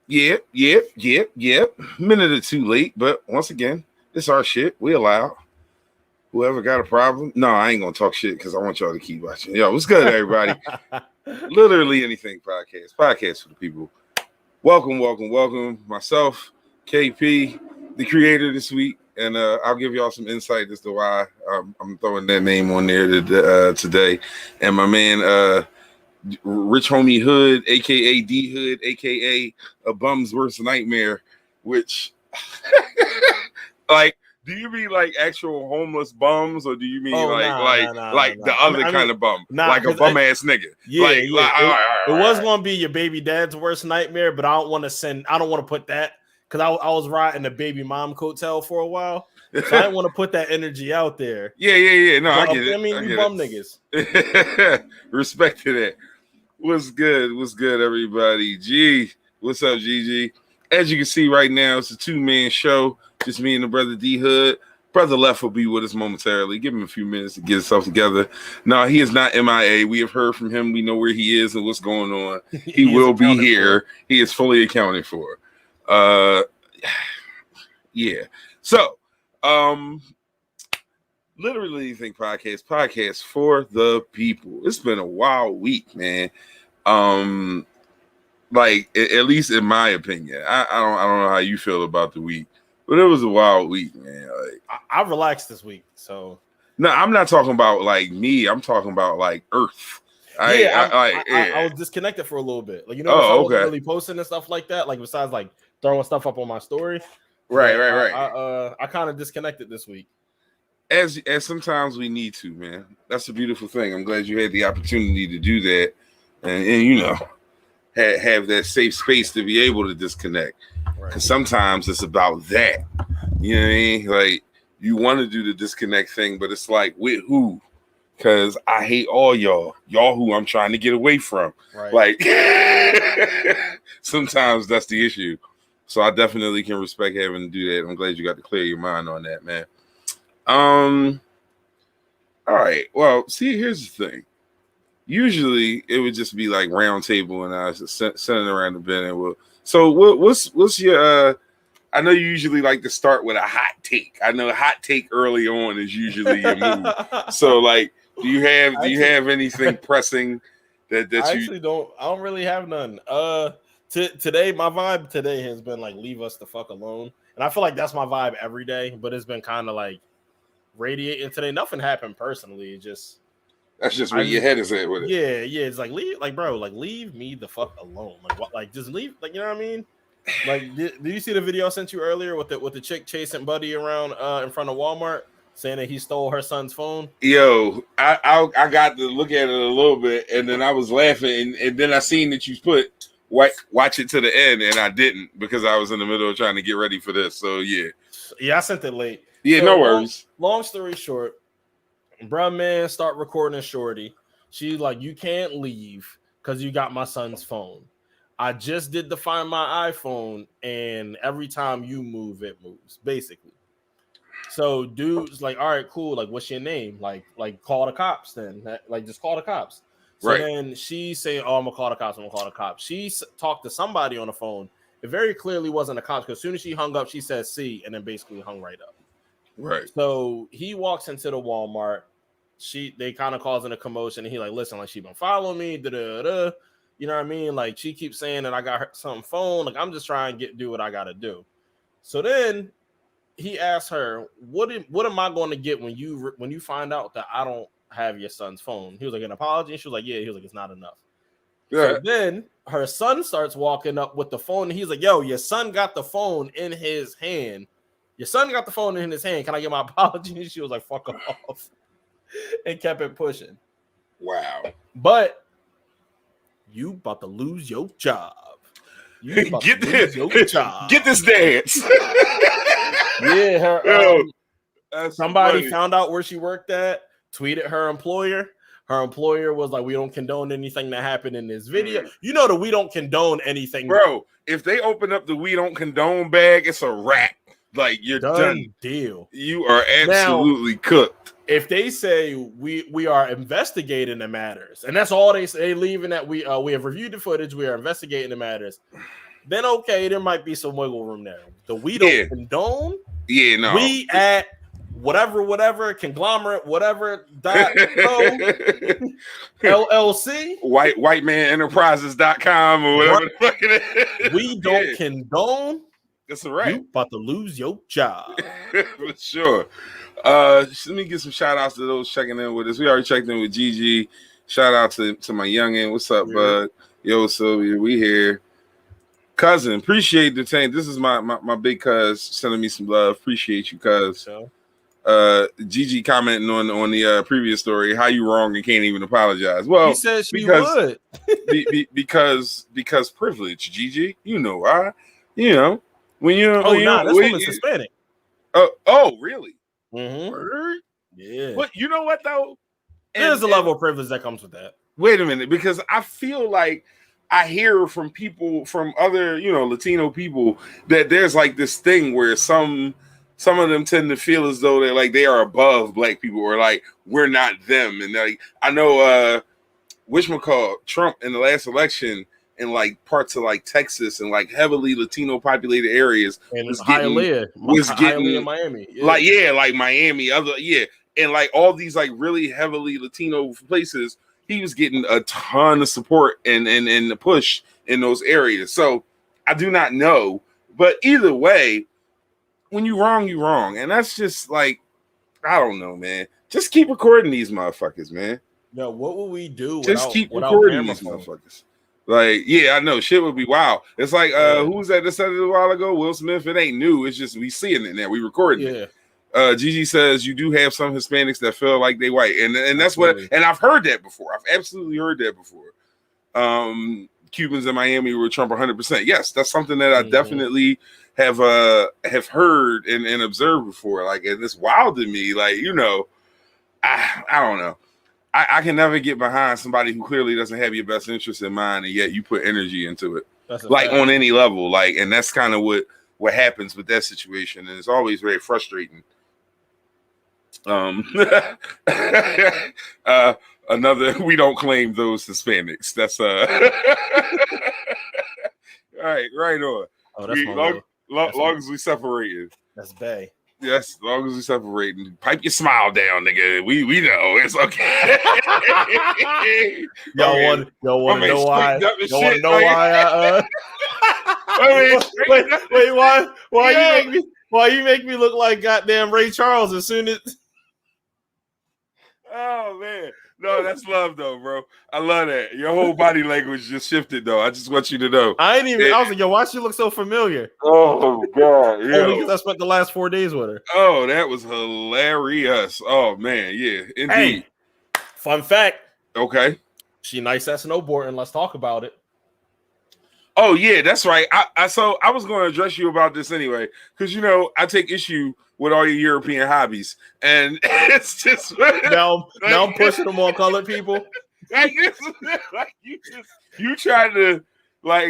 Yep. Minute or two late, but once again, it's our shit. We allow. Whoever got a problem? No, I ain't gonna talk shit because I want y'all to keep watching. Yo, what's good, everybody? Literally anything podcast for the people. Welcome. Myself, KP, the creator this week, and I'll give y'all some insight as to why I'm throwing that name on there today. And my man, Rich Homie Hood, aka D Hood, aka a bum's worst nightmare, which like. Do you mean like actual homeless bums, or do you mean the other kind of bum, like a bum ass nigga? Yeah, it was gonna be your baby dad's worst nightmare, but I don't want to put that because I was riding the baby mom coattail for a while, so I didn't want to put that energy out there. Yeah. No, but, I get it. I mean, you bum niggas. Respect to that. What's good, everybody? G, what's up, GG? As you can see right now, it's a 2-man show. Just me and the brother D Hood. Brother Left will be with us momentarily. Give him a few minutes to get himself together. No, he is not MIA. We have heard from him. We know where he is and what's going on. He will be here. He is fully accounted for. Yeah. So, Literally Anything podcast for the people. It's been a wild week, man. Like at least in my opinion, I don't know how you feel about the week, but it was a wild week, man. Like I relaxed this week, so no, I'm not talking about like me. I'm talking about like Earth. I was disconnected for a little bit, like I wasn't really posting and stuff like that. Like besides like throwing stuff up on my story, right. I kind of disconnected this week. As sometimes we need to, man. That's a beautiful thing. I'm glad you had the opportunity to do that, and have that safe space to be able to disconnect. Because sometimes it's about that. You know what I mean? Like, you want to do the disconnect thing, but it's like, with who? Because I hate all y'all who I'm trying to get away from. Right. Like, sometimes that's the issue. So I definitely can respect having to do that. I'm glad you got to clear your mind on that, man. All right. Well, see, here's the thing. Usually it would just be like round table and I was just sitting around the bed and so what's your I know you usually like to start with a hot take. I know a hot take early on is usually your move. So like do you have anything pressing that I you actually don't really have none. Today my vibe today has been like leave us the fuck alone. And I feel like that's my vibe every day, but it's been kind of like radiating today. Nothing happened personally, that's just where your head is at with it. Yeah. It's like leave me the fuck alone. Like what? Like just leave. Like you know what I mean? Like did you see the video I sent you earlier with the chick chasing Buddy around in front of Walmart, saying that he stole her son's phone? Yo, I got to look at it a little bit, and then I was laughing, and then I seen that you put watch it to the end, and I didn't because I was in the middle of trying to get ready for this. So yeah, I sent it late. Yeah, so, no worries. Long story short. Bruh, man, start recording shorty. She's like, you can't leave because you got my son's phone. I just did to find my iPhone, and every time you move, it moves, basically. So dude's like, all right, cool. Like, what's your name? Like call the cops then. Like, just call the cops. So then she's saying, oh, I'm going to call the cops. She talked to somebody on the phone. It very clearly wasn't the cops because as soon as she hung up, she said, see, and then basically hung right up. Right. So he walks into the Walmart. They kind of causing a commotion, and he like, listen, like she been following me, you know what I mean? Like she keeps saying that I got her some phone. Like I'm just trying to do what I gotta do. So then he asked her, what am I going to get when you find out that I don't have your son's phone? He was like, an apology. And she was like, yeah. He was like, it's not enough. Yeah. So then her son starts walking up with the phone, and he's like, yo, your son got the phone in his hand. Your son got the phone in his hand. Can I get my apology? And she was like, fuck off. And kept it pushing. Wow. But you about to lose your job. Get this dance. Yeah. Somebody found out where she worked at, tweeted her employer. Her employer was like, we don't condone anything that happened in this video. You know that we don't condone anything. Bro, if they open up the we don't condone bag, it's a wrap. Like you're done. Deal. You are absolutely cooked. If they say we are investigating the matters, and that's all they say, leaving that we have reviewed the footage, we are investigating the matters. then okay, there might be some wiggle room there. The we don't condone. Yeah, no. We at whatever conglomerate whatever LLC whitemanenterprises.com or whatever the fuck it is. We don't condone. That's right. You about to lose your job. For sure. Let me get some shout outs to those checking in with us. We already checked in with Gigi. Shout out to my youngin. What's up, bud? Yo, Sylvia, we here. Cousin, appreciate the tank. This is my big cuz sending me some love. Appreciate you, cuz. Gigi commenting on the previous story, how you wrong and can't even apologize. Well, he said she would. because privilege, Gigi. You know why? You know when you. This woman's Hispanic. Oh, really? Mm-hmm. Yeah. But you know what though? There's a level of privilege that comes with that. Wait a minute, because I feel like I hear from people from other, Latino people that there's like this thing where some of them tend to feel as though they're like they are above black people or like we're not them. And like I know whatchamacallit, Trump in the last election in like parts of like Texas and like heavily Latino populated areas was getting in Miami. Yeah. Like Miami, and like all these like really heavily Latino places, he was getting a ton of support and the push in those areas. So I do not know, but either way, when you wrong, you wrong, and that's just like I don't know, man. Just keep recording these motherfuckers, man. No, what will we do? Just keep recording these motherfuckers. Like, yeah, I know shit would be wild. It's like who was that said it a while ago? Will Smith. It ain't new. It's just we seeing it now. We recording it. Gigi says you do have some Hispanics that feel like they white, and that's Absolutely. and I've heard that before. I've absolutely heard that before. Cubans in Miami were Trump 100%. Yes, that's something that I definitely have heard and observed before. Like, and it's wild to me. Like, I don't know. I can never get behind somebody who clearly doesn't have your best interest in mind, and yet you put energy into it, like on any level. Like, and that's kind of what happens with that situation, and it's always very frustrating. Another, we don't claim those Hispanics. That's all right on. Oh, that's long as we separated. That's Bay. Yes, as long as we separating. Pipe your smile down, nigga. We know it's okay. Y'all want to know why? Y'all want to know why? Why you make me look like goddamn Ray Charles as soon as? Oh man, no, that's love though, bro. I love that. Your whole body language just shifted though. I just want you to know. I was like, yo, why she look so familiar? Oh god, yeah. Only because I spent the last 4 days with her. Oh, that was hilarious. Oh man, yeah, indeed. Hey, fun fact. Okay. She nice at snowboarding. Let's talk about it. Oh yeah, that's right. So I was going to address you about this anyway, because I take issue with all your European hobbies, and it's just now I'm pushing them on colored people. Like you trying to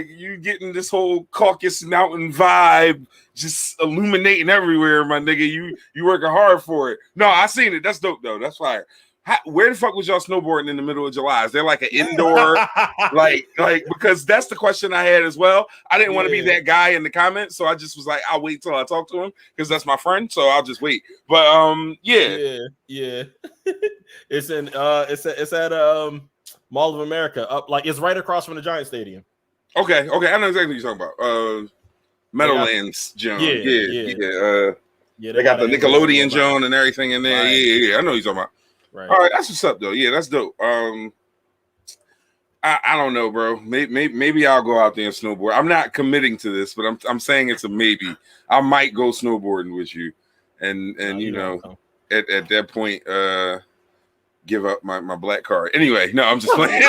you getting this whole Caucasus Mountain vibe, just illuminating everywhere, my nigga. You working hard for it. No, I seen it. That's dope though. That's fire. Where the fuck was y'all snowboarding in the middle of July? Is there like an indoor, like because that's the question I had as well. I didn't want to be that guy in the comments, so I just was like, I'll wait till I talk to him because that's my friend, so I'll just wait. But yeah. It's at Mall of America, up it's right across from the Giant Stadium. Okay, I know exactly what you're talking about. Meadowlands, John. Yeah. They got the Nickelodeon John and everything in there. Right. Yeah. I know what you're talking about. Right. All right, that's what's up though. Yeah, that's dope. I don't know, bro. Maybe I'll go out there and snowboard. I'm not committing to this, but I'm saying it's a maybe. I might go snowboarding with you, and at that point, give up my black card. Anyway, no, I'm just playing.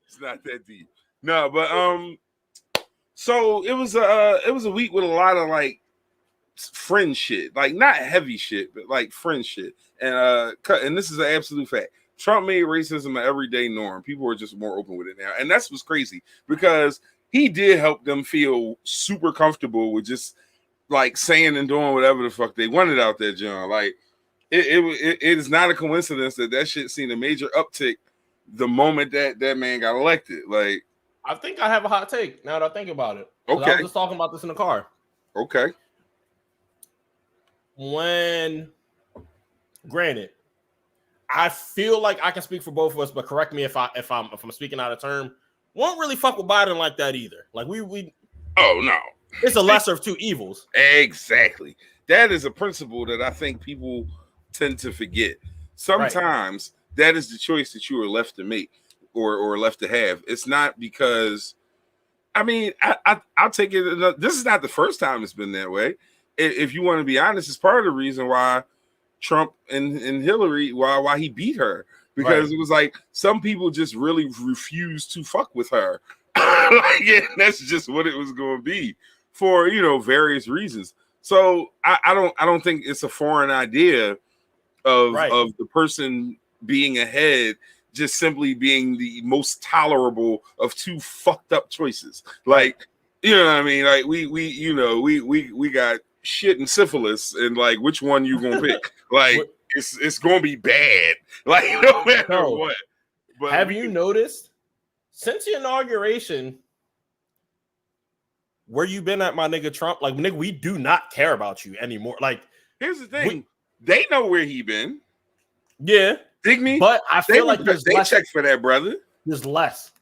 It's not that deep. No, but so it was a week with a lot of friend shit, not heavy shit, but friend shit, and this is an absolute fact. Trump made racism an everyday norm. People are just more open with it now, and that's what's crazy because he did help them feel super comfortable with just saying and doing whatever the fuck they wanted out there, John. It is not a coincidence that shit seen a major uptick the moment that man got elected. I think I have a hot take now that I think about it. Okay. I was just talking about this in the car. Okay. Granted, I feel like I can speak for both of us, but correct me if I'm speaking out of turn. Won't really fuck with Biden like that either. Like we. Oh no. It's a lesser of two evils. Exactly. That is a principle that I think people tend to forget. Sometimes that is the choice that you are left to make or left to have. It's not because, I mean, I'll take it. This is not the first time it's been that way. If you want to be honest, it's part of the reason why Trump and Hillary, why he beat her. Because it was like some people just really refused to fuck with her. That's just what it was going to be for, various reasons. So I don't think it's a foreign idea of the person being ahead just simply being the most tolerable of two fucked up choices. Like, you know what I mean? Like we got shit and syphilis, and like which one you gonna pick? Like it's gonna be bad. Like no matter what. But have you noticed since the inauguration? Where you been at, my nigga Trump? Like, nigga, we do not care about you anymore. Like, here's the thing: they know where he been. Yeah, dig me. But I feel like they check for that, brother. There's less.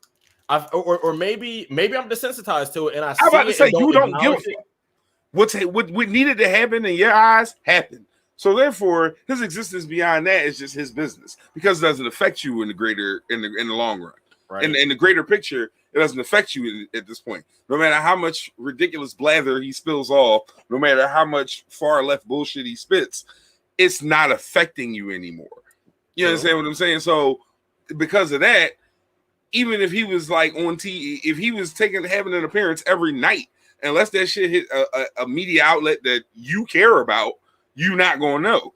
Or maybe I'm desensitized to it, and I'm about to say you don't give a fuck. What needed to happen in your eyes happened. So therefore, his existence beyond that is just his business because it doesn't affect you in the long run. Right. In the greater picture, it doesn't affect you at this point. No matter how much ridiculous blather he spills off, no matter how much far left bullshit he spits, it's not affecting you anymore. You understand what I'm saying? So because of that, even if he was like on TV, if he was having an appearance every night, unless that shit hit a media outlet that you care about, you're not gonna know.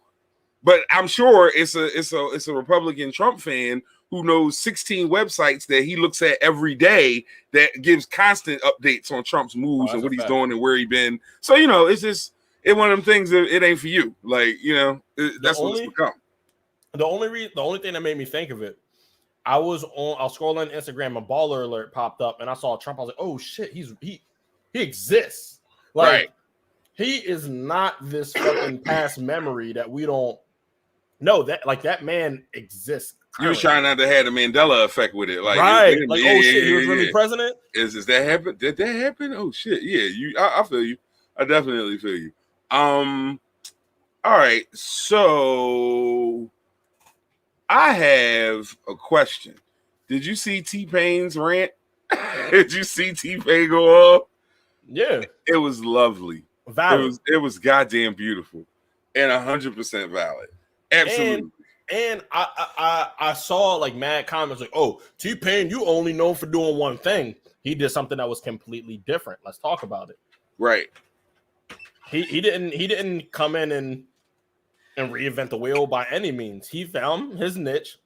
But I'm sure it's a Republican Trump fan who knows 16 websites that he looks at every day that gives constant updates on Trump's moves and what he's doing and where he's been. So, it's one of them things that it ain't for you. Like, that's what it's become. The only thing that made me think of it, I was scrolling Instagram, a baller alert popped up and I saw Trump. I was like, oh shit, he exists. Like, he is not this fucking past memory that we don't know that, like, that man exists. You was trying not to have the Mandela effect with it, like shit, he was really president. Is that happen? Did that happen? Oh shit, yeah. I feel you. I definitely feel you. All right, so I have a question. Did you see T-Pain's rant? Did you see T-Pain go off? Yeah, it was lovely. Valid. It was goddamn beautiful and 100% valid. Absolutely. And I saw like mad comments like, "Oh, T-Pain, you only known for doing one thing. He did something that was completely different. Let's talk about it." Right. He didn't come in and reinvent the wheel by any means. He found his niche,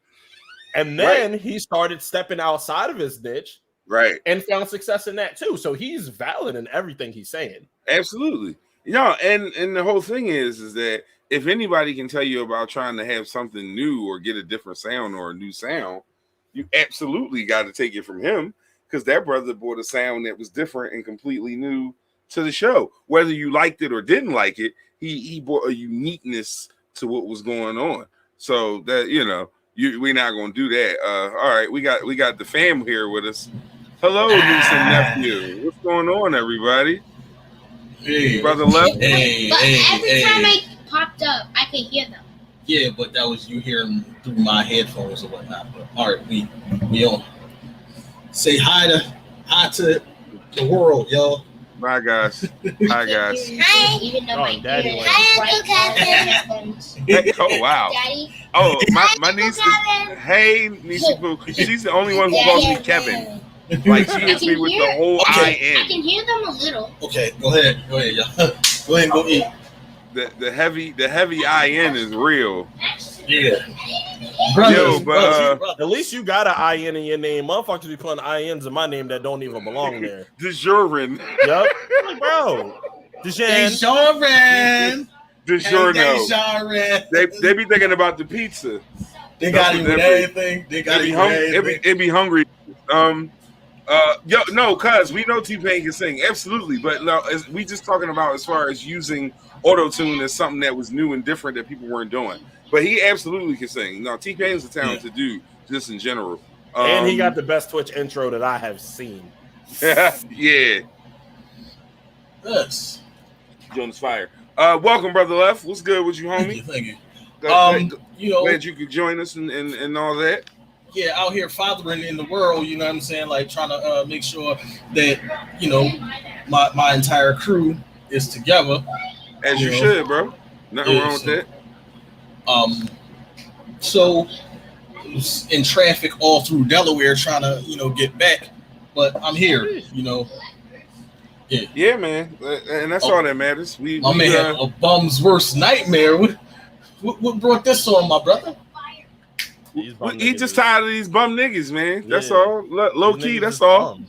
and then he started stepping outside of his niche, right, and found success in that too. So he's valid in everything he's saying. Absolutely. And the whole thing is that if anybody can tell you about trying to have something new or get a different sound or a new sound, you absolutely got to take it from him, because that brother brought a sound that was different and completely new to the show. Whether you liked it or didn't like it, he brought a uniqueness to what was going on. So that, we're not going to do that. All right, we got the fam here with us. Hello, niece and nephew. What's going on, everybody? Hey, brother left. Hey, every time I popped up, I could hear them. Yeah, but that was you hearing through my headphones or whatnot. But all right, we on. Say hi to the world, y'all. Bye, guys. Hi, guys. Hi. Even though my Daddy. Oh wow. Daddy. Oh, my niece. Hey, niece. She's the only one who calls me Kevin. Like, she hits me with the whole I-N. I can hear them a little. Okay, go ahead, y'all. Go ahead and go eat. The heavy I-N is real. Yeah. Brothers, at least you got an IN in your name. Motherfuckers be putting INs in my name that don't even belong there. DeJourn. Yup. Like, bro. DeJourn. They be thinking about the pizza. They got him with everything. They got him with everything. It be hungry. No, cuz we know T-Pain can sing, absolutely, but no, we just talking about as far as using auto-tune as something that was new and different that people weren't doing. But he absolutely can sing. No, T-Pain is a talented dude, just in general. And he got the best Twitch intro that I have seen. Yeah. Yes. Jonas Fire. Welcome, Brother Left. What's good with you, homie? Thank you. Glad Glad you could join us and all that. Yeah, out here fathering in the world, you know what I'm saying? Like trying to make sure that, my entire crew is together. As you should, bro. Nothing wrong with that. So in traffic all through Delaware trying to, get back. But I'm here, Yeah, man. And that's all that matters. My man had a bum's worst nightmare. What brought this on, my brother? He just tired of these bum niggas, man. That's all. Low key, that's all.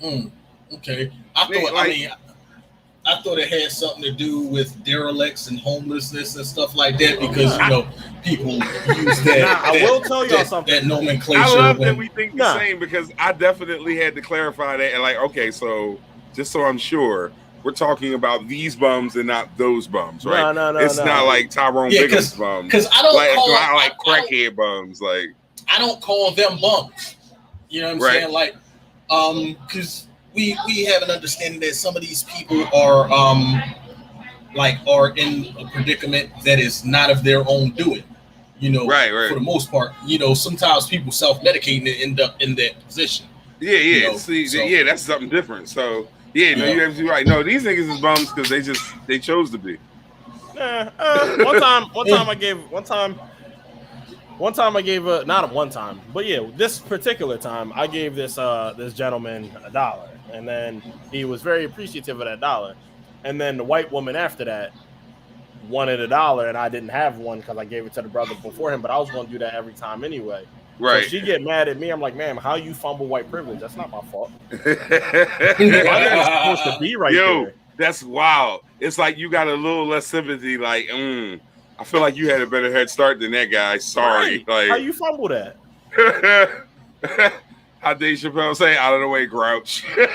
Okay. I thought it had something to do with derelicts and homelessness and stuff like that because people use that. I will tell y'all something. That nomenclature. I love that we think the same because I definitely had to clarify that and okay, so just so I'm sure, we're talking about these bums and not those bums, right? No. It's not like Tyrone Biggums bums. Because I don't like crackhead bums. Like I don't call them bums. You know what I'm saying? Because we have an understanding that some of these people are in a predicament that is not of their own doing. Right. For the most part, sometimes people self-medicate and end up in that position. Yeah. That's something different. So you're absolutely right. No, these niggas is bums because they chose to be. One time I gave this particular time I gave this gentleman $1, and then he was very appreciative of that $1, and then the white woman after that wanted $1, and I didn't have one because I gave it to the brother before him, but I was going to do that every time anyway. Right. So she get mad at me. I'm like, ma'am, how you fumble white privilege? That's not my fault. My nigga's supposed to be right there. That's wild. It's like you got a little less sympathy. Like, I feel like you had a better head start than that guy. Sorry. Right. Like, how you fumble that? How Dave Chappelle say, out of the way, Grouch. Get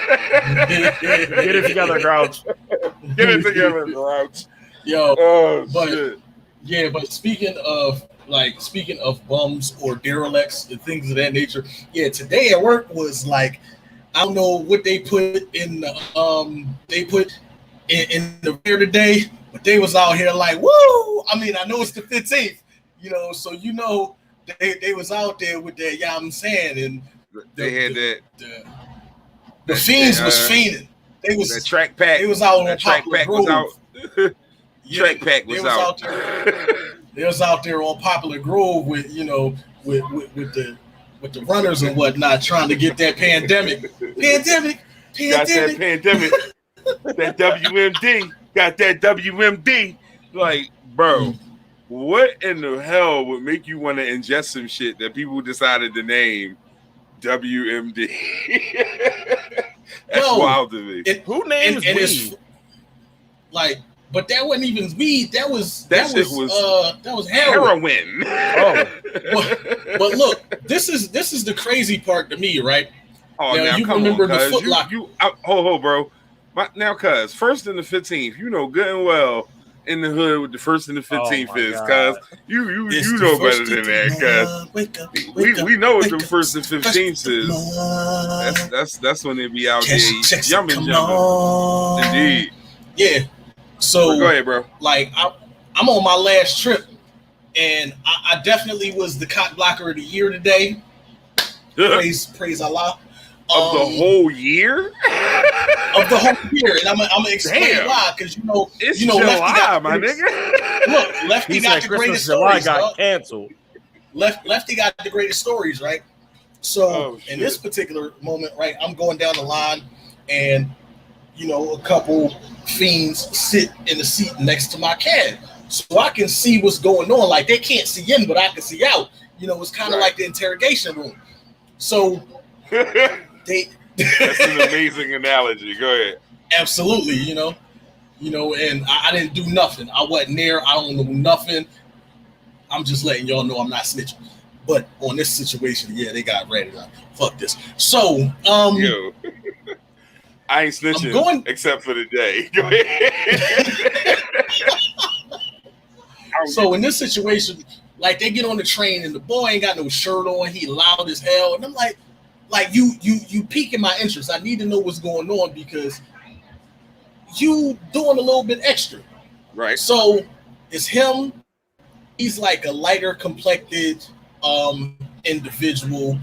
it together, Grouch. Get it together, Grouch. Yo, shit. Yeah, but speaking of bums or derelicts and things of that nature, today at work was like, I don't know what they put in the in the air today, but they was out here like, woo! I mean, I know it's the 15th, so they was out there with that, you know what I'm saying, and they had the fiends was fiending. They was that track pack. They was out on track Poplar pack Grove. Was out. Track pack was out. They was out there on Poplar Grove with the runners and whatnot, trying to get that pandemic. Got that pandemic. That WMD. Got that WMD. Like, bro, what in the hell would make you want to ingest some shit that people decided to name WMD? That's wild to me. Who names weed? But that wasn't even weed. That was heroin. But look, this is the crazy part to me, right? Oh, now you remember the Foot Locker? Bro. Now, cuz first and the 15th, you know good and well in the hood with the first and the 15th is, cuz you know better than that, cuz we know what the first and 15th is. That's when they be out there jumping. Indeed. Yeah. So go ahead, bro. Like I'm on my last trip, and I definitely was the cock blocker of the year today. Praise Allah. Of the whole year? Of the whole year, and I'm gonna explain why, because it's July, my nigga. Look, Lefty got the greatest stories. Got canceled. Lefty got the greatest stories, right? So in this particular moment, right, I'm going down the line, and a couple fiends sit in the seat next to my cab, so I can see what's going on. Like, they can't see in, but I can see out. It's kind of like the interrogation room. So that's an amazing analogy. Go ahead. Absolutely, and I didn't do nothing. I wasn't there. I don't know nothing. I'm just letting y'all know I'm not snitching. But on this situation, yeah, they got ready. Like, fuck this. So, Yo, I ain't snitching except for the day. Go ahead. So in this situation, like they get on the train and the boy ain't got no shirt on. He loud as hell, and I'm like you piquing my interest. I need to know what's going on because you doing a little bit extra, right? So it's him. He's like a lighter complected individual,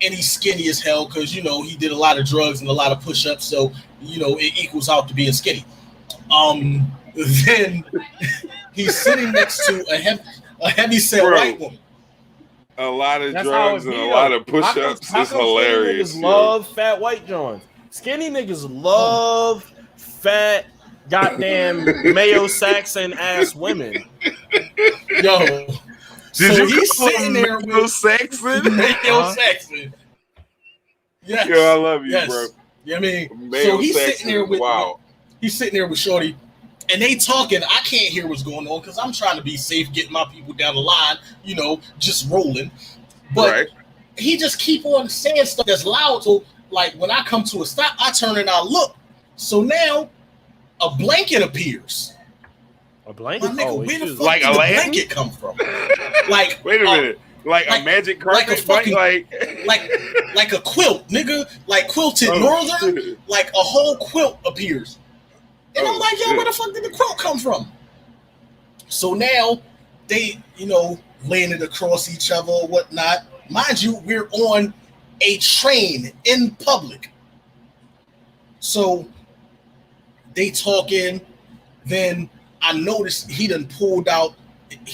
and he's skinny as hell because he did a lot of drugs and a lot of push-ups, so it equals out to being skinny. Then he's sitting next to a heavy-set white woman. A lot of drugs and a lot of push-ups is hilarious. Niggas love fat white joints. Skinny niggas love fat, goddamn Mayo Saxon ass women. Yo, he's sitting there with Mayo Saxon. Mayo Saxon. Yes. Yo, I love you, bro. You know what I mean? Mayo So he's Saxon, sitting there with wow. He's sitting there with Shorty. And they talking. I can't hear what's going on because I'm trying to be safe, getting my people down the line, just rolling. But he just keep on saying stuff that's loud. So, like, when I come to a stop, I turn and I look. So now a blanket appears. A blanket? My nigga, where the fuck like did a the lantern? blanket come from? Like, wait a minute. Like a magic carpet? Like a fucking, like a quilt, nigga. Like quilted northern. Shit. Like a whole quilt appears. And I'm like, yo, where the fuck did the quilt come from? So now they, landed across each other or whatnot. Mind you, we're on a train in public. So they talking. Then I noticed he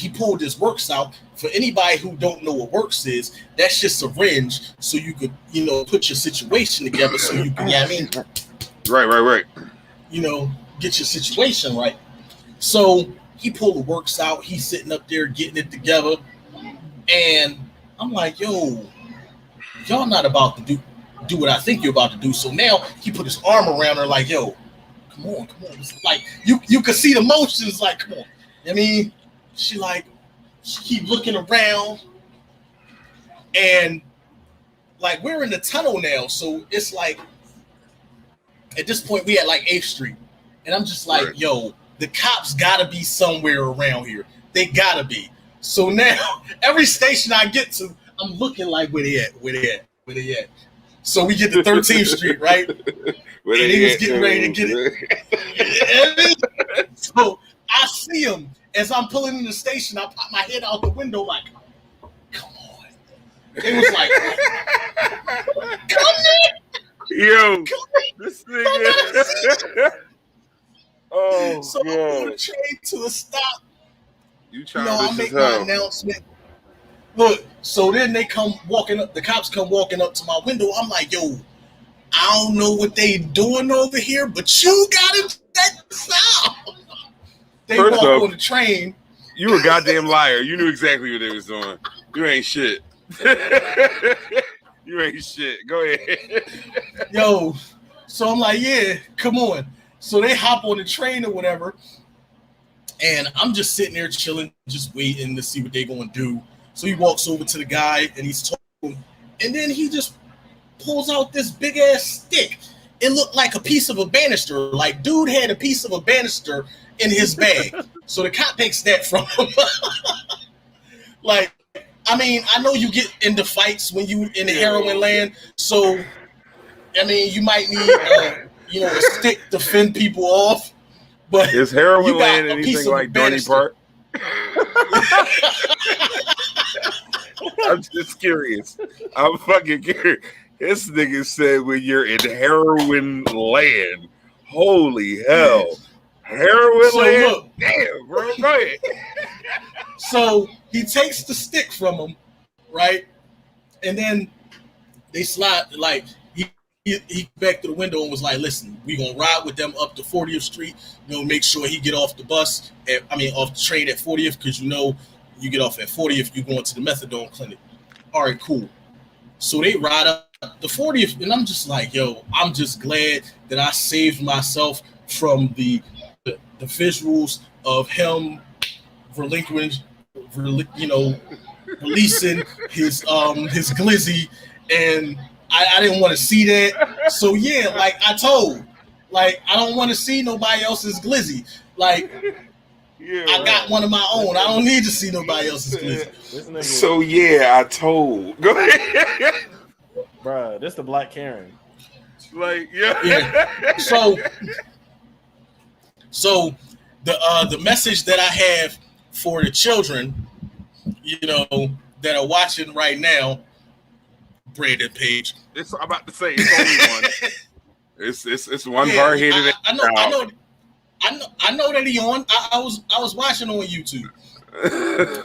pulled his works out. For anybody who don't know what works is, that's just a syringe so you could, put your situation together so you can, Right. Get your situation right. So he pulled the works out. He's sitting up there getting it together. And I'm like, yo, y'all not about to do what I think you're about to do. So now he put his arm around her like, yo, come on. It's like you could see the motions like, come on. I mean, she keep looking around. And like we're in the tunnel now. So it's like at this point we at like 8th Street. And I'm just like, yo, the cops gotta be somewhere around here. They gotta be. So now every station I get to, I'm looking like where they at. So we get to 13th Street, right? And he was getting ready to get it. So I see him as I'm pulling in the station. I pop my head out the window like, come on. They was like, come in. Yo, this nigga. Oh, so God. I'm on the train to a stop. I make my announcement. Look, so then they come walking up. The cops come walking up to my window. I'm like, yo, I don't know what they doing over here, but you gotta check this out. They First walk off, on the train. You a goddamn liar. You knew exactly what they was doing. You ain't shit. You ain't shit. Go ahead. Yo, so I'm like, yeah, come on. So they hop on the train or whatever. And I'm just sitting there chilling, just waiting to see what they're going to do. So he walks over to the guy and he's talking. And then he just pulls out this big ass stick. It looked like a piece of a banister. Like dude had a piece of a banister in his bag. So the cop takes that from him. Like, I mean, I know you get into fights when you in the heroin land. So, I mean, you might need, a stick to fend people off. But is heroin land anything like Dorney Park? I'm just curious. I'm fucking curious. This nigga said when you're in heroin land. Holy hell. Heroin land? Look, damn, bro. Go ahead. So he takes the stick from him, right? And then they slide, like, he back to the window and was like, listen, we gonna ride with them up to 40th Street, make sure he get off the bus, off the train at 40th, because you get off at 40th, you going to the methadone clinic. All right, cool. So they ride up the 40th, and I'm just like, yo, I'm just glad that I saved myself from the visuals of him relinquishing, releasing his glizzy, and I didn't want to see that. So yeah, like I don't want to see nobody else's glizzy. Like I got one of my own. I don't need to see nobody else's glizzy. So yeah, I told. Go ahead. Bruh, this the Black Karen. Like yeah. So the message that I have for the children, that are watching right now, Brandon Page. I'm about to say it's only one. It's one hard-headed. I know that he on. I was watching on YouTube,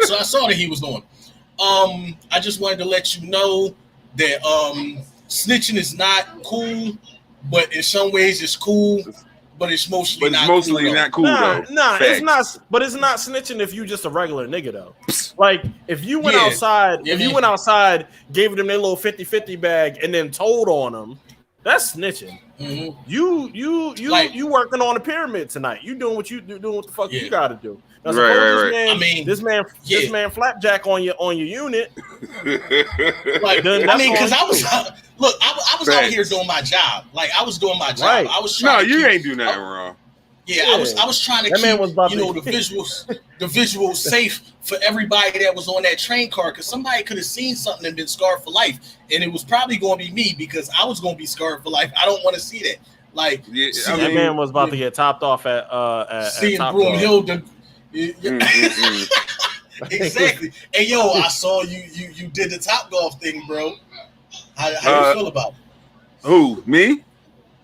so I saw that he was on. I just wanted to let you know that snitching is not cool, but in some ways it's cool. But it's mostly not cool. Though. Nah, it's not. But it's not snitching if you just a regular nigga though. Like if you went outside, gave them their little 50-50 bag, and then told on them, that's snitching. Mm-hmm. You working on a pyramid tonight. You doing what the fuck you got to do. Now, right. This man flapjack on your unit. Because I was out here doing my job. Like I was doing my job. Right. I was trying. You ain't do nothing wrong. Yeah, I was trying to keep the visuals safe for everybody that was on that train car, because somebody could have seen something and been scarred for life, and it was probably going to be me because I was going to be scarred for life. I don't want to see that. Like that man was about to get topped off at seeing Broomhill. Exactly. Hey yo, I saw you did the Top Golf thing, bro. How you feel about it? Who, me?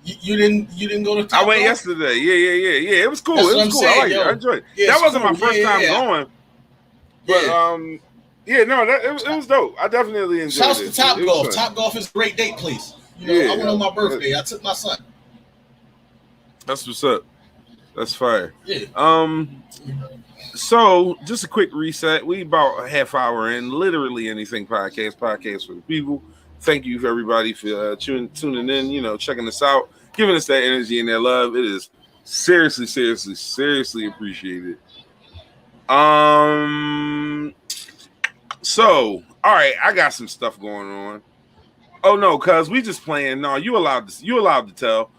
You didn't go to Top I went Golf? yesterday. Yeah. It was cool. That's It was cool. saying, I liked it. I enjoyed it. Yeah, that wasn't cool. my first time going. But it was dope. I definitely enjoyed it. Shouts to Top Golf. Top Golf is a great date place. I went on my birthday. I took my son. That's what's up. That's fire. Yeah. So just a quick reset. We about a half hour in. Literally Anything podcast for the people. Thank you for everybody for tuning in. Checking us out, giving us that energy and that love. It is seriously appreciated. So all right, I got some stuff going on. Oh no, cuz we just playing. No, you allowed to tell.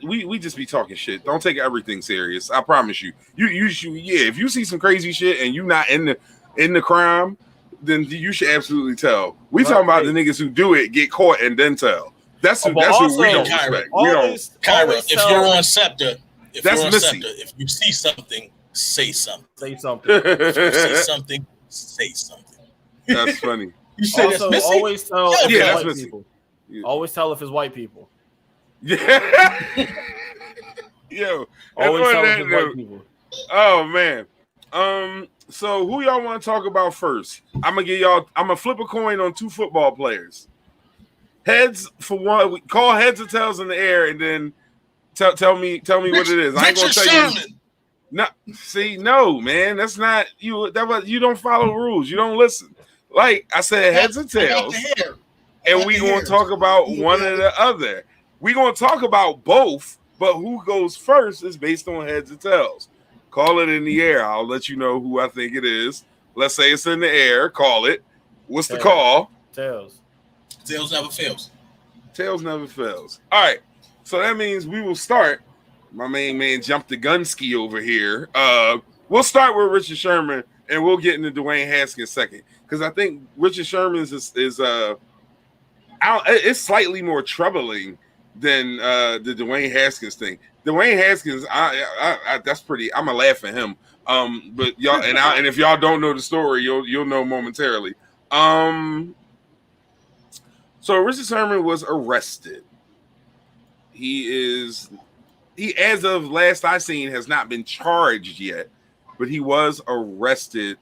We just be talking shit. Don't take everything serious. I promise you. You should, if you see some crazy shit and you not in the crime, then you should absolutely tell. We talking about the niggas who do it, get caught, and then tell. That's who we don't respect. Kyra, if you're on Scepter, if you see something, say something. Say something. If you see something, say something. That's funny. You say also, that's missing? always tell if it's white missing. people. Yeah. Always tell if it's white people. Yeah. Yo. Always tell if it's white people. Oh man. So who y'all want to talk about first? I'm gonna flip a coin on two football players. Heads for one. Call heads or tails in the air, and then tell me what it is. I ain't gonna tell you. No, see, no, man, that's not you. You don't follow rules. You don't listen. Like I said, heads or tails, and we gonna talk about one or the other. We gonna talk about both, but who goes first is based on heads or tails. Call it in the air. I'll let you know who I think it is. Let's say it's in the air. Call it. What's the call? Tails. Tails never fails. Tails never fails. All right. So that means we will start. My main man jumped the gun ski over here. We'll start with Richard Sherman, and we'll get into Dwayne Haskins second, because I think Richard Sherman's is it's slightly more troubling than the Dwayne Haskins thing. Dwayne Haskins, I that's pretty. I'm gonna laugh at him. But y'all and if y'all don't know the story, you'll know momentarily. So Richard Sherman was arrested. He as of last I seen has not been charged yet, but he was arrested.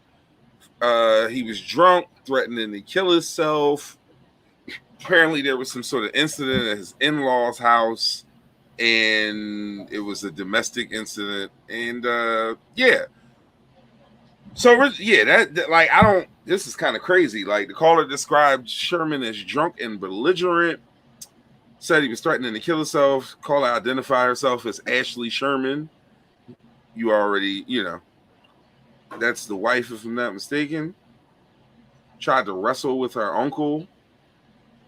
He was drunk, threatening to kill himself. Apparently there was some sort of incident at his in-laws' house, and it was a domestic incident. And this is kind of crazy. Like, the caller described Sherman as drunk and belligerent, said he was threatening to kill himself. Caller identified herself as Ashley Sherman. You already, that's the wife, if I'm not mistaken. tried to wrestle with her uncle.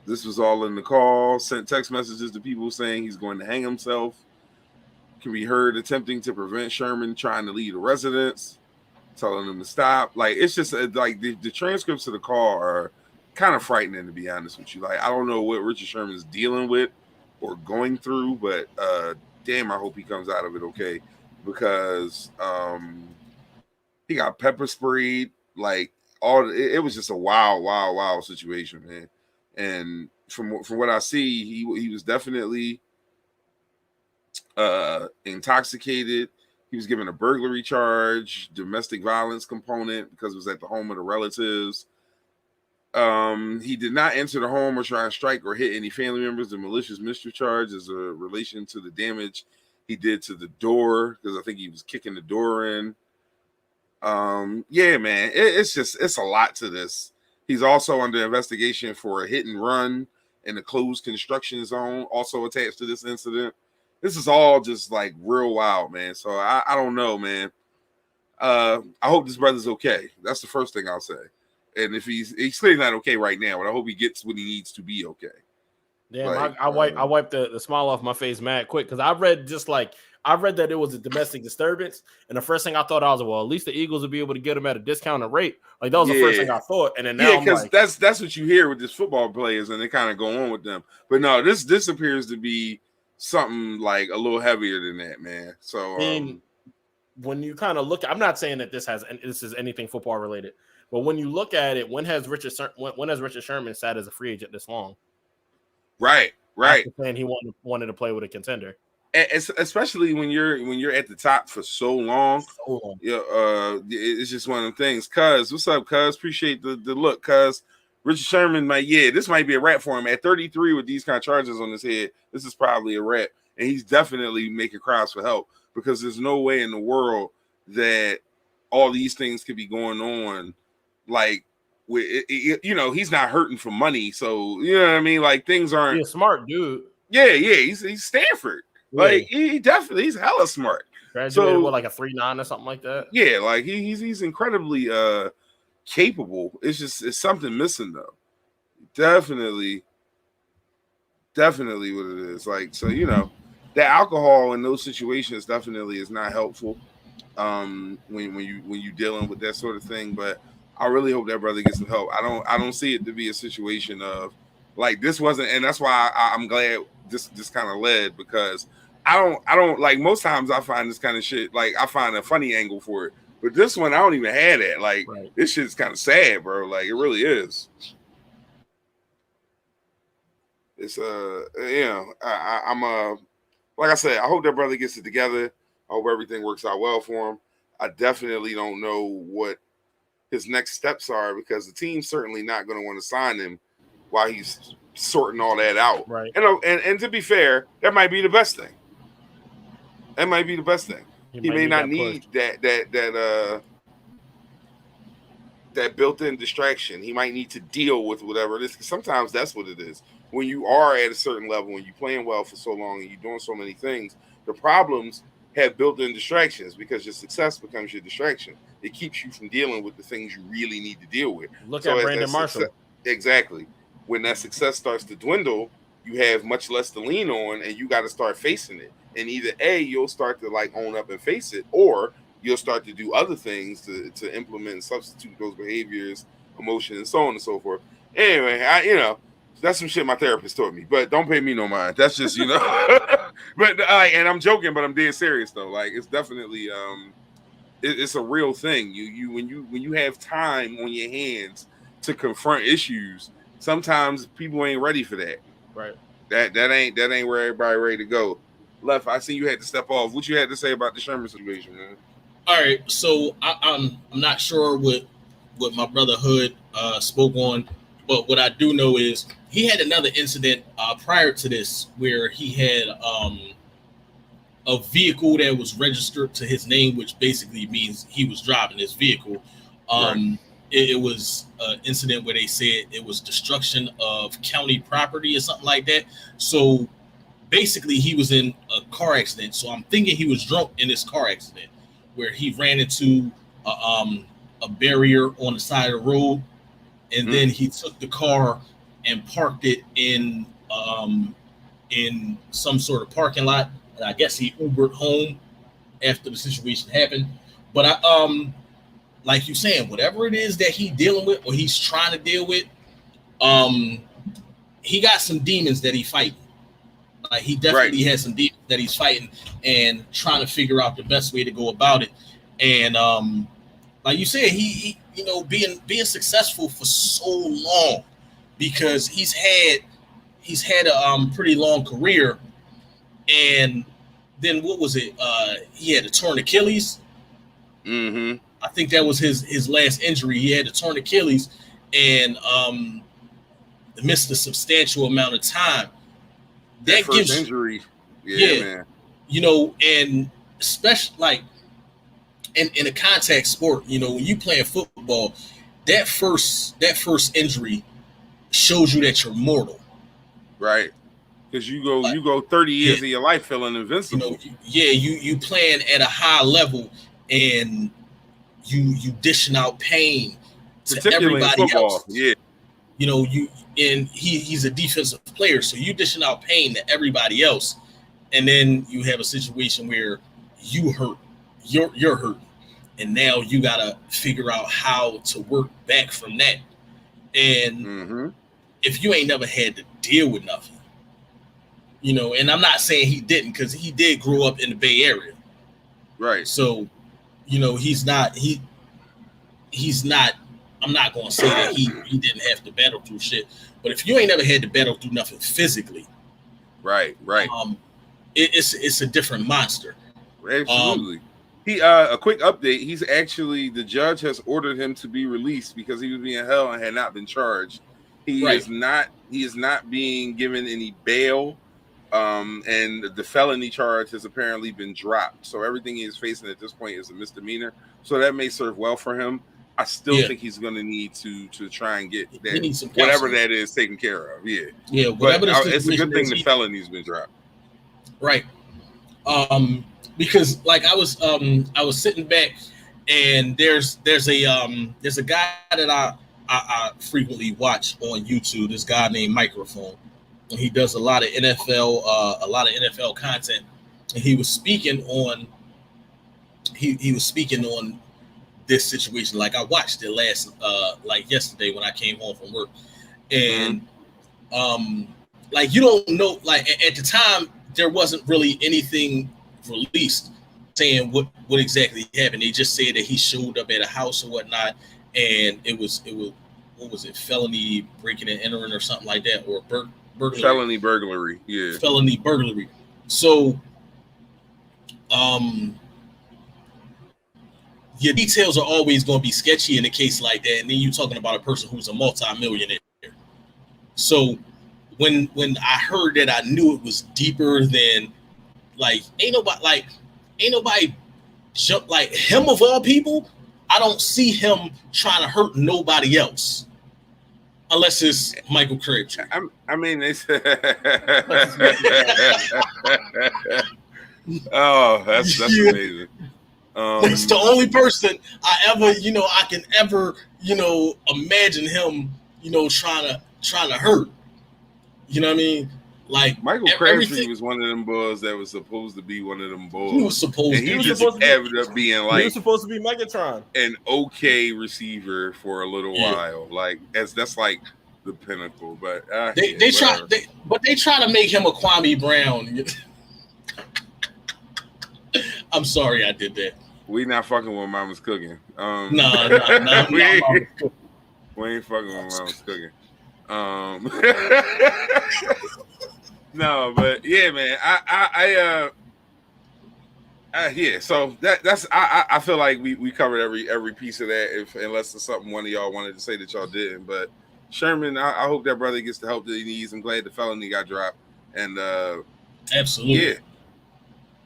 This was all in the call. Sent text messages to people saying he's going to hang himself. Can be heard attempting to prevent Sherman trying to leave the residence, telling them to stop. Like, it's just like the transcripts of the call are kind of frightening, to be honest with you. Like, I don't know what Richard Sherman is dealing with or going through, but damn, I hope he comes out of it okay, because he got pepper sprayed. Like, it was just a wild situation, man. And from what I see, he was definitely intoxicated. He was given a burglary charge, domestic violence component, because it was at the home of the relatives. He did not enter the home or try and strike or hit any family members. The malicious mischief charge is a relation to the damage he did to the door, because I think he was kicking the door in. Yeah, man, it's a lot to this. He's also under investigation for a hit and run in a closed construction zone, also attached to this incident. This is all just like real wild, man. So I don't know, man. I hope this brother's okay. That's the first thing I'll say. And if he's clearly not okay right now, but I hope he gets what he needs to be okay. Damn, like, I wiped the smile off my face mad quick, because I read that it was a domestic disturbance, and the first thing I thought, I was like, well, at least the Eagles would be able to get him at a discounted rate. Like, that was the first thing I thought, and then now because that's what you hear with these football players, and they kind of go on with them. But no, this appears to be something like a little heavier than that, man. So when you kind of look, I'm not saying that this is anything football related, but when you look at it, when has Richard Sherman sat as a free agent this long? Right. And he wanted to play with a contender, especially when you're at the top for so long. Yeah, it's just one of them things. Cuz, what's up, Cuz? Appreciate the look, Cuz. Richard Sherman this might be a wrap for him at 33 with these kind of charges on his head. This is probably a wrap, and he's definitely making cries for help, because there's no way in the world that all these things could be going on. Like, he's not hurting for money, so you know what I mean. Like, things aren't. He's a smart dude. Yeah, he's Stanford. Yeah. Like, he's hella smart. Graduated with like a 3.9 or something like that. Yeah, like he's incredibly capable. It's something missing though. Definitely what it is. Like, so the alcohol in those situations definitely is not helpful. When you dealing with that sort of thing, but I really hope that brother gets some help. I don't see it to be a situation of like this wasn't, and that's why I'm glad this kind of led, because I don't like, most times I find this kind of shit, like I find a funny angle for it, but this one I don't even have that. Like, This shit's kind of sad, bro. Like, it really is. It's I'm like I said, I hope that brother gets it together. I hope everything works out well for him. I definitely don't know what his next steps are, because the team's certainly not going to want to sign him while he's sorting all that out. Right. And to be fair, that might be the best thing. That might be the best thing. He may not need that built-in distraction. He might need to deal with whatever it is. Sometimes that's what it is. When you are at a certain level, when you're playing well for so long and you're doing so many things, the problems have built-in distractions, because your success becomes your distraction. It keeps you from dealing with the things you really need to deal with. Look at Brandon Marshall. Exactly. When that success starts to dwindle, you have much less to lean on, and you got to start facing it. And either you'll start to like own up and face it, or you'll start to do other things to implement and substitute those behaviors, emotions, and so on and so forth. Anyway, that's some shit my therapist taught me, but don't pay me no mind. That's just, but and I'm joking, but I'm dead serious though. Like, it's definitely, it's a real thing. When you have time on your hands to confront issues, sometimes people ain't ready for that. Right. That ain't where everybody ready to go. Left, I see you had to step off. What you had to say about the Sherman situation, man? All right, so I'm not sure what my brother Hood spoke on, but what I do know is he had another incident prior to this where he had a vehicle that was registered to his name, which basically means he was driving this vehicle. Right. It was an incident where they said it was destruction of county property or something like that. So basically, he was in a car accident. So I'm thinking he was drunk in this car accident where he ran into a barrier on the side of the road, and then he took the car and parked it in some sort of parking lot, and I guess he Ubered home after the situation happened. But I like you saying, whatever it is that he's dealing with or he's trying to deal with, he got some demons that he fighting. Like he definitely has some demons that he's fighting and trying to figure out the best way to go about it. And like you said, he you know, being successful for so long, because he's had a pretty long career. And then what was it? He had a torn Achilles. Mm-hmm. I think that was his last injury. He had a torn Achilles and missed a substantial amount of time. That first gives injury, yeah, man. You know, and especially like in a contact sport, you know, when you playing football, that first injury shows you that you're mortal, right? Because you go 30 years of your life feeling invincible. You know, you playing at a high level and you dishing out pain to everybody else. Yeah. You know, he's a defensive player, so you dishing out pain to everybody else, and then you have a situation where you hurt, you're hurt, and now you gotta figure out how to work back from that. And if you ain't never had to deal with nothing, you know, and I'm not saying he didn't, because he did grow up in the Bay Area, right? So, you know, he's not. I'm not going to say that he didn't have to battle through shit, but if you ain't never had to battle through nothing physically, right, it's a different monster. Absolutely. He a quick update. He's actually, the judge has ordered him to be released because he was being held and had not been charged. He is not being given any bail, and the felony charge has apparently been dropped. So everything he is facing at this point is a misdemeanor. So that may serve well for him. I still think he's going to need to try and get that, whatever that is, taken care of. Yeah, whatever. It's a good thing the felony's been dropped. Right. Because like I was sitting back, and there's a guy that I frequently watch on YouTube. This guy named Microphone, and he does a lot of NFL content. And he was speaking on this situation. Like I watched it like yesterday when I came home from work, and like you don't know, like at the time there wasn't really anything released saying what exactly happened. They just said that he showed up at a house or whatnot, and it was what was it, felony breaking and entering or something like that, or burglary. Felony burglary, yeah. Felony burglary. So your details are always going to be sketchy in a case like that, and then you're talking about a person who's a multi-millionaire. So when I heard that, I knew it was deeper than ain't nobody jump like him of all people. I don't see him trying to hurt nobody else unless it's Michael Crabtree. I mean, they said, oh, that's amazing. It's the only person I can ever imagine him trying to hurt. You know what I mean? Like Michael Crabtree was one of them bulls that was supposed to be one of them bulls. He was supposed to. He just ended up being like, he was supposed to be Megatron, an okay receiver for a little while. Like that's like the pinnacle. But they try to make him a Kwame Brown. I'm sorry I did that. We not fucking with Mama's cooking. No. We ain't fucking with Mama's cooking. No, but yeah, man. Yeah. So that's I feel like we covered every piece of that. Unless there's something one of y'all wanted to say that y'all didn't. But Sherman, I hope that brother gets the help that he needs. I'm glad the felony got dropped. And absolutely.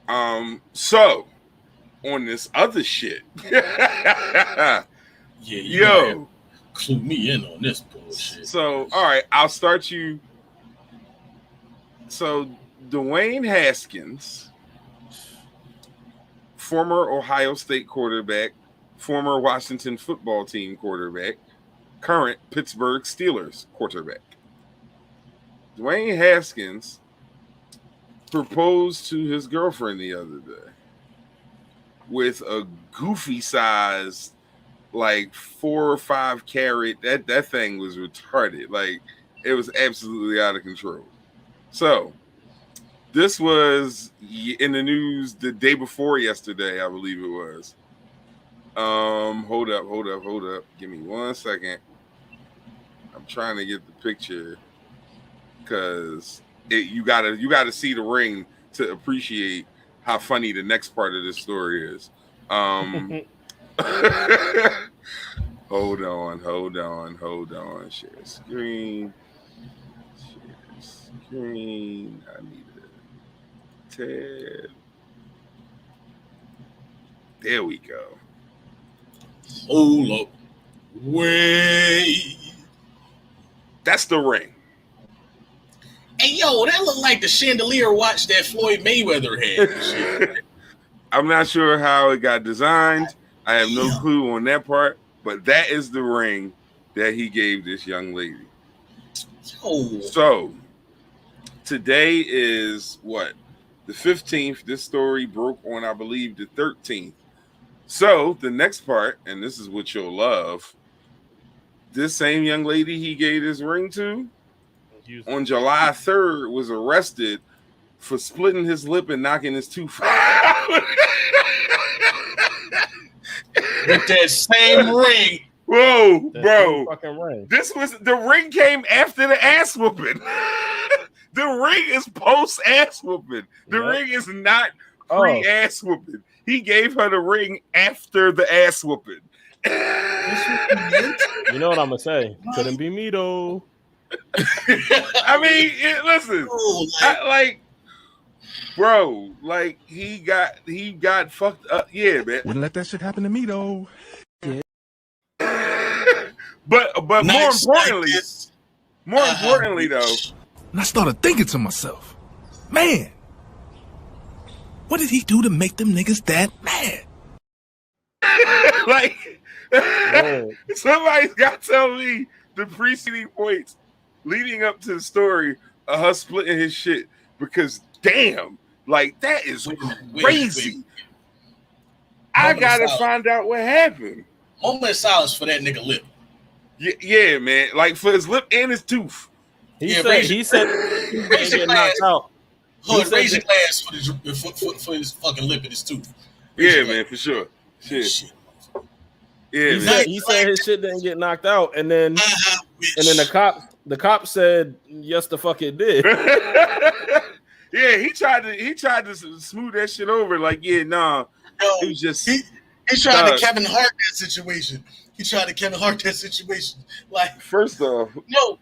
Yeah. So on this other shit. Yo. Clue me in on this bullshit. So, all right, I'll start you. So, Dwayne Haskins, former Ohio State quarterback, former Washington football team quarterback, current Pittsburgh Steelers quarterback. Dwayne Haskins proposed to his girlfriend the other day with a goofy size, like 4 or 5 carat. That thing was retarded. Like, it was absolutely out of control. So this was in the news the day before yesterday, I believe it was. Hold up. Give me 1 second. I'm trying to get the picture because you gotta see the ring to appreciate how funny the next part of this story is. Hold on. Share screen. I need a tab. There we go. Hold up. Wait. That's the ring. Hey, yo, that looked like the chandelier watch that Floyd Mayweather had. I'm not sure how it got designed. I have no clue on that part, but that is the ring that he gave this young lady. Yo. So today is what? The 15th. This story broke on, I believe, the 13th. So the next part, and this is what you'll love, this same young lady he gave his ring to on July 3rd was arrested for splitting his lip and knocking his tooth out. With that same ring. Whoa, bro. Fucking ring. This was the ring came after the ass whooping. The ring is post ass whooping. The ring is not pre ass whooping. He gave her the ring after the ass whooping. You know what I'm gonna say? Couldn't be me though. I mean, listen, bro, like he got fucked up. Yeah, man. Wouldn't let that shit happen to me though. Yeah. but more importantly though, and I started thinking to myself, man, what did he do to make them niggas that mad? Like, somebody's got to tell me the preceding points leading up to the story of her splitting his shit, because damn, like that is crazy. I gotta find out what happened. Moment of silence for that nigga lip. Yeah, man, like for his lip and his tooth. He said he raise your glass. Raise your glass for his fucking lip and his tooth. Yeah, man, for sure. Shit. Yeah, he said his shit didn't get knocked out, and then the cop said yes, the fuck it did. Yeah, he tried to smooth that shit over. Like, yeah, nah, it was just he tried to Kevin Hart that situation. Like, first off, no,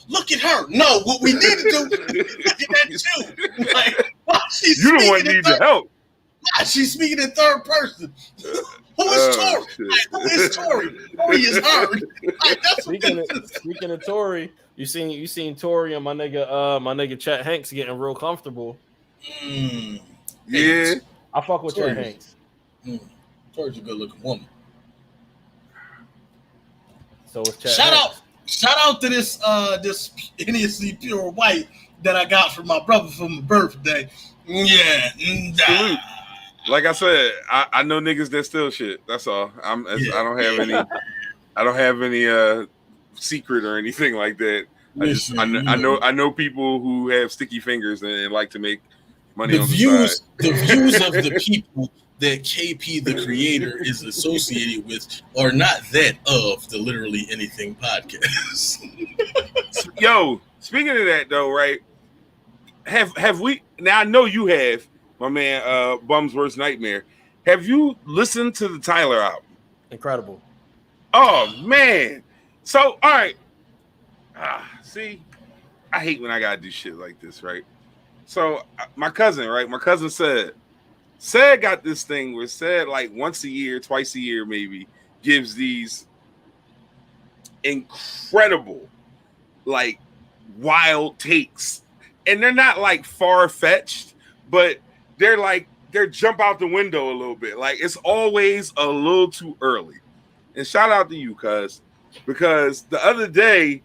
look at her. No, what we need to do, look at that too. Like, why she's you the one need the help. Why she's speaking in third person? Who is Tori? Like, who is Tori? Tori is her. Like, that's speaking of Tori, you seen Tori and my nigga Chet Hanks getting real comfortable. Yeah, I fuck with Chet Hanks. Tori's a good looking woman. So it's Chet Hanks. Shout out to this NSC Pure White that I got from my brother for my birthday. Yeah. Salute. Like I said, I know niggas that steal shit. That's all. I don't have any secret or anything like that. I know people who have sticky fingers and like to make money on the side. The views of the people that KP the creator is associated with are not that of the Literally Anything podcast. Yo, speaking of that though, right? Have we now? I know you have, my man. Bum's Worst Nightmare. Have you listened to the Tyler album? Incredible. Oh man. So all right. See, I hate when I gotta do shit like this, right? So my cousin said got this thing where said like once a year, twice a year, maybe gives these incredible, like wild takes. And they're not like far-fetched, but they're jump out the window a little bit. Like it's always a little too early. And shout out to you, cuz because the other day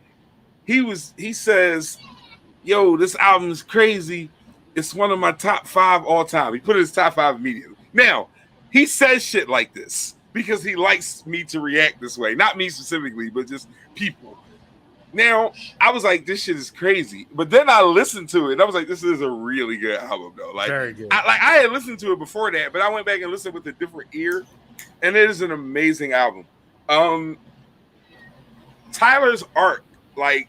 he says, "Yo, this album is crazy. It's one of my top 5 all time." He put it in his top 5 immediately. Now, he says shit like this because he likes me to react this way. Not me specifically, but just people. Now, I was like, this shit is crazy. But then I listened to it, and I was like, this is a really good album, though. Like, very good. I had listened to it before that, but I went back and listened with a different ear, and it is an amazing album. Tyler's art, like,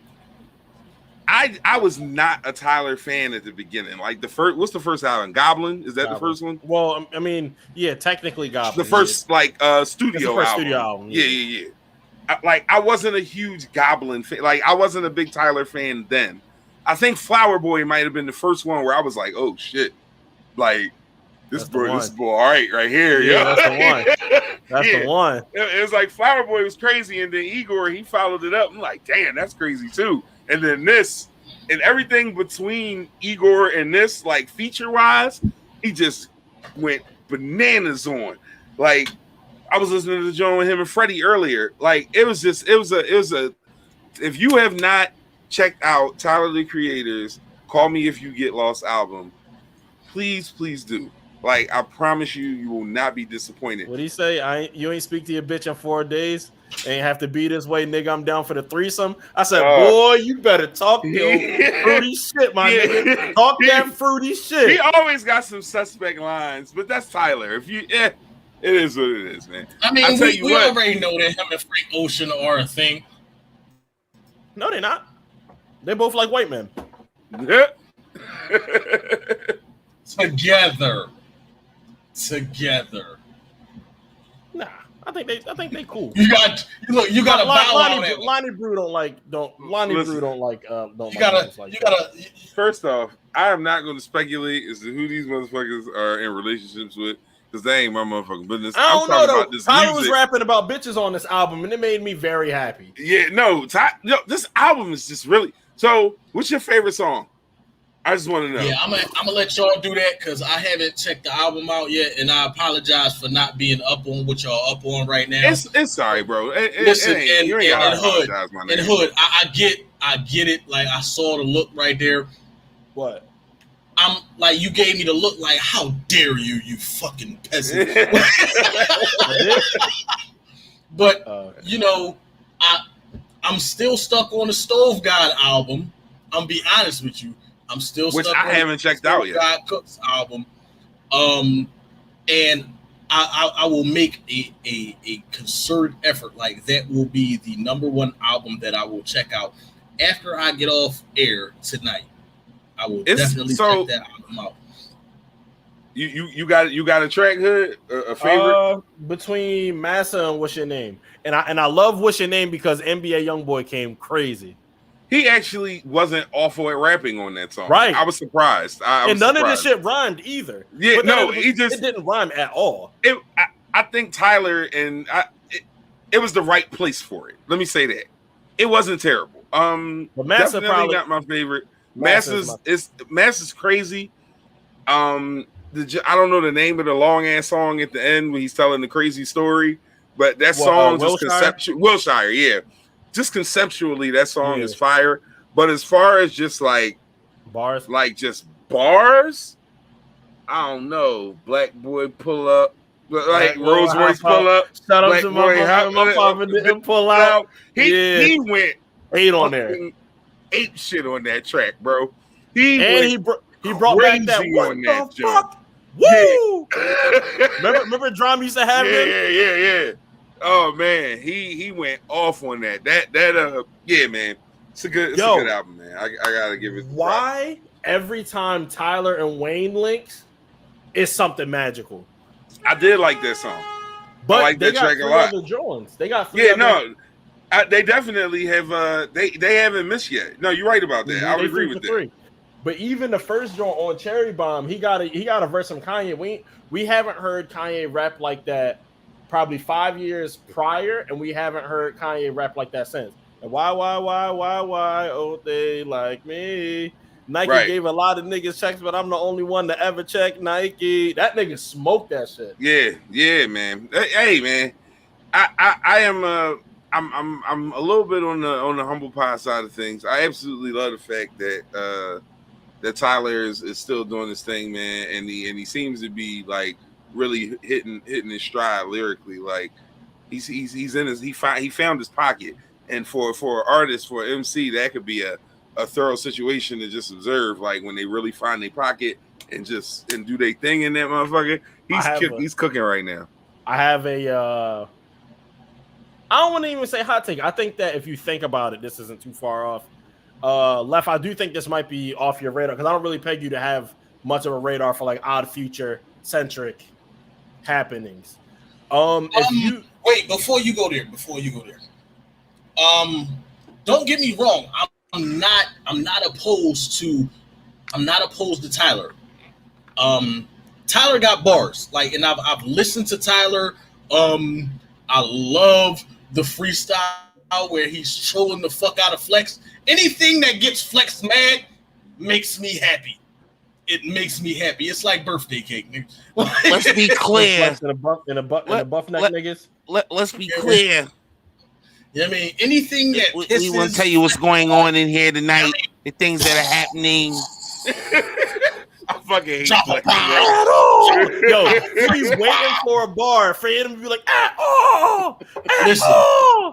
I was not a Tyler fan at the beginning. Like what's the first album? Goblin? Is that Goblin. The first one? Well, I mean, yeah, technically Goblin. The first studio album. Studio album. Yeah. I wasn't a huge Goblin fan. Like, I wasn't a big Tyler fan then. I think Flower Boy might have been the first one where I was like, oh shit, like this boy, all right here. Yeah, that's the one. That's the one. It was like Flower Boy was crazy, and then Igor, he followed it up. I'm like, damn, that's crazy too. And then this, and everything between Igor and this, like feature wise, he just went bananas on. Like, I was listening to the joint with him and Freddie earlier. Like, it was a. If you have not checked out Tyler the Creator's "Call Me If You Get Lost" album, please do. Like, I promise you will not be disappointed. What'd he say? You ain't speak to your bitch in 4 days. Ain't have to be this way, nigga. I'm down for the threesome. I said, boy, you better talk your fruity shit, my nigga. Talk that fruity shit. He always got some suspect lines, but that's Tyler. If you, it is what it is, man. I mean, we already know that him and Frank Ocean are a thing. No, they're not. They both like white men. Yeah. Together. Nah, I think they cool. You got to bow out. Lonnie Brew don't like. First off, I am not going to speculate as to who these motherfuckers are in relationships with, because they ain't my motherfucking business. I don't know though. Tyler was rapping about bitches on this album, and it made me very happy. Yeah, this album is just really. So, what's your favorite song? I just want to know. Yeah, I'm gonna let y'all do that because I haven't checked the album out yet, and I apologize for not being up on what y'all up on right now. It's sorry, bro. Listen, and Hood, I get it. Like, I saw the look right there. What? I'm like, you gave me the look like, how dare you fucking peasant. But I'm still stuck on the Stove God album. I'm be honest with you. I'm still stuck on I haven't checked out yet. God Cooks album. And I will make a concerted effort. Like, that will be the number one album that I will check out after I get off air tonight. I will definitely check that album out. You got a track, Hood? A favorite? Between Massa and What's Your Name. And I love What's Your Name because NBA Youngboy came crazy. He actually wasn't awful at rapping on that song. Right. I was surprised. And none of this shit rhymed either. Yeah, it didn't rhyme at all. I think Tyler and it was the right place for it. Let me say that. It wasn't terrible. But Massa definitely not my favorite. Massa's crazy. I don't know the name of the long ass song at the end when he's telling the crazy story, but that song just conceptual. Wilshire, yeah. Just conceptually, that song is fire. But as far as just like bars, I don't know. Black Boy Pull Up, like Rolls Royce Pull Up. Shout out to my papa didn't pull out. He went 8 on there. 8 shit on that track, bro. He brought back that what the fuck? Woo! remember Drum used to have it? Yeah. Oh man, he went off on that. Yeah, man. It's a good album, man. I gotta give it. Why every time Tyler and Wayne links, it's something magical? I did like that song. But I like they that got track a lot. Other Jones. They got three. They definitely have. They haven't missed yet. No, you're right about that. I would agree with that. 3. But even the first joint on Cherry Bomb, he got a verse from Kanye. We haven't heard Kanye rap like that probably 5 years prior, and we haven't heard Kanye rap like that since. And why, oh, they like me. Nike gave a lot of niggas checks, but I'm the only one to ever check Nike. That nigga smoked that shit. Yeah, man. Hey, man. I am I'm a little bit on the humble pie side of things. I absolutely love the fact that that Tyler is still doing this thing, man, and he seems to be like really hitting his stride lyrically. Like he's in his he found his pocket, and for an artist, for an MC, that could be a thorough situation to just observe. Like when they really find their pocket and do their thing in that motherfucker. He's cooking right now. I have a I don't want to even say hot take. I think that if you think about it, this isn't too far off. Left, I do think this might be off your radar because I don't really peg you to have much of a radar for like Odd Future centric happenings. Wait, before you go there, don't get me wrong. I'm not opposed to Tyler. Tyler got bars, like, and I've listened to Tyler. I love the freestyle where he's trolling the fuck out of Flex. Anything that gets Flex mad makes me happy. It makes me happy. It's like birthday cake. Let's be clear. In a buff neck niggas. Let's be clear. You know what I mean? Anything that we want to tell you what's going on in here tonight. The things that are happening. I fucking hate Flex. Yo, he's waiting for a bar for him to be like, listen,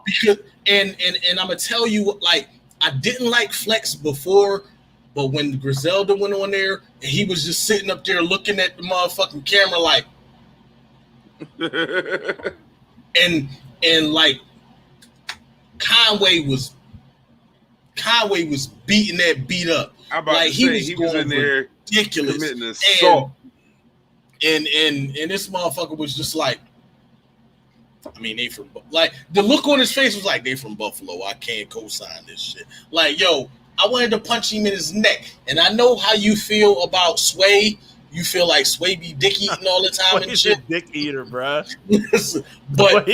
because and I'm gonna tell you, like, I didn't like Flex before, but when Griselda went on there and he was just sitting up there looking at the motherfucking camera like, and like Conway was beating that beat up. Like he was in there ridiculous, committing assault. And this motherfucker was just like, I mean, they from, like, the look on his face was like, they from Buffalo. I can't co-sign this shit. Like, yo, I wanted to punch him in his neck. And I know how you feel about Sway. You feel like Sway be dick eating all the time and shit. Dick eater, bro. But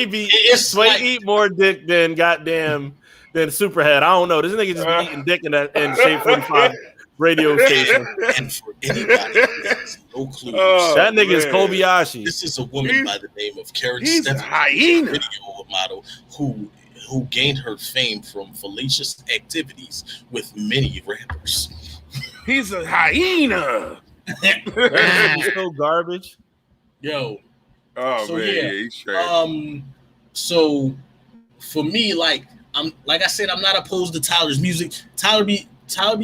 Sway like, eat more dick than goddamn than Superhead. I don't know. This nigga just be eating dick in Shade 45 radio station. And for anybody who has no clue, that nigga is Kobayashi. This is a woman by the name of Karen He's a hyena, video model who gained her fame from fallacious activities with many rappers. He's a hyena. He's so garbage. Yo. Oh so, man, yeah, he's trash. So for me, like I said, I'm not opposed to Tyler's music. Tyler be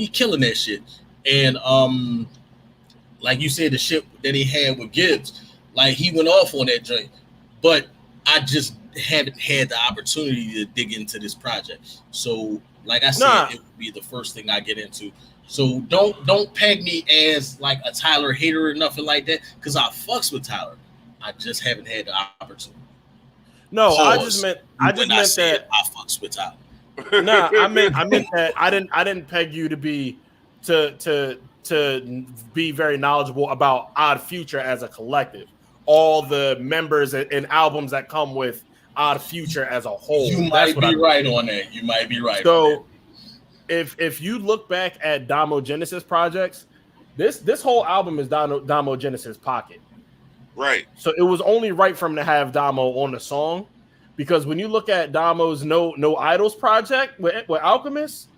killing that shit. And like you said, the shit that he had with Gibbs, like he went off on that joint. But I just haven't had the opportunity to dig into this project. So like I said, it would be the first thing I get into. So don't peg me as like a Tyler hater or nothing like that, because I fucks with Tyler. I just haven't had the opportunity. No, I just meant that I fucks with Tyler. Nah, I meant that I didn't peg you to be to be very knowledgeable about Odd Future as a collective. All the members and albums that come with Odd Future as a whole. You might be right on that. You might be right. So if you look back at Damo Genesis projects, this whole album is Damo Genesis pocket. Right. So it was only right for him to have Damo on the song, because when you look at Damo's No Idols project with Alchemist,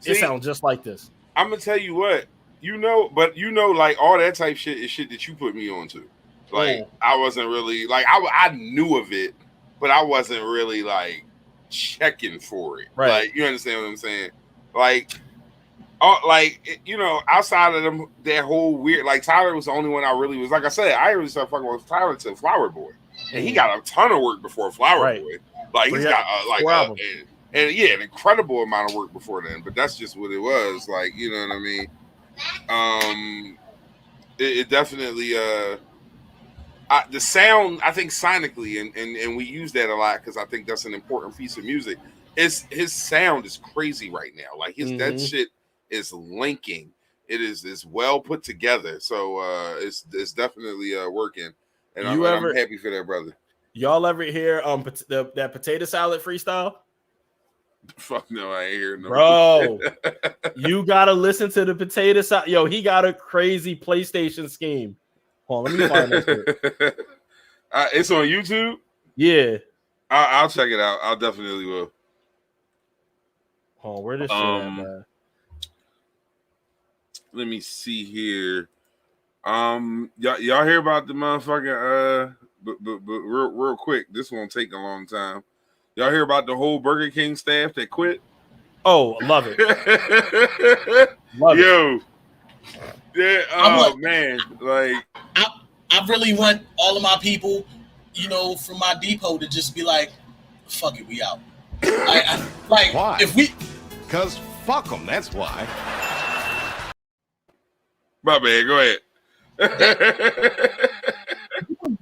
it sounds just like this. I'm gonna tell you what, like all that type shit is shit that you put me onto. Like I wasn't really like I knew of it, but I wasn't really like checking for it. Right. Like you understand what I'm saying? Like, outside of them, that whole weird, like Tyler was the only one I really was, like I said, I really started fucking with Tyler to Flower Boy, and he got a ton of work before Flower Boy. Like he's got an incredible amount of work before then. But that's just what it was. Like, you know what I mean? It definitely the sound, I think sonically, and we use that a lot because I think that's an important piece of music. His sound is crazy right now. Like that shit is linking. It is well put together. So it's definitely working. And I'm happy for that, brother. Y'all ever hear that potato salad freestyle? Fuck no, I ain't hear no. Bro, you gotta listen to the potato salad. Yo, he got a crazy PlayStation scheme. Hold on, let me find that shit. It's on YouTube? Yeah. I'll check it out. I'll definitely will. Oh, where this shit at, man? Let me see here. Y'all hear about the motherfucking but real quick, this won't take a long time. Y'all hear about the whole Burger King staff that quit? Oh, love it. Love Yo. It. Yeah, oh man. Like I really want all of my people, you know, from my depot to just be like, fuck it, we out. Like why? If we, because fuck them. That's why. My bad. Go ahead.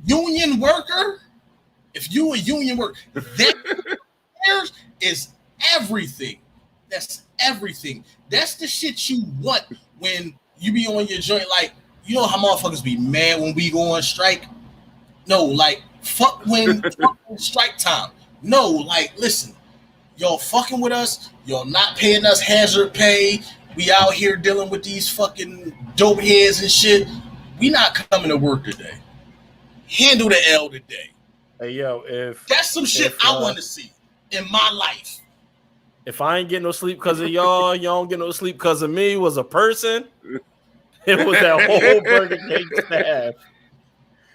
Union worker. If you a union worker, that is everything. That's everything. That's the shit you want when you be on your joint. Like, you know how motherfuckers be mad when we go on strike? No, like, fuck when strike time. No, like, listen, y'all fucking with us. Y'all not paying us hazard pay. We out here dealing with these fucking dope heads and shit. We not coming to work today. Handle the L today. Hey, yo, if that's some shit I want to see in my life. If I ain't getting no sleep because of y'all don't get no sleep because of me, was a person, it was that whole Burger King staff.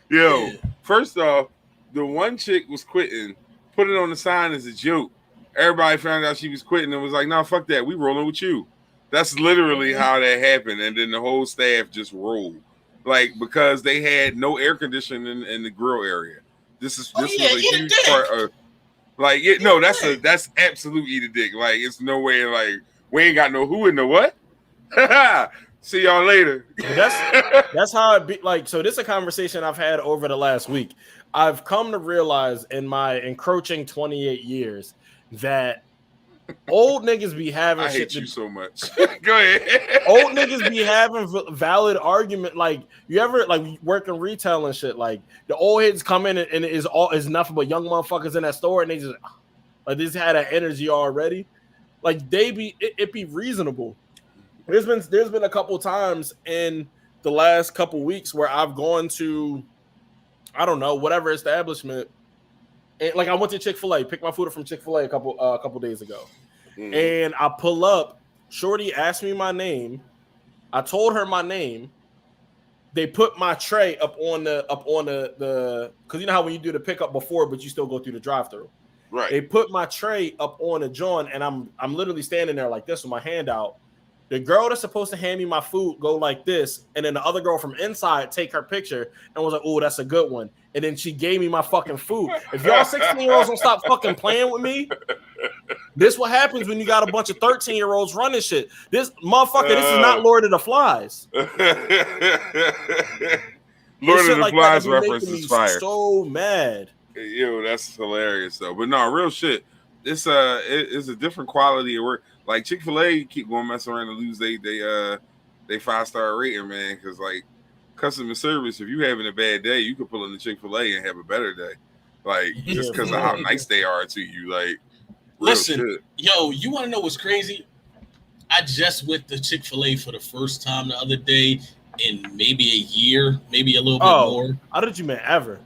Yo, first off, the one chick was quitting, put it on the sign as a joke. Everybody found out she was quitting and was like, nah, fuck that. We rolling with you. That's literally how that happened. And then the whole staff just rolled. Like, because they had no air conditioning in the grill area. This was a huge part of, like, no, that's absolute eat a dick. Like, it's no way, like, we ain't got no who and no what. See y'all later. That's how it be. Like, so this is a conversation I've had over the last week. I've come to realize in my encroaching 28 years that old niggas be having I shit. hate you so much. Go ahead. Old niggas be having valid argument. Like, you ever like work in retail and shit. Like, the old heads come in and is nothing but young motherfuckers in that store, and they just like this had that energy already. Like, they be it be reasonable. There's been a couple times in the last couple weeks where I've gone to, I don't know, whatever establishment. And like I went to Chick-fil-A, picked my food up from Chick-fil-A a couple days ago. And I pull up, shorty asked me my name. I told her my name. They put my tray up on the because you know how when you do the pickup before, but you still go through the drive-thru. Right. They put my tray up on the joint, and I'm literally standing there like this with my hand out. The girl that's supposed to hand me my food go like this, and then the other girl from inside take her picture and was like, "Oh, that's a good one." And then she gave me my fucking food. If y'all 16-year-olds don't stop fucking playing with me, this what happens when you got a bunch of 13-year-olds running shit. This motherfucker, this is not Lord of the Flies. Lord of the Flies reference is fire. So mad. Yo, that's hilarious though. But no, real shit. It's a different quality of work. Like Chick-fil-A keep going messing around and lose they 5-star rating, man. Because like customer service, if you having a bad day, you could pull in the Chick-fil-A and have a better day. Like just because of how nice they are to you. Like, listen, shit. Yo, you want to know what's crazy? I just went to Chick-fil-A for the first time the other day in maybe a year, maybe a little bit more. How did you mean ever?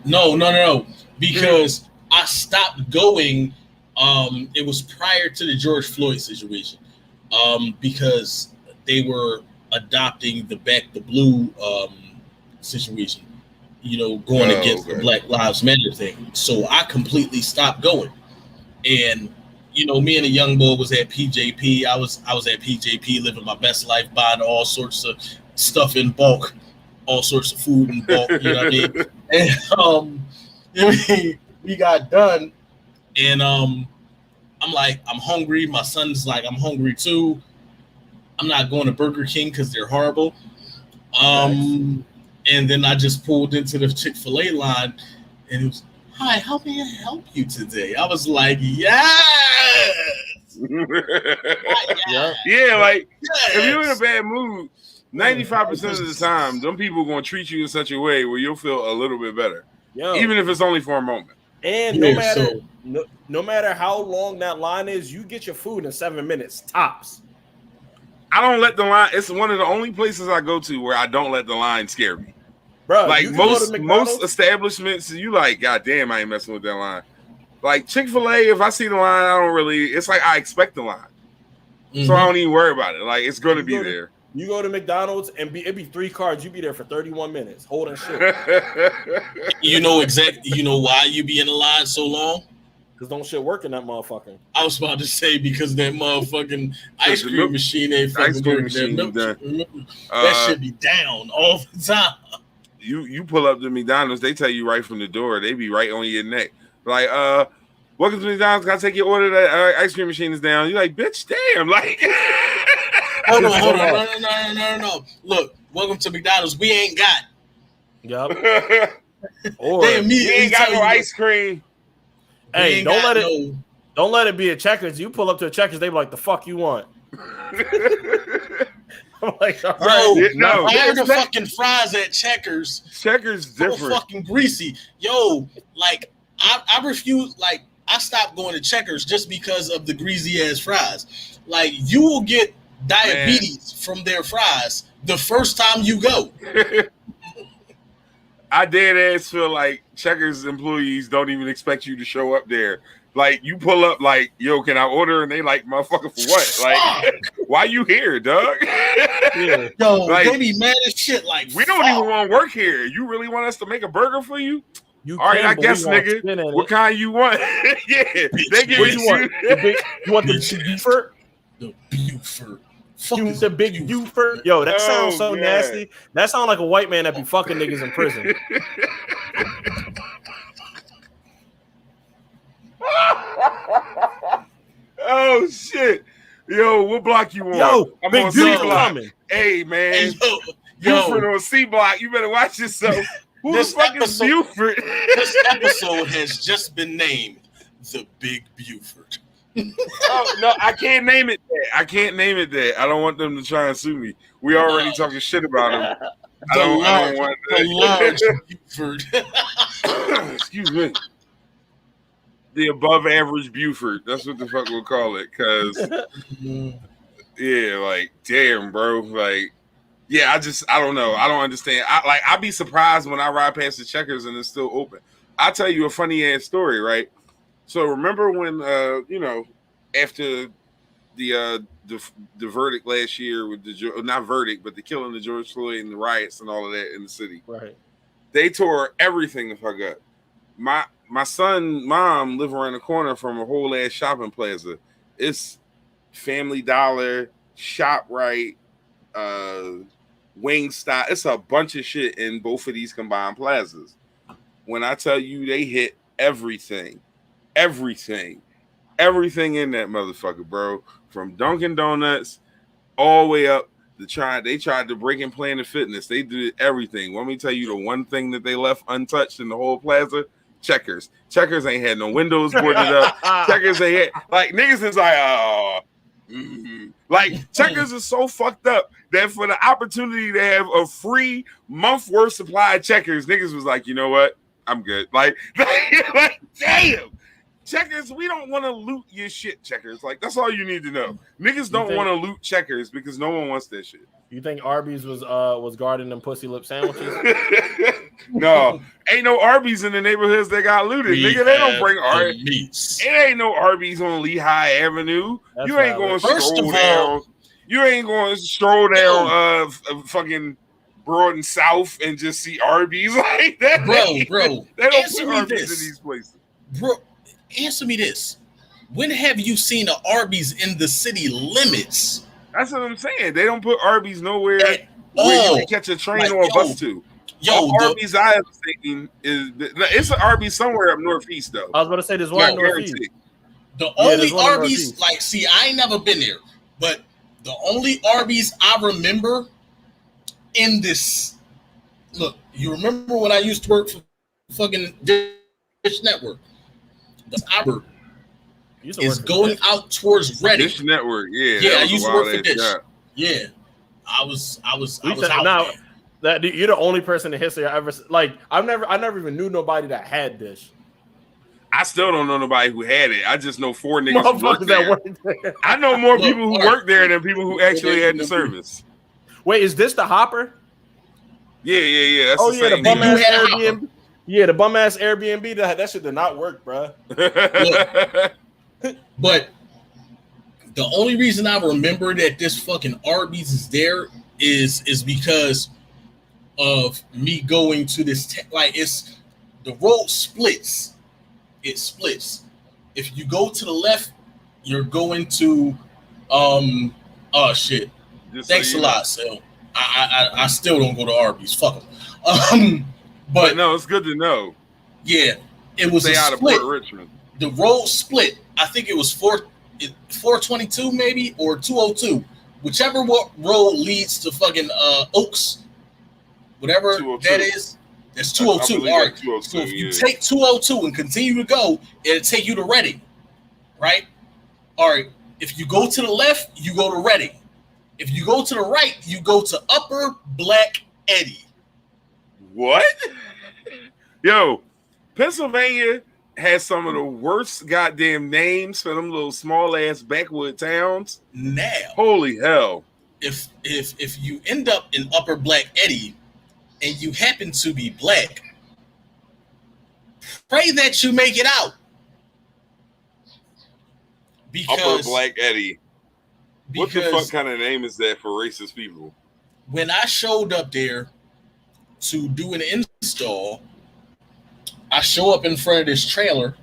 No. Because I stopped going. It was prior to the George Floyd situation, because they were adopting the Back the Blue situation, you know, going against the Black Lives Matter thing. So I completely stopped going. And, you know, me and a young boy was at PJP. I was at PJP living my best life, buying all sorts of stuff in bulk, all sorts of food in bulk, you know what I mean? And we got done. And I'm like, I'm hungry. My son's like, I'm hungry too. I'm not going to Burger King because they're horrible. And then I just pulled into the Chick-fil-A line, and it was, "Hi, how may I help you today?" I was like, yes. Yeah, like if you're in a bad mood, 95% of the time, them people are going to treat you in such a way where you'll feel a little bit better, even if it's only for a moment. And no matter how long that line is, you get your food in 7 minutes tops. I don't let the line. It's one of the only places I go to where I don't let the line scare me. Bro, like most establishments, you like, God damn, I ain't messing with that line. Like Chick-fil-A, if I see the line, I don't really. It's like I expect the line, so I don't even worry about it. Like it's going to be there. You go to McDonald's and it'd be 3 cards. You be there for 31 minutes holding shit. You know exactly. You know why you be in the line so long? Because don't shit work in that motherfucker. I was about to say because that motherfucking ice cream machine ain't fucking working. That should be down all the time. You pull up to McDonald's, they tell you right from the door. They be right on your neck. Like, welcome to McDonald's. Can I take your order? That ice cream machine is down. You're like, bitch, damn. Like, hold on. No. Look, welcome to McDonald's. We ain't got. Yup. Or they we ain't got no ice cream. Hey, don't let it be a Checkers. You pull up to a Checkers, they be like, the fuck you want? I'm like, all right. No, why are the fucking fries at Checkers? Checkers different. So fucking greasy. Yo, like I refuse. Like I stopped going to Checkers just because of the greasy ass fries. Like you will get diabetes from their fries the first time you go. I dead ass feel like Checkers employees don't even expect you to show up there. Like you pull up, like, yo, can I order? And they like, motherfucker, for what? Like, why you here, Doug? Yeah. Yo, like, they be mad as shit. Like, we don't even want to work here. You really want us to make a burger for you? All right, I guess, nigga. What kind you want? Yeah, they give you want. You want the Buford? The Buford. The big Buford. Yo, that sounds so nasty. That sounds like a white man that be fucking niggas in prison. Oh shit. Yo, what block you on? Yo, I'm big on C block. coming. Hey man, hey, Buford on C block. You better watch yourself. Who the fuck is Buford? This episode has just been named the Big Buford. Oh no, I can't name it that. I can't name it that. I don't want them to try and sue me. We already talking shit about him. I don't want that. The large Buford. Excuse me. The above average Buford. That's what the fuck we'll call it. Cause yeah, like damn, bro. Like, yeah, I don't know. I don't understand. I'd be surprised when I ride past the Checkers and it's still open. I'll tell you a funny ass story, right? So remember when after the verdict last year with the not verdict, but the killing of George Floyd and the riots and all of that in the city. Right. They tore everything the fuck up. My son, mom live around the corner from a whole ass shopping plaza. It's Family Dollar, ShopRite, Wingstop. It's a bunch of shit in both of these combined plazas. When I tell you they hit everything in that motherfucker, bro. From Dunkin' Donuts all the way up. They tried to break in Planet Fitness. They did everything. Want me to tell you the one thing that they left untouched in the whole plaza? Checkers. Checkers ain't had no windows boarded up. Checkers ain't had, like, niggas is like, like, Checkers is so fucked up that for the opportunity to have a free month worth supply of Checkers, niggas was like, you know what? I'm good. Like damn. Checkers, we don't want to loot your shit, Checkers. Like, that's all you need to know. Niggas don't want to loot Checkers because no one wants that shit. You think Arby's was guarding them pussy lip sandwiches? No, ain't no Arby's in the neighborhoods that got looted. Nigga, they don't bring Arby's. It ain't no Arby's on Lehigh Avenue. That's you ain't going to stroll down. You ain't going to stroll down fucking Broad and South and just see Arby's like that. Bro. They don't put Arby's in these places. Bro, answer me this. When have you seen an Arby's in the city limits? That's what I'm saying. They don't put Arby's nowhere where you can catch a train or a bus to. Arby's I have seen it's an Arby's somewhere up northeast though. I was about to say there's one northeast. The only Arby's, like, see, I ain't never been there, but the only Arby's I remember in this, look, you remember when I used to work for fucking Dish Network? The Albert is going out towards Reading. Dish Network, yeah. I used to work for Dish. Job. Yeah, I was out now. That you're the only person in history I ever like. I never even knew nobody that had Dish. I still don't know nobody who had it. I just know 4 niggas who worked there. I know more people who work there than people who actually had the service. Wait, is this the Hopper? Yeah. That's the bum ass Airbnb. Yeah, the bum ass Airbnb that shit did not work, bro. But the only reason I remember that this fucking Arby's is there is because of me going to this. It's the road splits. It splits. If you go to the left, you're going to oh shit. Thanks a lot, Sel. I still don't go to Arby's. Fuck them. But no, it's good to know. Yeah, it was Stay a out split. of Port Richmond. The road split. I think it was 422 maybe or 202, whichever road leads to fucking Oaks, whatever that is. That's 202. All right. 202, so if you take 202 and continue to go, it'll take you to Reading, right? All right. If you go to the left, you go to Reading. If you go to the right, you go to Upper Black Eddy. What? Yo, Pennsylvania has some of the worst goddamn names for them little small ass backwood towns. Now, holy hell! If you end up in Upper Black Eddy and you happen to be black, pray that you make it out. Because Upper Black Eddy. What the fuck kind of name is that for racist people? When I showed up there to do an install, I show up in front of this trailer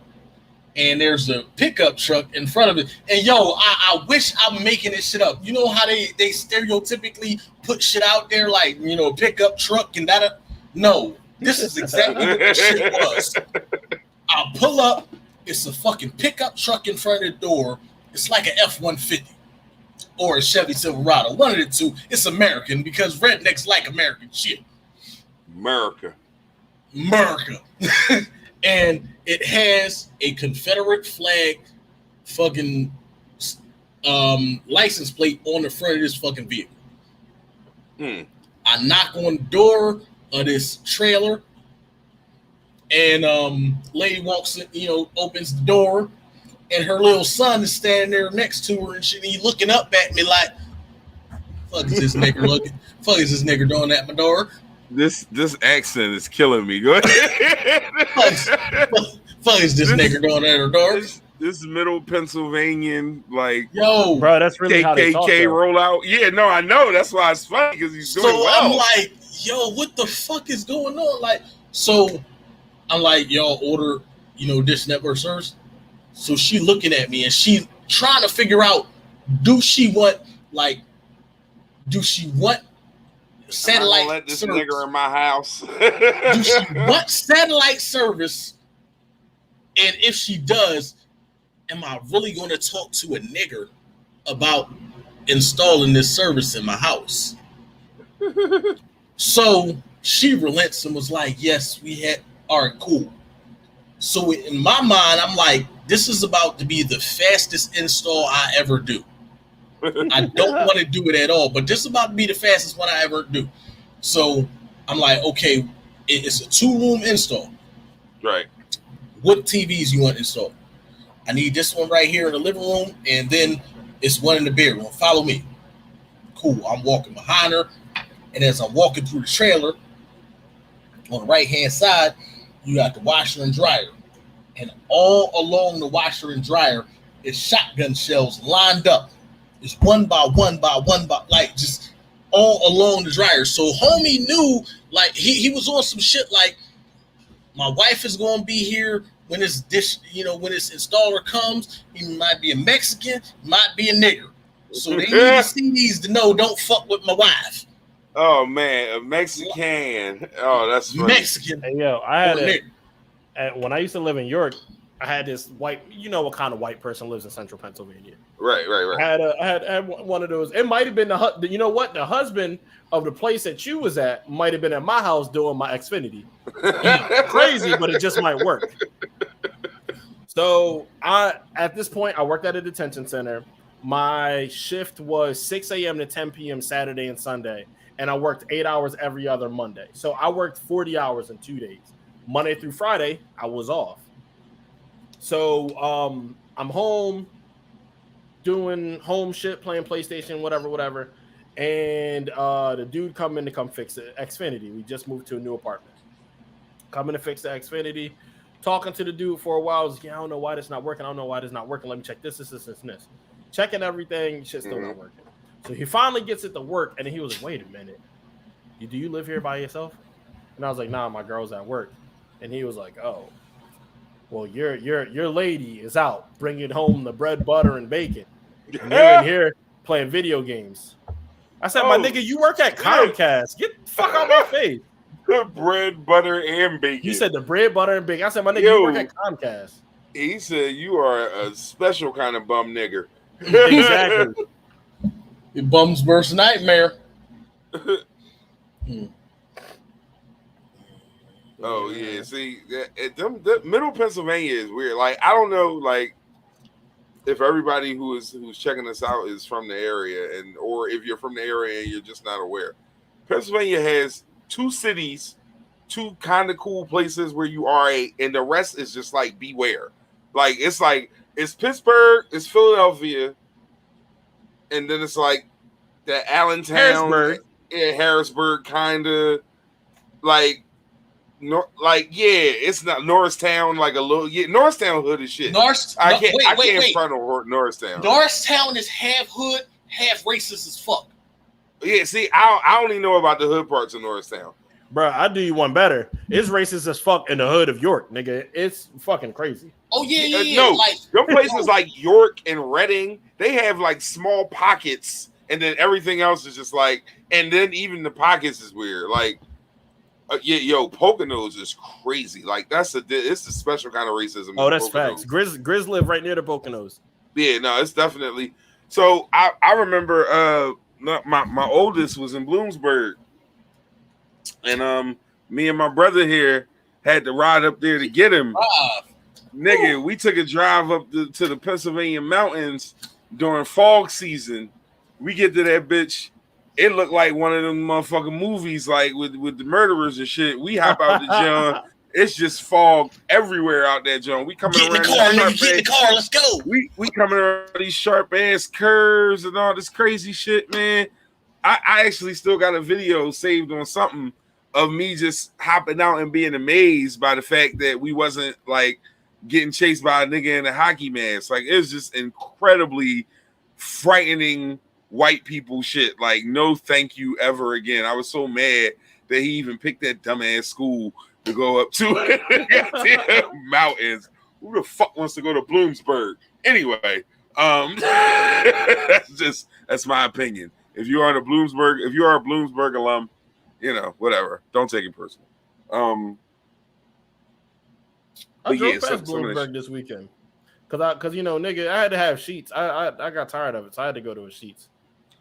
and there's a pickup truck in front of it. And yo, I wish I'm making this shit up. You know how they stereotypically put shit out there like, you know, pickup truck and that? No, this is exactly what the shit was. I pull up, it's a fucking pickup truck in front of the door. It's like an F-150 or a Chevy Silverado. One of the two. It's American because rednecks like American shit. America. And it has a Confederate flag fucking license plate on the front of this fucking vehicle. I knock on the door of this trailer and lady walks in, you know, opens the door and her little son is standing there next to her and shit. He looking up at me like, fuck is this nigger looking? Fuck is this nigger doing at my door? This accent is killing me. Go ahead. Fuck is this nigger doing at her door? This middle Pennsylvanian, like, yo, bro, that's really how they talk, KKK rollout. Yeah, no, I know. That's why it's funny because he's doing well. I'm like, yo, what the fuck is going on? Like, so I'm like, y'all order, you know, Dish Network service. So she looking at me and she trying to figure out, do she want satellite let this service? nigger in my house. Do she want satellite service? And if she does, am I really going to talk to a nigger about installing this service in my house? So she relents and was like, yes, we had, all right, cool. So in my mind, I'm like, this is about to be the fastest install I ever do. I don't want to do it at all, but this is about to be the fastest one I ever do. So I'm like, okay, it's a 2-room install. Right. What TVs you want installed? I need this one right here in the living room, and then it's one in the bedroom. Follow me. Cool. I'm walking behind her, and as I'm walking through the trailer, on the right-hand side, you got the washer and dryer. And all along the washer and dryer is shotgun shells lined up. It's one by one, like just all along the dryer. So homie knew, like he was on some shit like, my wife is going to be here when this dish, you know, when this installer comes. He might be a Mexican, might be a nigger. So they need to see these to know, don't fuck with my wife. Oh man, a Mexican. Oh, that's funny. Mexican. Hey, yo, I had when I used to live in York, I had this white, you know what kind of white person lives in central Pennsylvania. Right. I had one of those. It might have been you know what? The husband of the place that you was at might have been at my house doing my Xfinity. Crazy, but it just might work. So at this point, I worked at a detention center. My shift was 6 a.m. to 10 p.m. Saturday and Sunday, and I worked 8 hours every other Monday. So I worked 40 hours in 2 days. Monday through Friday, I was off. So I'm home doing home shit, playing PlayStation, whatever. And the dude come fix it, Xfinity. We just moved to a new apartment. coming to fix the Xfinity. Talking to the dude for a while. I was like, I don't know why this not working. I don't know why this not working. Let me check this. Checking everything. Shit's still not working. So he finally gets it to work, and he was like, wait a minute. Do you live here by yourself? And I was like, nah, my girl's at work. And he was like, oh, well, your lady is out bringing home the bread, butter, and bacon. And you're in here playing video games. I said, my nigga, you work at Comcast. Get the fuck out of my face. The bread, butter, and bacon. You said the bread, butter, and bacon. I said, my nigga, you work at Comcast. He said you are a special kind of bum nigger. Exactly. Your bum's worst nightmare. Oh yeah, see, the middle Pennsylvania is weird. Like I don't know, like if everybody who's checking us out is from the area, or if you're from the area and you're just not aware. Pennsylvania has 2 cities, 2 kind of cool places where you are, and the rest is just like beware. Like it's Pittsburgh, it's Philadelphia, and then it's like the Allentown, Harrisburg, kind of like. It's not Norristown, like a little Norristown hood is shit. I can't front on Norristown. Norristown is half hood, half racist as fuck. Yeah, see, I only know about the hood parts of Norristown. Bro, I do you one better. It's racist as fuck in the hood of York, nigga. It's fucking crazy. Oh yeah. No, your places like York and Reading, they have like small pockets, and then everything else is just like, and then even the pockets is weird, like. Poconos is crazy. Like it's a special kind of racism. Oh, that's facts. Grizz live right near the Poconos. Yeah, no, it's definitely. So I remember my oldest was in Bloomsburg, and me and my brother here had to ride up there to get him. Nigga, we took a drive up to the Pennsylvania mountains during fog season. We get to that bitch. It looked like one of them motherfucking movies, like with the murderers and shit. We hop out the John. It's just fog everywhere out there, John. We coming around. Get in the car. Let's go. We coming around these sharp ass curves and all this crazy shit, man. I actually still got a video saved on something of me just hopping out and being amazed by the fact that we wasn't like getting chased by a nigga in a hockey mask. Like it was just incredibly frightening. White people shit, like no thank you ever again. I was so mad that he even picked that dumbass school to go up to the mountains. Who the fuck wants to go to Bloomsburg? Anyway, that's my opinion. If you are a Bloomsburg alum, whatever. Don't take it personal. I drove past Bloomsburg this weekend because nigga, I had to have sheets. I got tired of it, so I had to go to a Sheets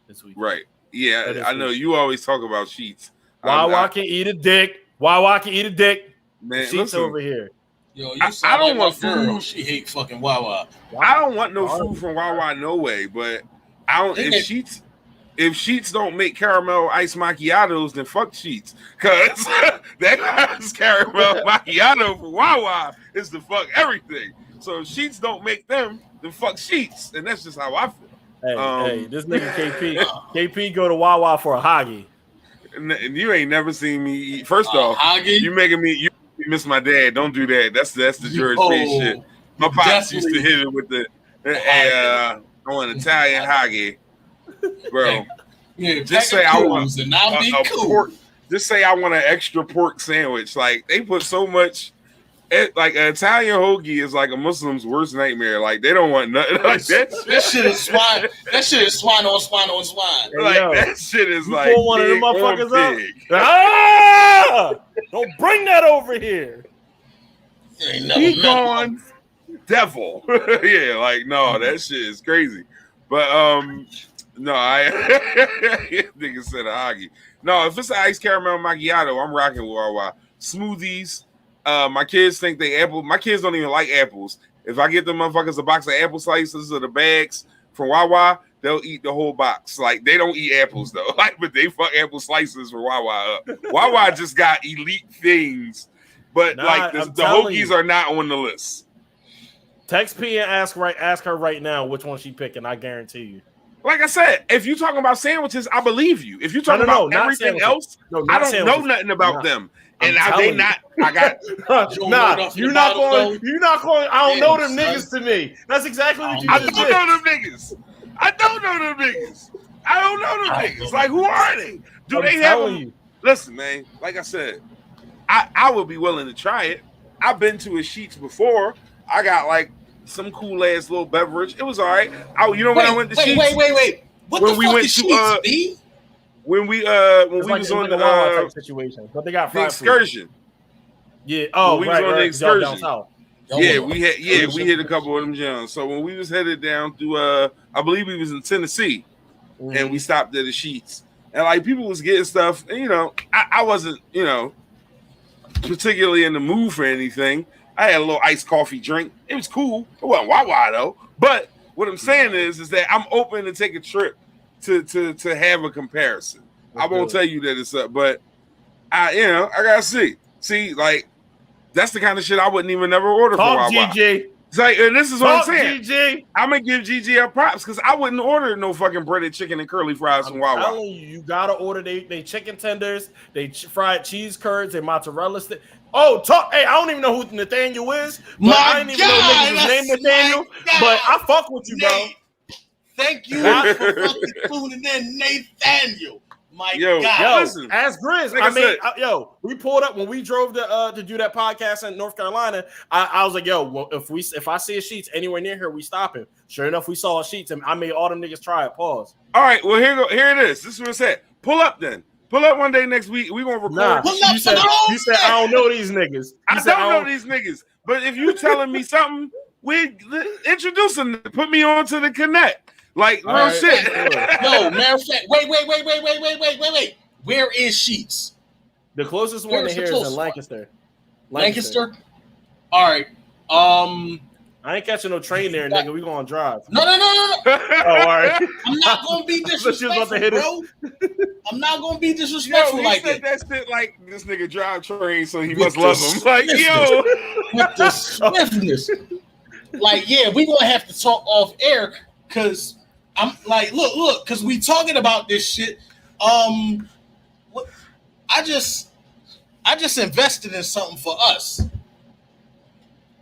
this week. Right. Yeah, I know you always talk about Sheets. Wawa can eat a dick. Wawa can eat a dick. Man, Sheets listen, over here. Yo, I don't want food. She hate fucking Wawa. I don't want no food from Wawa, no way. But I don't. If Sheets don't make caramel ice macchiatos, then fuck Sheets. Cause that caramel macchiato from Wawa is the fuck everything. So if Sheets don't make them, then fuck Sheets, and that's just how I feel. Hey, this nigga KP go to Wawa for a Hoggy. And you ain't never seen me eat. First off, Hoggy? You miss my dad. Don't do that. That's the George Bay shit. My pops used to hit it with the on Italian Hoggy, bro. Just say I want a pork. Just say I want an extra pork sandwich. Like they put so much. Like an Italian hoagie is like a Muslim's worst nightmare. Like they don't want nothing like that. That shit is swine. That shit is swine on swine on swine. Like that shit is like pull one of them motherfuckers up. Ah! Don't bring that over here. He gone, devil. Yeah, like no, that shit is crazy. But no, I nigga said a Hoggy. No, if it's an iced caramel macchiato, I'm rocking with Wawa. Smoothies. My kids think my kids don't even like apples. If I get them motherfuckers a box of apple slices or the bags from Wawa, they'll eat the whole box. Like they don't eat apples though. Like, but they fuck apple slices for Wawa up. Wawa just got elite things, but like the hoagies are not on the list. Text P and ask her right now which one she picking. I guarantee you. Like I said, if you're talking about sandwiches, I believe you. If you're talking about everything else, I don't know nothing about them. And now they not. I got. You're not going. I don't know them niggas to me. That's exactly what you I just don't did. know them niggas. I don't know them niggas. Like, who are they? Do they have them? Listen, man. Like I said, I would be willing to try it. I've been to a Sheetz before. I got like some cool ass little beverage. It was all right. When I went to Sheetz. Wait. What when the we fuck went is to Sheetz, B? when we Like, was on the type situation, but they got the fried excursion. Food. Yeah. Oh, we was on the excursion. Down south. We hit a couple of them Jones. So when we was headed down through I believe we was in Tennessee, and we stopped at the Sheetz, and like people was getting stuff, and I wasn't particularly in the mood for anything. I had a little iced coffee drink. It was cool. It wasn't wah though. But what I'm saying is that I'm open to take a trip to have a comparison. I won't tell you that it's up, but I gotta see. See, like that's the kind of shit I wouldn't even never order for Wawa. GG. It's like, and this is what I'm saying. GG. I'm gonna give GG a props because I wouldn't order no fucking breaded chicken and curly fries from Wawa. I'm telling you gotta order they chicken tenders, they fried cheese curds, and mozzarella stick. Oh, hey, I don't even know who Nathaniel is. I didn't even know niggas name Nathaniel, but I fuck with you, bro. Thank you for fucking tuning in, Nathaniel. My God. Listen, as Grizz, like we pulled up when we drove to do that podcast in North Carolina. I was like, well, if I see a Sheetz anywhere near here, we stopping. Sure enough, we saw a Sheetz, and I made all them niggas try it. Pause. All right, well here it is. This is what I said. Pull up then. Pull up one day next week. We gonna record. Nah, you said I don't know these niggas. I don't know these niggas. But if you telling me something, we introduce them. Put me on to the connect. Like real shit. No, matter of fact. Wait. Where is Sheetz? The closest one to here is in Lancaster. Lancaster? All right. I ain't catching no train there, nigga. We gonna drive. No. Oh, all right. I'm not gonna be disrespectful, bro. I'm not gonna be disrespectful like that. That shit like this nigga drive train, so he must love him. Like, yo, with the swiftness. Like, yeah, we gonna have to talk off air because I'm like, look, because we talking about this shit. I just invested in something for us.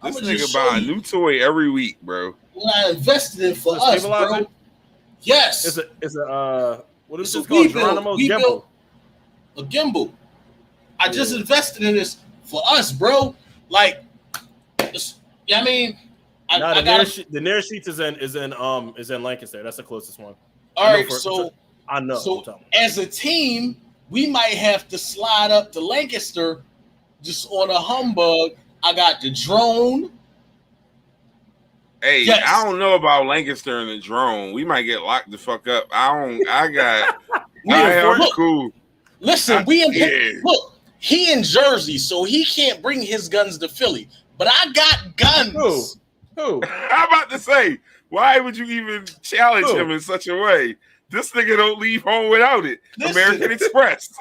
This nigga buy a new toy every week, bro. What I invested in for us, bro. Yes. It's a what is this called? Geronimo's gimbal. A gimbal. I just invested in this for us, bro. Like, I mean, the nearest Sheetz is in Lancaster. That's the closest one. All right, so I know. So as a team, we might have to slide up to Lancaster just on a humbug. I got the drone. Hey, yes. I don't know about Lancaster and the drone. We might get locked the fuck up. Cool. Listen, look, he in Jersey, so he can't bring his guns to Philly. But I got guns. Who? I'm about to say, why would you even challenge him in such a way? This nigga don't leave home without it. Listen, American Express.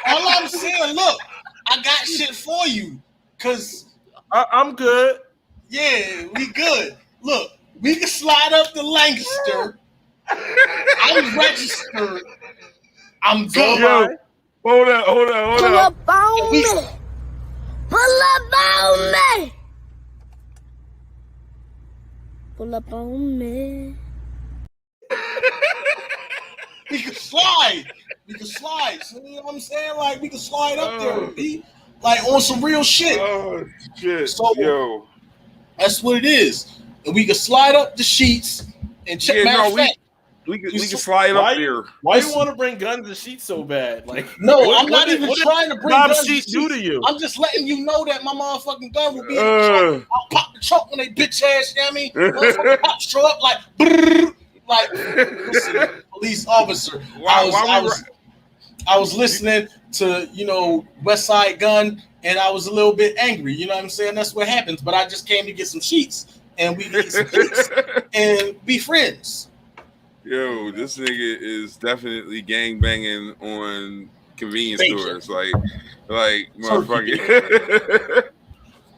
All I'm saying, look, I got shit for you. Cause I'm good. Yeah, we good. Look, we can slide up to Lancaster. I'm registered. I'm good. Yo, hold on. Pull up on me. Pull up on me. Pull up on me. We can slide. So, you know what I'm saying? Like, we can slide up there, B. Like, on some real shit. Oh, shit. So, yo. That's what it is. And we can slide up the Sheetz and check. We can slide up there. Why you want to bring guns to Sheetz so bad? Like, I'm not even trying to bring guns to Sheetz do to you. I'm just letting you know that my motherfucking gun will be in the trunk. I'll pop the trunk when they bitch ass, you know what I mean? Motherfucking cops show up like, brrr, like, listen, police officer. I was listening to, West Side Gun, and I was a little bit angry. You know what I'm saying? That's what happens. But I just came to get some Sheetz, and we get some Sheetz and be friends. Yo, this nigga is definitely gang-banging on convenience stores. Like motherfucker.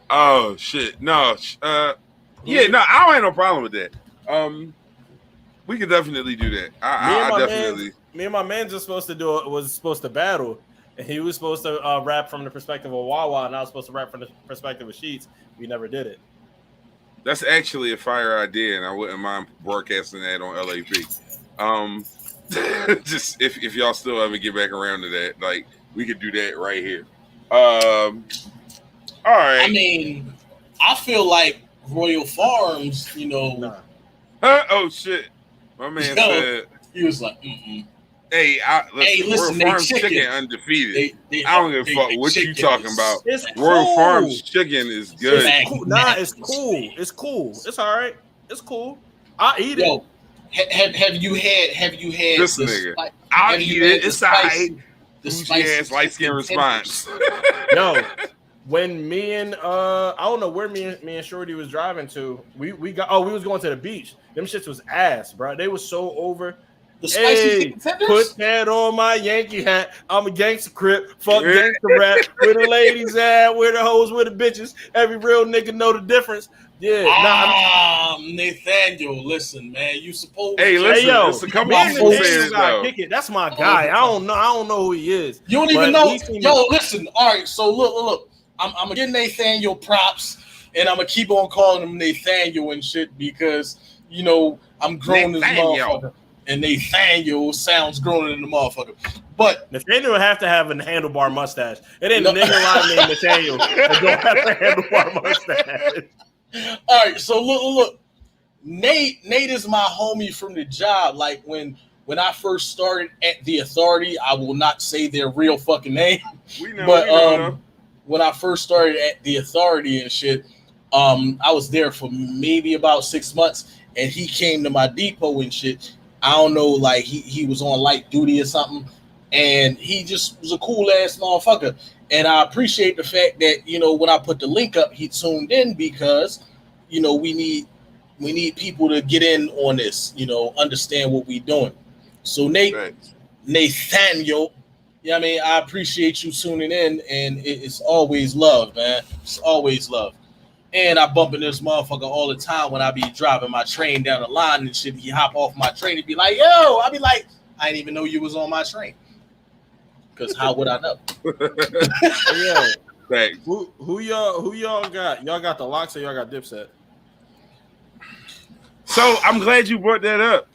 Oh, shit. No. I don't have no problem with that. We could definitely do that. Me and my man was supposed to battle, And he was supposed to rap from the perspective of Wawa, and I was supposed to rap from the perspective of Sheets. We never did it. That's actually a fire idea, and I wouldn't mind broadcasting that on LAP. Just if y'all still ever get back around to that, like we could do that right here. All right. I mean, I feel like Royal Farms, you know. Nah. Oh shit, my man said he was like, mm-mm. Hey, listen, Royal Farms chicken undefeated. I don't give a fuck what you talking about. It's Royal cool. Farms chicken is good. It's cool. Nah, it's cool. It's cool. It's all right. It's cool. I eat it. Yo, have you had this nigga? I'll eat it. It's all right. The spicy light skin response. Yo, when me and I don't know where me and Shorty was driving to, we was going to the beach. Them shits was ass, bro. They was so over. The spicy chicken tenders? Put that on my Yankee hat. I'm a gangster crip. Fuck gangster rap. Where the ladies at? Where the hoes? Where the bitches? Every real nigga know the difference. Yeah. Nathaniel, listen, man. You supposed Hey, listen, yo, it's a couple people saying though. Kick it. That's my guy. I don't know who he is. You don't even know. Yo, listen. All right, so look. I'm gonna give Nathaniel props, and I'm gonna keep on calling him Nathaniel and shit because you know I'm grown as motherfucker. And Nathaniel sounds grown in the motherfucker. But Nathaniel would have to have a handlebar mustache. It ain't a nigga line named Nathaniel that don't have a handlebar mustache. All right, so look. Nate is my homie from the job. Like when I first started at the Authority, I will not say their real fucking name. We know. When I first started at the Authority and shit, I was there for maybe about 6 months, and he came to my depot and shit. I don't know, like he was on light duty or something, and he just was a cool ass motherfucker. And I appreciate the fact that, you know, when I put the link up, he tuned in because, you know, we need people to get in on this, you know, understand what we doing. So Nathaniel, you know what I mean? I appreciate you tuning in, and it's always love, man. It's always love. And I bump in this motherfucker all the time when I be driving my train down the line and shit. He hop off my train and be like, yo, I be like, I didn't even know you was on my train. Because how would I know? Yeah. Thanks. Who y'all got? Y'all got the Locks or y'all got Dipset? So I'm glad you brought that up.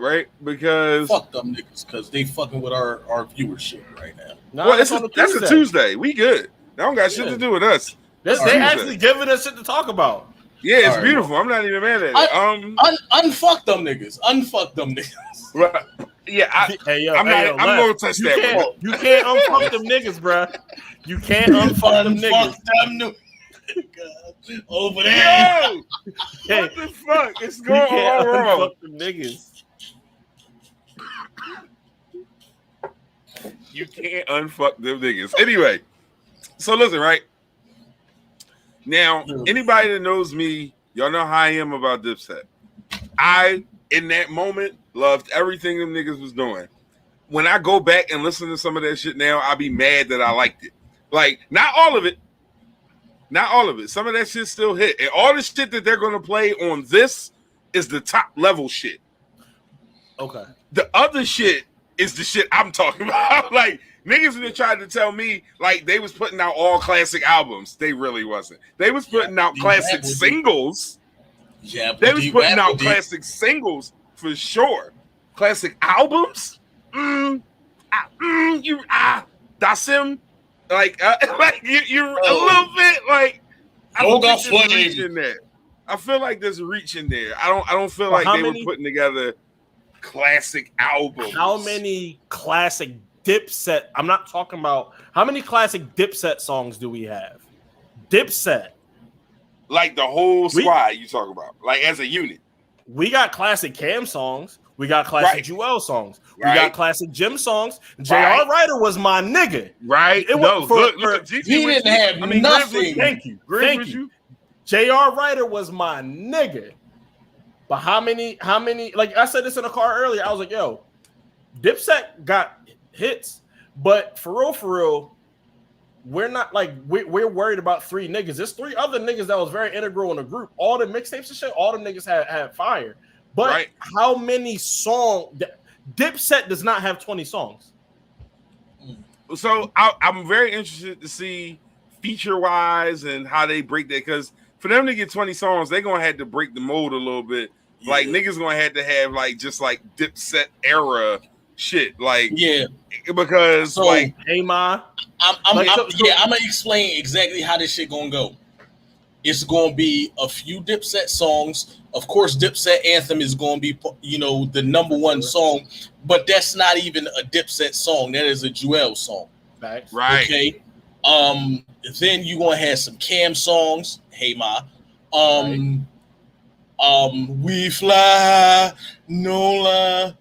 Right? Because fuck them niggas, because they fucking with our viewership right now. Nah, well, that's a Tuesday. We good. That don't got shit to do with us. They actually giving us shit to talk about. Yeah, it's beautiful. I'm not even mad at it. Unfuck them niggas. Unfuck them niggas. Right. Yeah, I'm gonna touch that. You can't unfuck them niggas, bro. You can't unfuck them niggas. Over there. Yo, what the fuck? It's going all wrong. Unfuck them niggas. You can't unfuck them niggas. Anyway, so listen, right? Now, anybody that knows me, y'all know how I am about Dipset. I, in that moment, loved everything them niggas was doing. When I go back and listen to some of that shit now, I'll be mad that I liked it. Like, not all of it. Some of that shit still hit. And all the shit that they're going to play on this is the top level shit. Okay. The other shit is the shit I'm talking about. Like, niggas that tried to tell me like they was putting out all classic albums. They really wasn't. They was putting out classic singles. Yeah, they was putting out classic singles for sure. Classic albums? Dasim? Like you're a little bit like I don't think there's reach in there. I feel like there's reach in there. I don't feel like they were putting together classic albums. How many classic Dipset? I'm not talking about how many classic Dipset songs do we have? Dipset, like the whole squad you talk about, like as a unit. We got classic Cam songs. We got classic Jewel songs. We got classic Jim songs. J.R. Ryder was my nigga. Right? Look, he didn't have nothing. Thank you. J.R. Ryder was my nigga. But how many? Like I said this in a car earlier. I was like, yo, Dipset got hits, but for real, we're not like we're worried about three niggas. There's three other niggas that was very integral in the group. All the mixtapes and shit, all the niggas had fire. But how many songs? Dipset does not have 20 songs. I'm very interested to see feature wise and how they break that, because for them to get 20 songs, they're gonna have to break the mold a little bit. Yeah. Like niggas gonna have like just like Dipset era shit. Like because like hey ma, I'm gonna explain exactly how this shit gonna go. It's gonna be a few Dipset songs. Of course, Dipset Anthem is gonna be the number one song, but that's not even a Dipset song. That is a Jewel song. Facts. Right. Okay. Then you gonna have some Cam songs. Hey ma. We fly, no lie.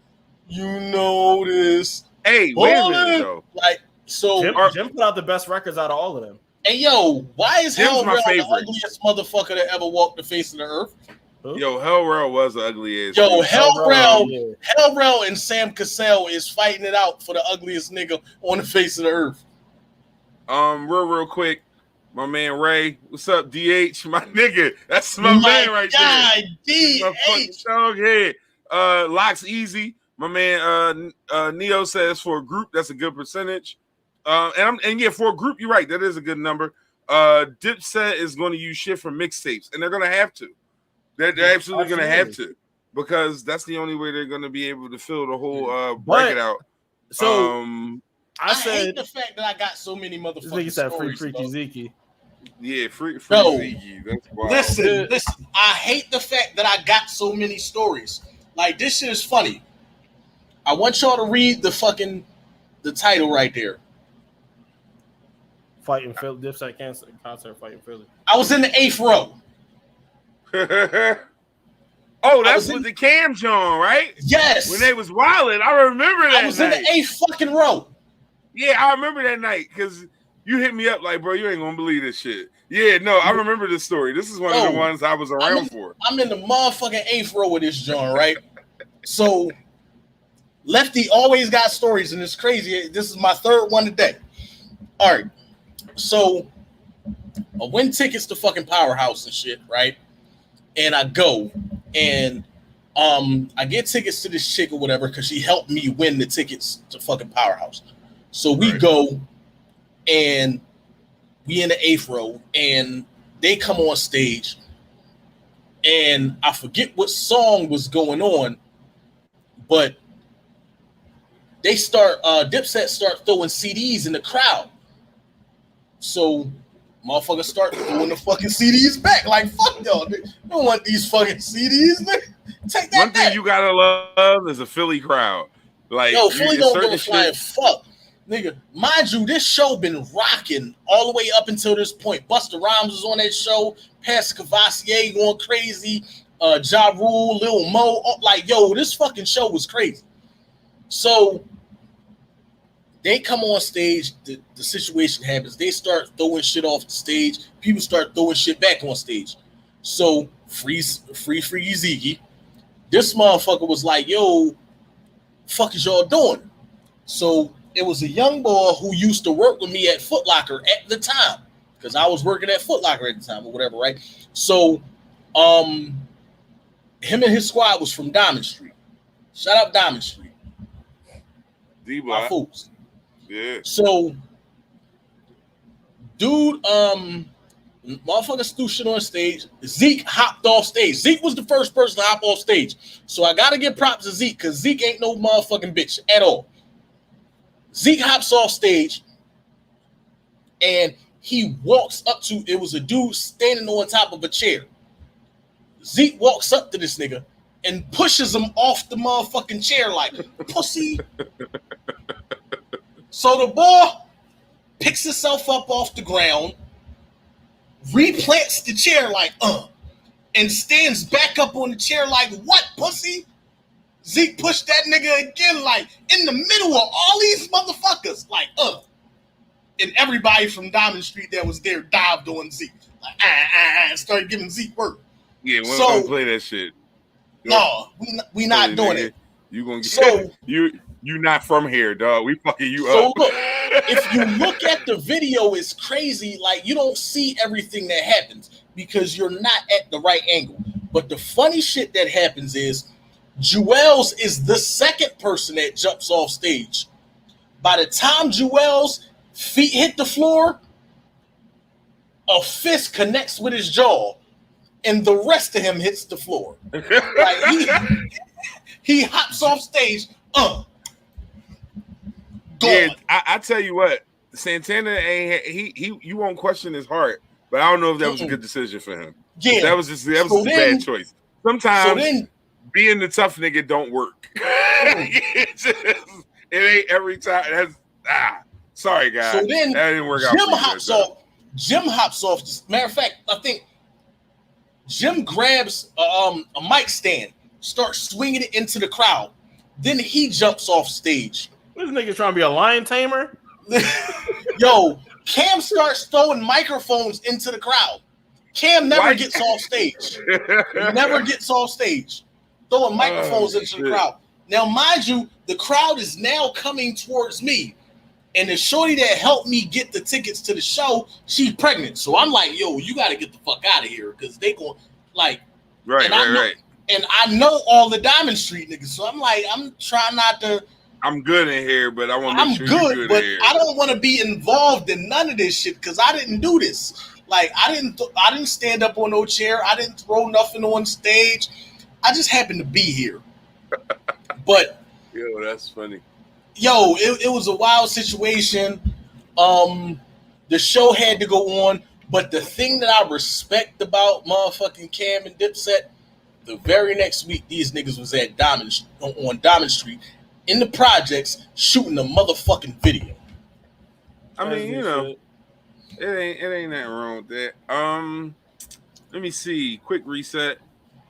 You know this. Hey, wait a minute though. Like so, Jim put out the best records out of all of them. Hey yo, why is Hell Rell the ugliest motherfucker that ever walked the face of the earth? Yo, Hell Rell was the ugliest. Yo, Hell Rell and Sam Cassell is fighting it out for the ugliest nigga on the face of the earth. Real quick, my man Ray, what's up, DH? My nigga, that's my man right there. DH, my fucking dog head. Locks Easy. My man Neo says for a group, that's a good percentage. And for a group, you're right, that is a good number. Dipset is going to use shit from mixtapes, and they're going to have to. They're absolutely going to have to, because that's the only way they're going to be able to fill the whole bracket out. So I hate the fact that I got so many motherfuckers. You said free Freaky Zeke. Yeah, free Zeke. That's wild. Listen. I hate the fact that I got so many stories. Like, this shit is funny. I want y'all to read the title right there. Fighting Philly, Dipset concert fighting Philly. I was in the 8th row. Oh, that's with the Cam John, right? Yes. When they was wilding, I remember that. I was in the 8th fucking row. Yeah, I remember that night because you hit me up like, bro, you ain't gonna believe this shit. Yeah, no, I remember this story. This is one of the ones I was around for. I'm in the motherfucking 8th row of this joint, right? So Lefty always got stories, and it's crazy. This is my third one today. All right. So I win tickets to fucking Powerhouse and shit, right? And I go and I get tickets to this chick or whatever because she helped me win the tickets to fucking Powerhouse. So we go and we in the 8th row and they come on stage and I forget what song was going on, but they Dipset start throwing CDs in the crowd. So motherfuckers start throwing the fucking CDs back. Like, fuck y'all, nigga. I don't want these fucking CDs, nigga. Take that One thing back. you gotta love is a Philly crowd. Like, yo, Philly don't give a flying fuck. Nigga, mind you, this show been rocking all the way up until this point. Busta Rhymes was on that show. Pastor Cavassier going crazy. Ja Rule, Lil Mo. Like, yo, this fucking show was crazy. So they come on stage, the situation happens. They start throwing shit off the stage. People start throwing shit back on stage. So free Ziggy. This motherfucker was like, yo, fuck is y'all doing? So it was a young boy who used to work with me at Foot Locker at the time, because I was working at Foot Locker at the time or whatever, right? So him and his squad was from Diamond Street. Shout out Diamond Street. My fools. Yeah. So, dude, motherfuckers threw shit on stage. Zeke hopped off stage. Zeke was the first person to hop off stage. So I gotta give props to Zeke, because Zeke ain't no motherfucking bitch at all. Zeke hops off stage and he walks up to, it was a dude standing on top of a chair. Zeke walks up to this nigga and pushes him off the motherfucking chair like, pussy. So the boy picks himself up off the ground, replants the chair like, and stands back up on the chair like, what, pussy? Zeke pushed that nigga again, like, in the middle of all these motherfuckers, like, And everybody from Diamond Street that was there dived on Zeke. Like, and started giving Zeke work. Yeah, we're gonna play that shit. No, we not doing it. You gonna get you not from here, dog. We fucking you up. So look, if you look at the video, it's crazy. Like, you don't see everything that happens because you're not at the right angle. But the funny shit that happens is Jewels is the second person that jumps off stage. By the time Joel's feet hit the floor, a fist connects with his jaw, and the rest of him hits the floor. Like he hops off stage. Yeah, I tell you what, Santana ain't he you won't question his heart, but I don't know if that was a good decision for him. Yeah, that was a bad choice. Sometimes being the tough nigga don't work. It ain't every time. Sorry guys. So then that didn't work out. Jim hops off. Matter of fact, I think Jim grabs a mic stand, starts swinging it into the crowd. Then he jumps off stage. This nigga trying to be a lion tamer? Yo, Cam starts throwing microphones into the crowd. Cam never gets off stage. Never gets off stage. Throwing microphones into the crowd. Now, mind you, the crowd is now coming towards me. And the shorty that helped me get the tickets to the show, she's pregnant. So I'm like, yo, you got to get the fuck out of here. Because they going, like... Right. And I know all the Diamond Street niggas. So I'm like, I'm trying not to... I'm good in here, but I want to make sure you're good but in here. I don't want to be involved in none of this shit because I didn't do this. Like I didn't stand up on no chair. I didn't throw nothing on stage. I just happened to be here. But yo, that's funny. Yo, it was a wild situation. The show had to go on, but the thing that I respect about motherfucking Cam and Dipset, the very next week these niggas was at on Diamond Street. In the projects, shooting a motherfucking video. I mean, you know, it ain't nothing wrong with that. Let me see. Quick reset.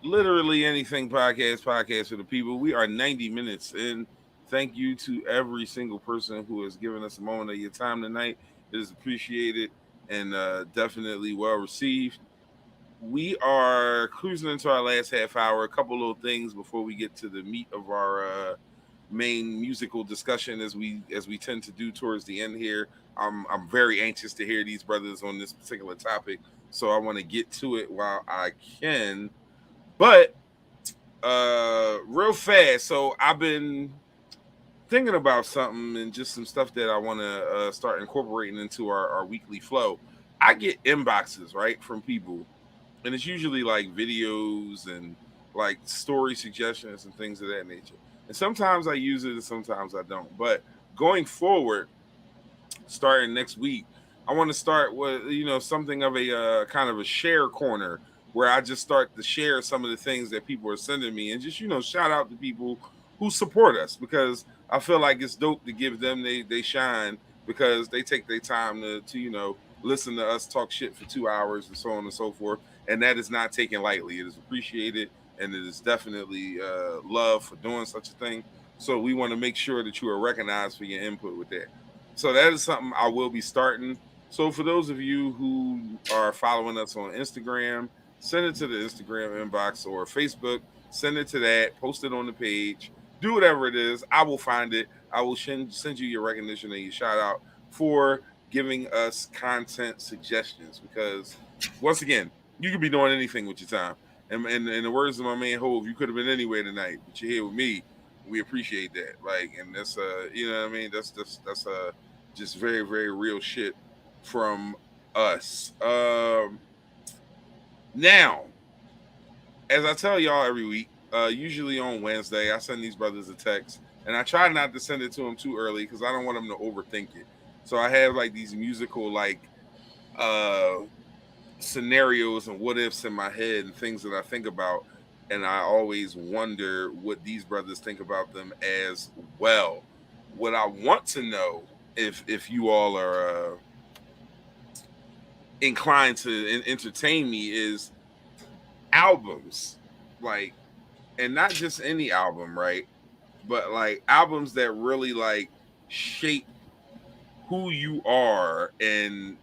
Literally anything podcast for the people. We are 90 minutes in. Thank you to every single person who has given us a moment of your time tonight. It is appreciated and definitely well received. We are cruising into our last half hour. A couple little things before we get to the meat of our main musical discussion as we tend to do towards the end here. I'm very anxious to hear these brothers on this particular topic, so I want to get to it while I can. But real fast, so I've been thinking about something and just some stuff that I want to start incorporating into our weekly flow. I get inboxes, right, from people, and it's usually like videos and like story suggestions and things of that nature. And sometimes I use it and sometimes I don't. But going forward, starting next week, I want to start with, something of a kind of a share corner where I just start to share some of the things that people are sending me and just, shout out to people who support us, because I feel like it's dope to give them they shine because they take their time to listen to us talk shit for 2 hours and so on and so forth. And that is not taken lightly. It is appreciated. And it is definitely love for doing such a thing. So we want to make sure that you are recognized for your input with that. So that is something I will be starting. So for those of you who are following us on Instagram, send it to the Instagram inbox or Facebook. Send it to that. Post it on the page. Do whatever it is. I will find it. I will send you your recognition and your shout out for giving us content suggestions. Because once again, you could be doing anything with your time. And in the words of my man Hove, you could have been anywhere tonight, but you're here with me. We appreciate that. Like, and that's you know what I mean? That's just very, very real shit from us. Now, as I tell y'all every week, usually on Wednesday, I send these brothers a text, and I try not to send it to them too early because I don't want them to overthink it. So I have like these musical scenarios and what ifs in my head and things that I think about, and I always wonder what these brothers think about them as well. What I want to know, if you all are inclined to entertain me, is albums, like, and not just any album, right, but like albums that really like shape who you are and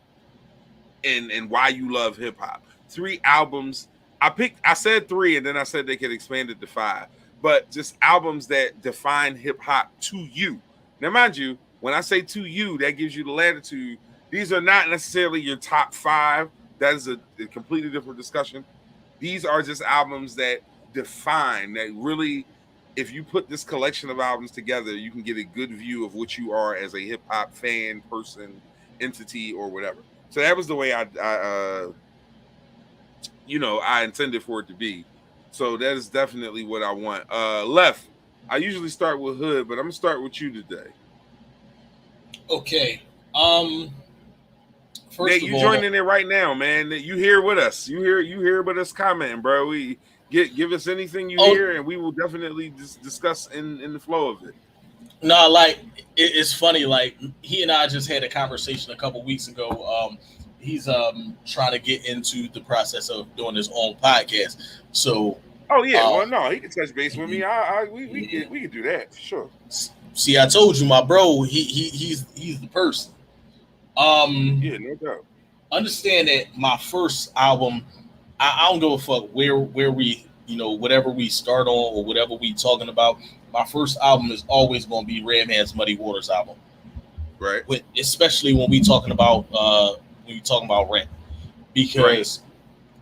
why you love hip hop. 3 albums. I said 3 and then I said they could expand it to 5, but just albums that define hip hop to you. Now, mind you, when I say to you, that gives you the latitude. These are not necessarily your top 5. That is a completely different discussion. These are just albums that define, that really if you put this collection of albums together, you can get a good view of what you are as a hip hop fan, person, entity, or whatever. So that was the way I intended for it to be. So that is definitely what I want. Left, I usually start with Hood, but I'm gonna start with you today. Okay. First Nate, you joining in right now, man. You here with us. You here with us commenting, bro. We give us anything you hear, and we will definitely discuss in the flow of it. No, like it's funny. Like he and I just had a conversation a couple weeks ago. He's trying to get into the process of doing his own podcast. So well, no, he can touch base with me. We can do that for sure. See, I told you, my bro, he's the person. Yeah, no doubt. Understand that my first album, I don't give a fuck where we, whatever we start on or whatever we talking about. My first album is always going to be Redman's Muddy Waters album, right? Especially when we talking about rap, because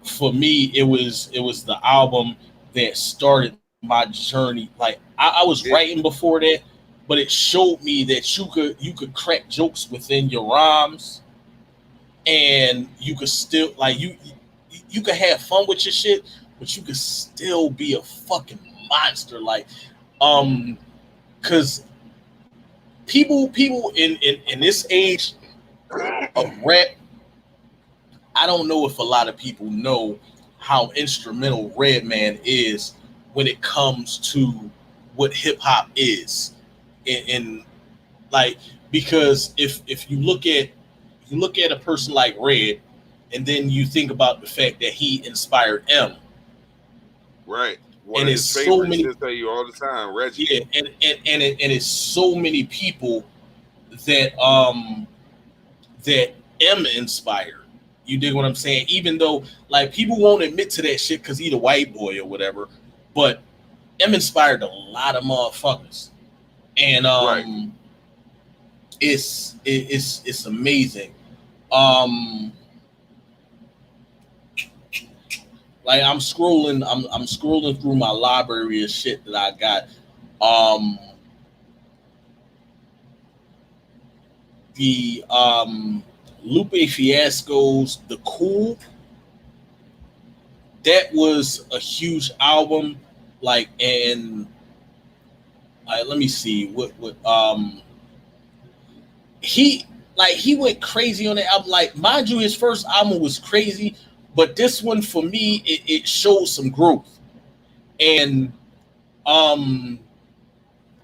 for me it was the album that started my journey. Like I was writing before that, but it showed me that you could crack jokes within your rhymes, and you could still like you could have fun with your shit, but you could still be a fucking monster. Like, because people in this age of rap, I don't know if a lot of people know how instrumental Redman is when it comes to what hip hop is. And like, because if you look at a person like Red, and then you think about the fact that he inspired M, right? And it's so many. Tell you all the time, Reggie. Yeah, and it's so many people that that M inspired. You dig what I'm saying? Even though like people won't admit to that shit because he's a white boy or whatever, but M inspired a lot of motherfuckers. And it's amazing. Like I'm scrolling through my library of shit that I got. The Lupe Fiasco's The Cool. That was a huge album. Like, and let me see what he went crazy on the album. Like, mind you, his first album was crazy, but this one for me, it showed some growth. And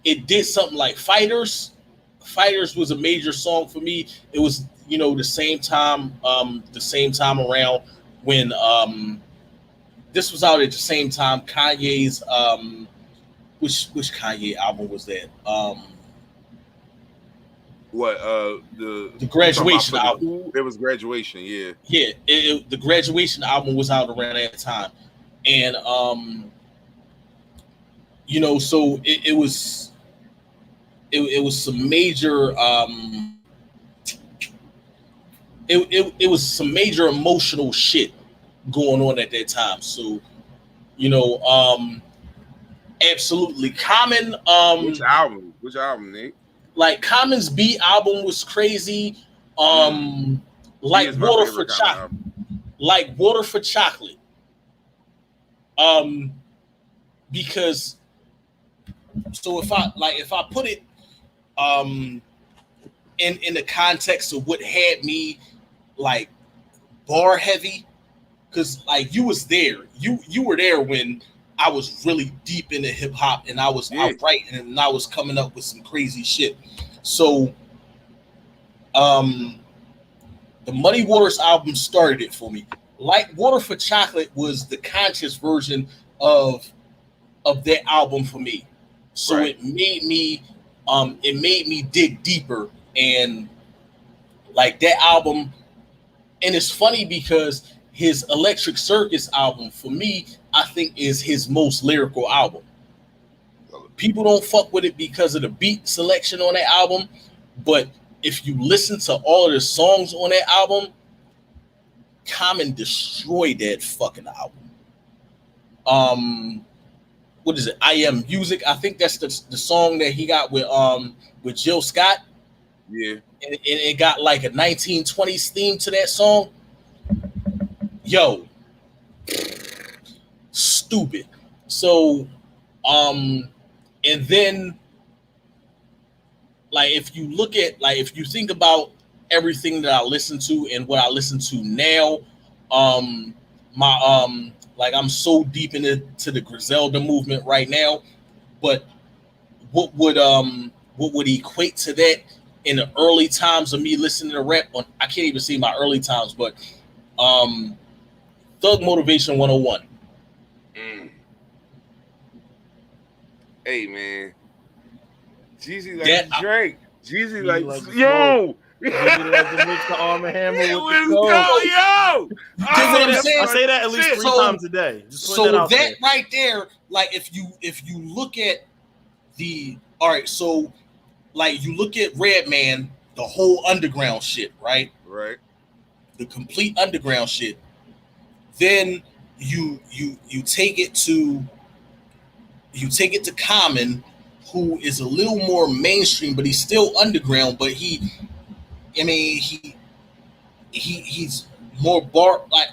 it did something like Fighters. Fighters was a major song for me. It was, the same time around when this was out at the same time Kanye's which Kanye album was that? The Graduation album. It was Graduation, yeah. Yeah, the Graduation album was out around that time. And so it was some major it was some major emotional shit going on at that time. So, absolutely. Common. Which album, Nate? Like Common's B album was crazy. Like Water for Chocolate. Like Water for Chocolate. Because so if I put it in the context of what had me like bar heavy, because like you was there, you were there when I was really deep into hip hop and I was out writing and I was coming up with some crazy shit. So the Muddy Waters album started it for me. Like Water for Chocolate was the conscious version of that album for me. So it made me dig deeper, and like that album. And it's funny because his Electric Circus album, for me, I think is his most lyrical album. People don't fuck with it because of the beat selection on that album, but if you listen to all of the songs on that album, Common destroyed that fucking album. what is it? I Am Music. I think that's the song that he got with Jill Scott. Yeah. And it got like a 1920s theme to that song. Yo, stupid. So, and then like if you look at if you think about everything that I listen to and what I listen to now, like I'm so deep into the Griselda movement right now, but what would equate to that in the early times of me listening to rap? I can't even see my early times, but Thug Motivation 101. Hey man, Jeezy like Yeah, Drake. Jeezy like like yo. Jeezy like to mix the Arm & Hammer with Let's the go, coke. yo. I say that at least 3 times a day. Just put that there. Right there, like if you look at the so like you look at Redman, the whole underground shit, right? Right. The complete underground shit. Then you take it to Common, who is a little more mainstream, but he's still underground. But he's more bar, like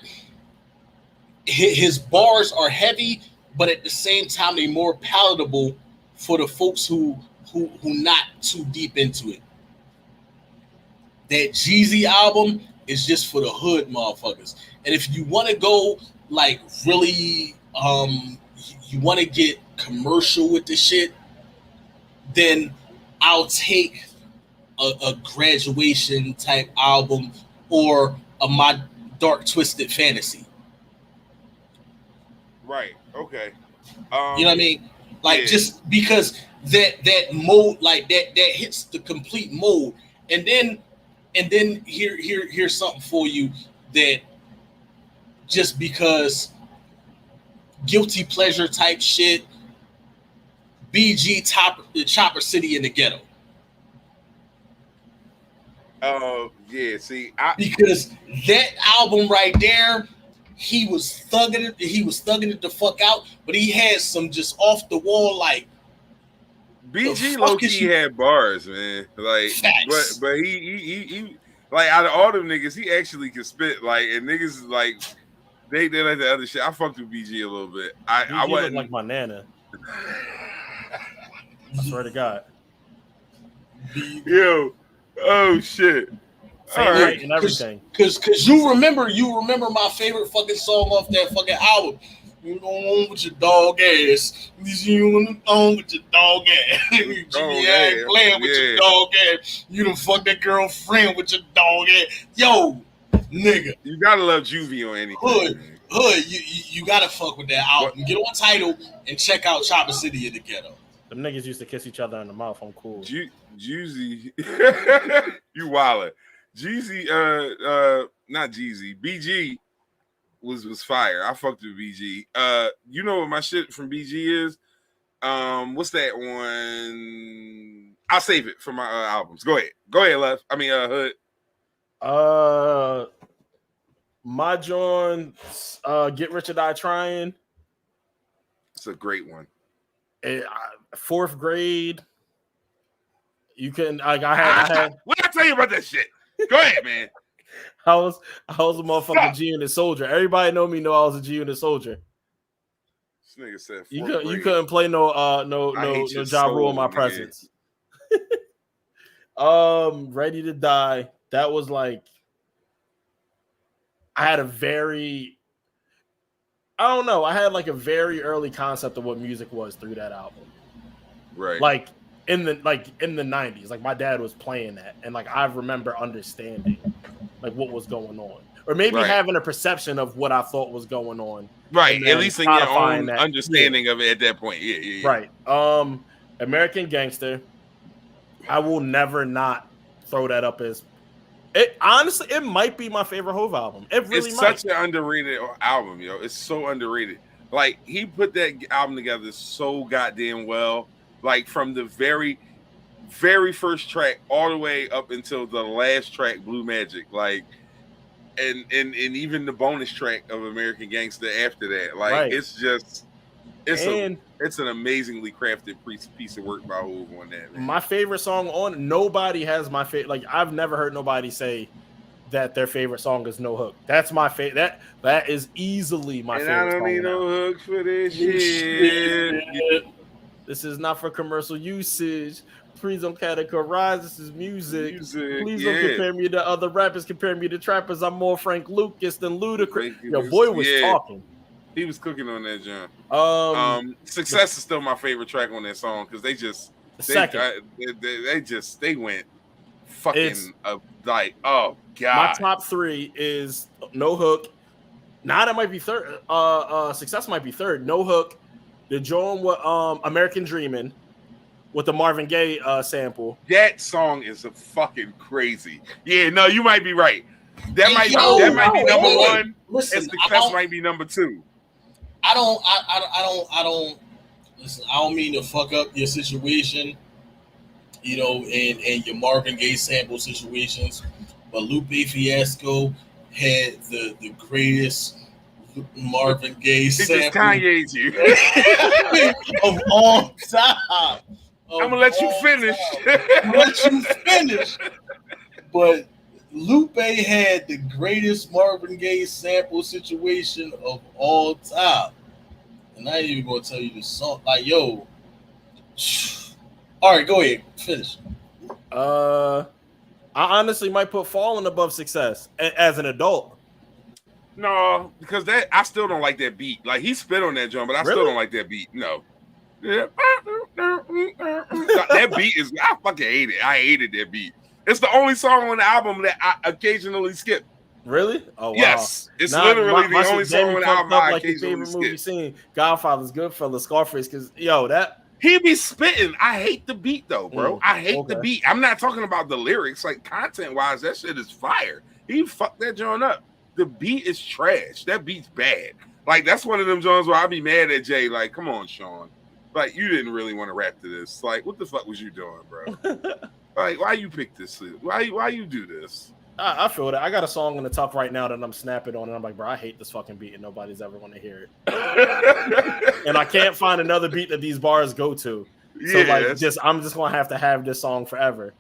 his bars are heavy, but at the same time they're more palatable for the folks who not too deep into it. That Jeezy album is just for the hood motherfuckers. And if you want to go like really you want to get commercial with the shit, then I'll take a Graduation type album or My Dark Twisted Fantasy. Right. Okay. You know what I mean? Like just because that mode, like that hits the complete mode. And then here's something for you that just because guilty pleasure type shit, BG Chopper City in the Ghetto. Yeah, see, because that album right there, he was thugging it the fuck out, but he had some just off the wall like BG low key had bars, man. Like, but he like out of all them niggas, he actually could spit. Like, and niggas like they like the other shit. I fucked with BG a little bit. I wasn't like my nana. I swear to God. Yo, oh shit. All right, and everything. Cause you remember my favorite fucking song off that fucking album. You going on with your dog ass. You on with your dog ass. You ain't playing with your dog ass. You done fuck that girlfriend with your dog ass. Yo, nigga. You gotta love Juvie on anything. Hood, you gotta fuck with that album. Get on Tidal and check out Chopper City in the Ghetto. Them niggas used to kiss each other in the mouth. I'm cool. Jeezy, you wildin'. Jeezy, not Jeezy. BG was fire. I fucked with BG. You know what my shit from BG is? What's that one? I'll save it for my albums. Go ahead, Left. I mean, Hood. My John, Get Rich or Die Trying. It's a great one. 4th grade. You can I had. What did I tell you about that shit? Go ahead, man. I was a motherfucking G Unit soldier. Everybody know I was a G Unit soldier. This nigga said you couldn't play no Ja Rule in my presence. Ready to Die. That was like I had a very very early concept of what music was through that album. Right. Like in the 90s, like my dad was playing that, and like I remember understanding like what was going on, or maybe having a perception of what I thought was going on. Right, at least in your own understanding of it at that point. Yeah. Right. American Gangster. I will never not throw that up as it. Honestly, it might be my favorite Hove album. It's such an underrated album, yo. It's so underrated. Like he put that album together so goddamn well. Like from the very, very first track all the way up until the last track, Blue Magic. Like, and even the bonus track of American Gangster after that. Like, it's It's an amazingly crafted piece of work by Hov on that. Man. My favorite song on nobody has my favorite. Like I've never heard nobody say that their favorite song is No Hook. That's my favorite. That is easily my favorite. I don't need no hook for this shit. This is not for commercial usage. Please don't categorize this as music. Please don't compare me to other rappers. Compare me to trappers. I'm more Frank Lucas than Ludacris. Your boy was talking. He was cooking on that jump. Success is still my favorite track on that song because they went fucking like, oh god. My top 3 is No Hook. Now that might be third. Success might be third. No Hook. The joint with American Dreamin' with the Marvin Gaye sample. That song is a fucking crazy. Yeah, no, you might be right. That might be number one. Listen, and Success might be number 2. I don't listen. I don't mean to fuck up your situation, and your Marvin Gaye sample situations, but Lupe Fiasco had the greatest Marvin Gaye sample. He just Kanye's you of all time. I'm gonna let you finish. But Lupe had the greatest Marvin Gaye sample situation of all time. And I ain't even gonna tell you the song. Like, yo. All right, go ahead. Finish. I honestly might put Fallen above Success as an adult. No, because I still don't like that beat. Like, he spit on that drum, but I still don't like that beat. No. Yeah. That beat is, I fucking hate it. I hated that beat. It's the only song on the album that I occasionally skip. Really? Oh wow. Yes. It's literally the only song on the album I occasionally skip. Movie scene, Godfather's, Goodfellas, Scarface, because that he be spitting. I hate the beat though, bro. I hate the beat. I'm not talking about the lyrics, like content wise, that shit is fire. He fucked that joint up. The beat is trash. That beat's bad. Like, that's one of them joints where I be mad at Jay. Like, come on, Sean. Like, you didn't really want to rap to this. Like, what the fuck was you doing, bro? Like, why you pick this? Why you do this? I feel that. I got a song in the top right now that I'm snapping on, and I'm like, bro, I hate this fucking beat, and nobody's ever going to hear it. And I can't find another beat that these bars go to. So, I'm just going to have this song forever.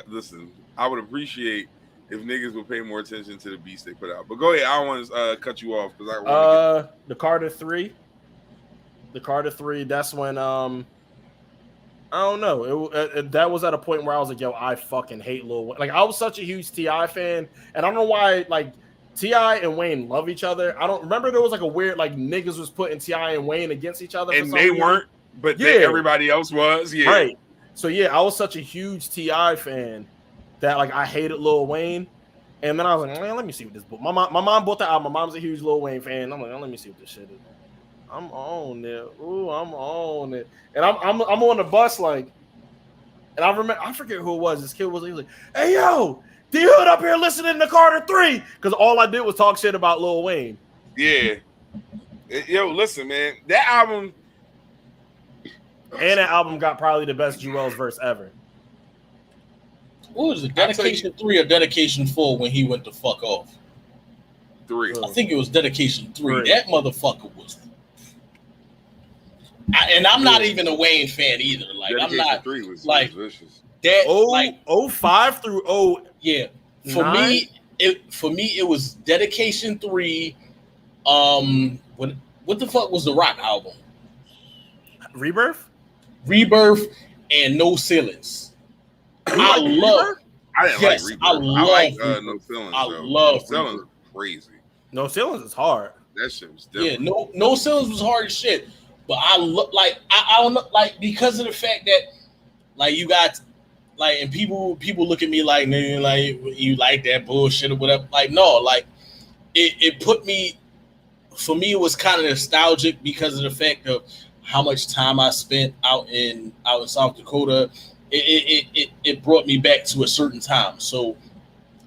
Listen, I would appreciate if niggas would pay more attention to the beats they put out. But go ahead. I don't want to cut you off because I want to the Carter 3. The Carter 3, that's when I don't know. That was at a point where I was like, yo, I fucking hate Lil Wayne. Like, I was such a huge T.I. fan, and I don't know why, like, T.I. and Wayne love each other. I don't remember there was like a weird, like, niggas was putting T.I. and Wayne against each other. And they weren't, but everybody else was. Yeah. Right. So, yeah, I was such a huge T.I. fan that, like, I hated Lil Wayne. And then I was like, man, let me see what this book. My mom bought the album. My mom's a huge Lil Wayne fan. I'm like, let me see what this shit is. I'm on it. Ooh, I'm on it. And I'm on the bus, like, and I forget who it was. This kid was like, hey, yo, D-Hood up here listening to Carter 3. Because all I did was talk shit about Lil Wayne. Yeah. Yo, listen, man. That album. And that album got probably the best Jewel's verse ever. What was it? Dedication 3 or Dedication 4 when he went to fuck off? 3. I think it was Dedication 3. That motherfucker was. And I'm not even a Wayne fan either. Like, Dedication I'm not 3 was like vicious. That. 05 through yeah. For me, it was Dedication 3. What the fuck was the Rock album? Rebirth, and No Ceilings. I love. I didn't like Rebirth. No Ceilings. I love No Ceilings. Crazy. No Ceilings is hard. That shit was different. Yeah, no Ceilings was hard as shit. But I look like I don't know, like, because of the fact that, like, you got, like, and people look at me like, nigga, like, you like that bullshit or whatever. Like, no, like, it put me, for me, it was kind of nostalgic because of the fact of how much time I spent out in South Dakota. It brought me back to a certain time. So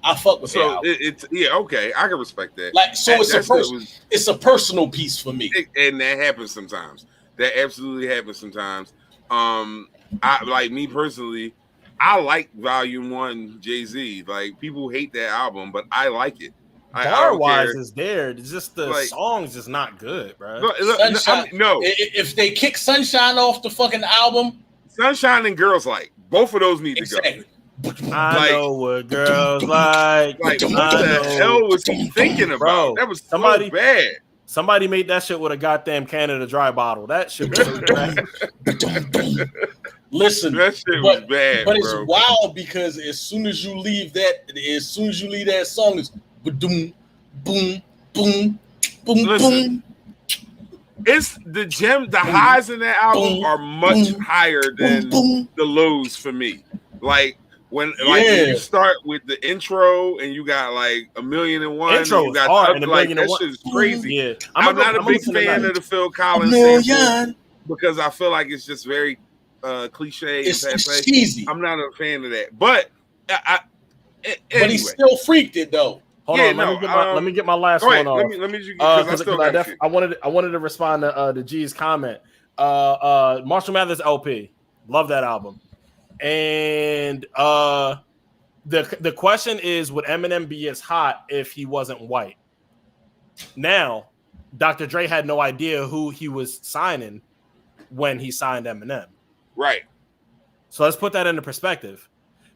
I fuck with that. It's okay. I can respect that. Like, so it's a personal piece for me. And that happens sometimes. That absolutely happens sometimes. I like, me personally, I like Volume 1 Jay-Z. Like, people hate that album, but I like it. bar wise is there. It's just the songs is not good, bro. If they kick Sunshine off the fucking album, Sunshine and Girls Like, both of those need to go. I know what girls like. What the hell was he thinking about? Bro, that was so bad. Somebody made that shit with a goddamn Canada Dry bottle. That shit was so bad. Listen, that shit was bad, but bro. It's wild because as soon as you leave that song, it's boom, boom, boom, boom, boom. It's the gem. The highs in that album are much higher than the lows for me. Like when you start with the intro and you got like 1,000,001. Intro you got hard and that shit is crazy. Yeah, I'm not a big fan of the Phil Collins sample because I feel like it's just very cliche. It's cheesy. I'm not a fan of that, but but he still freaked it though. Hold on, let me get my last one off. Let me I wanted to respond to G's comment. Marshall Mathers LP, love that album, and the question is, would Eminem be as hot if he wasn't white? Now, Dr. Dre had no idea who he was signing when he signed Eminem. Right. So let's put that into perspective.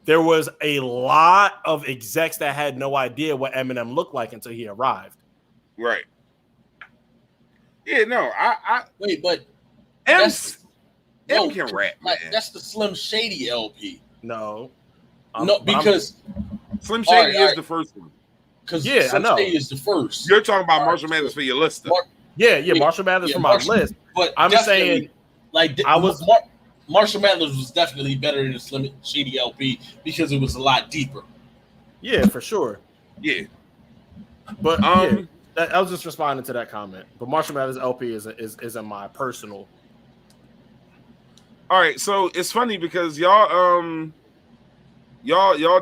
There was a lot of execs that had no idea what Eminem looked like until he arrived. Right. Yeah, no, I wait, but M can rap, man. That's the Slim Shady LP. No, because Slim Shady is the first one. Because Slim Shady is the first. You're talking about Marshall Mathers for your list. Marshall Mathers for my list. But I'm saying, like, Marshall Mathers was definitely better than the Slim Shady LP because it was a lot deeper. Yeah, for sure. Yeah, but I was just responding to that comment. But Marshall Mathers LP is in my personal. All right, so it's funny because y'all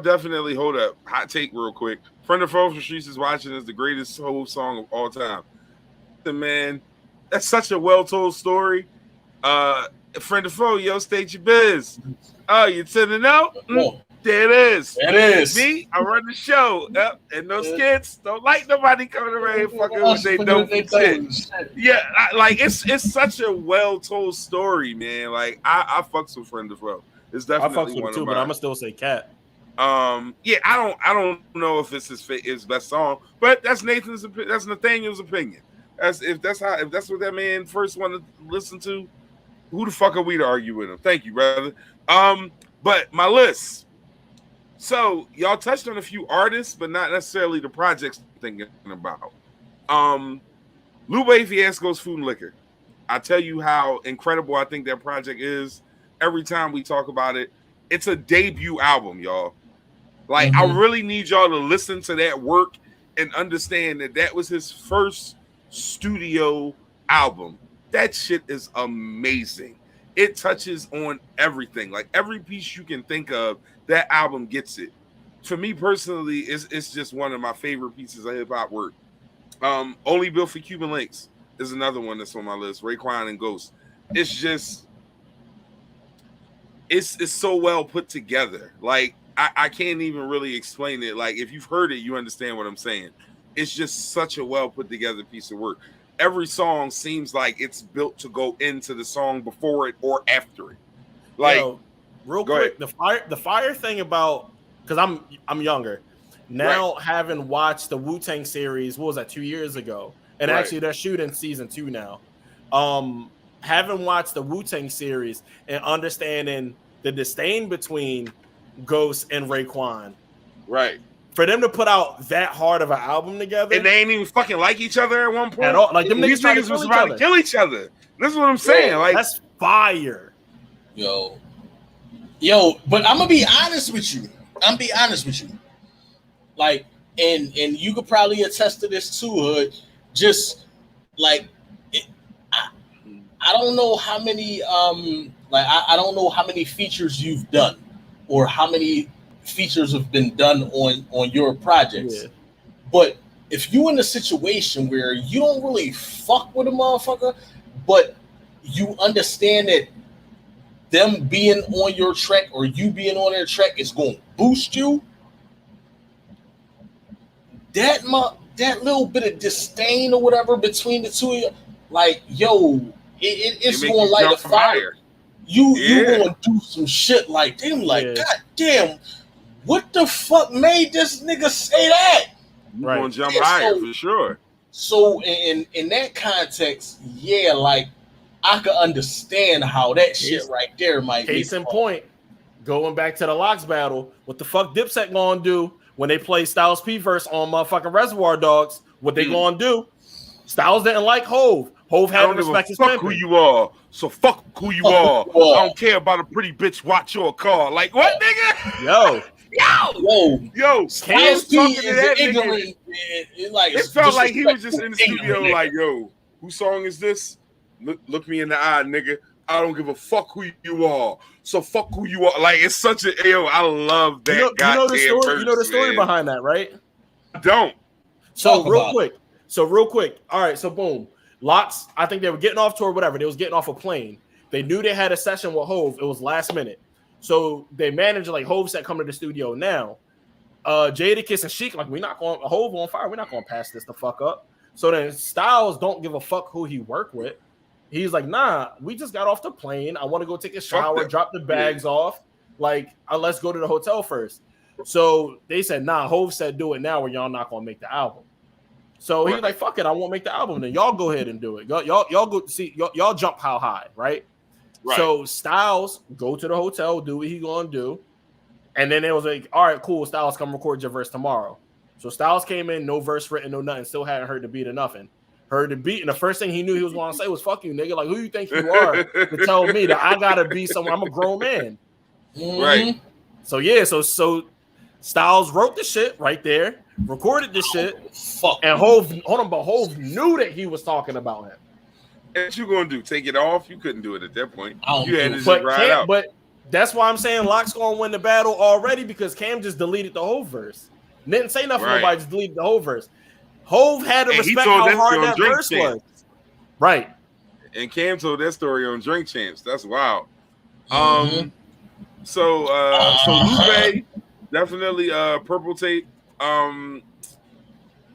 definitely hold up. Hot take real quick. Friend of Foe from Streets is Watching is the greatest whole song of all time. Man, that's such a well told story. Friend of Foe, yo, state your biz. Oh, you sending out? There it is. It is. Me, I run the show. And those kids don't like nobody coming around here fucking with they dope shit. Yeah, it's such a well told story, man. Like I fucks with Friend of Foe. It's definitely I fucks with one him too, of mine. but I'm gonna still say Cat. Yeah, I don't know if it's his best song, but that's Nathaniel's opinion. If that's what that man first wanted to listen to. Who the fuck are we to argue with him? Thank you, brother. But my list. So y'all touched on a few artists, but not necessarily the projects I'm thinking about. Lupe Fiasco's Food and Liquor. I tell you how incredible I think that project is. Every time we talk about it, it's a debut album, y'all. Like I really need y'all to listen to that work and understand that was his first studio album. That shit is amazing. It touches on everything. Like every piece you can think of, that album gets it. For me personally, it's just one of my favorite pieces of hip-hop work. Only Built for Cuban Links is another one that's on my list. Raekwon and Ghost. It's just it's so well put together. Like I can't even really explain it. Like if you've heard it, you understand what I'm saying. It's just such a well put together piece of work. Every song seems like it's built to go into the song before it or after it. Like, real quick, the fire thing about, because I'm younger now, having watched the Wu-Tang series. What was that, 2 years ago? And actually, they're shooting season 2 now. Having watched the Wu-Tang series and understanding the disdain between Ghost and Raekwon, right? For them to put out that hard of an album together, and they ain't even fucking like each other at one point at all. Like them these niggas was about to kill each other. That's what I'm saying. Like that's fire, yo. But I'm gonna be honest with you. Like, and you could probably attest to this too, Hood. Just like, I don't know how many I don't know how many features you've done, or how many features have been done on your projects. But if you in a situation where you don't really fuck with a motherfucker, but you understand that them being on your track or you being on their track is going to boost you, that that little bit of disdain or whatever between the two of you, like, yo, it's going to light a fire. You gonna do some shit like them, like, God damn, what the fuck made this nigga say that? You gonna jump higher for sure. So in that context, yeah, like I could understand how that shit right there might be. Case in point, going back to the Locks battle, what the fuck Dipset gonna do when they play Styles P verse on motherfucking Reservoir Dogs? What they gonna do? Styles didn't like Hove. Hove had to respect his fuck who you are. So fuck who you are. I don't care about a pretty bitch watch your car. Like what, nigga? Yo. Styles P is ignorant. It felt like he was just in the studio, like, yo, whose song is this? Look me in the eye, nigga. I don't give a fuck who you are. So fuck who you are. Like, it's such a I love that guy. You know the story behind that, right? I don't. So real quick. All right, so boom. Locks, I think they were getting off tour, whatever. They was getting off a plane. They knew they had a session with Hove. It was last minute. So they managed, like, Hove said, come to the studio now. Jadakiss and Sheik, like, Hove on fire. We're not going to pass this the fuck up. So then Styles don't give a fuck who he worked with. He's like, nah, we just got off the plane. I want to go take a shower, drop the bags off. Like, let's go to the hotel first. So they said, nah, Hove said do it now or y'all not going to make the album. So he's like, fuck it, I won't make the album. Then y'all go ahead and do it. Y'all go see, y'all jump how high, right? So Styles go to the hotel, do what he gonna do. And then it was like, all right, cool, Styles, come record your verse tomorrow. So Styles came in, no verse written, no nothing, still hadn't heard the beat or nothing. Heard the beat, and the first thing he knew he was going to say was, fuck you, nigga. Like, who you think you are to tell me that I got to be someone? I'm a grown man. Right. So, yeah, so Styles wrote the shit right there, recorded the shit, and Hove knew that he was talking about him. What you going to do? Take it off? You couldn't do it at that point. You had to just ride out. But that's why I'm saying Locks going to win the battle already, because Cam just deleted the whole verse. Didn't say nothing to nobody, just deleted the whole verse. Hove had to respect how hard that verse was. Right. And Cam told that story on Drink Champs. That's wild. So Lupe, definitely Purple Tape. The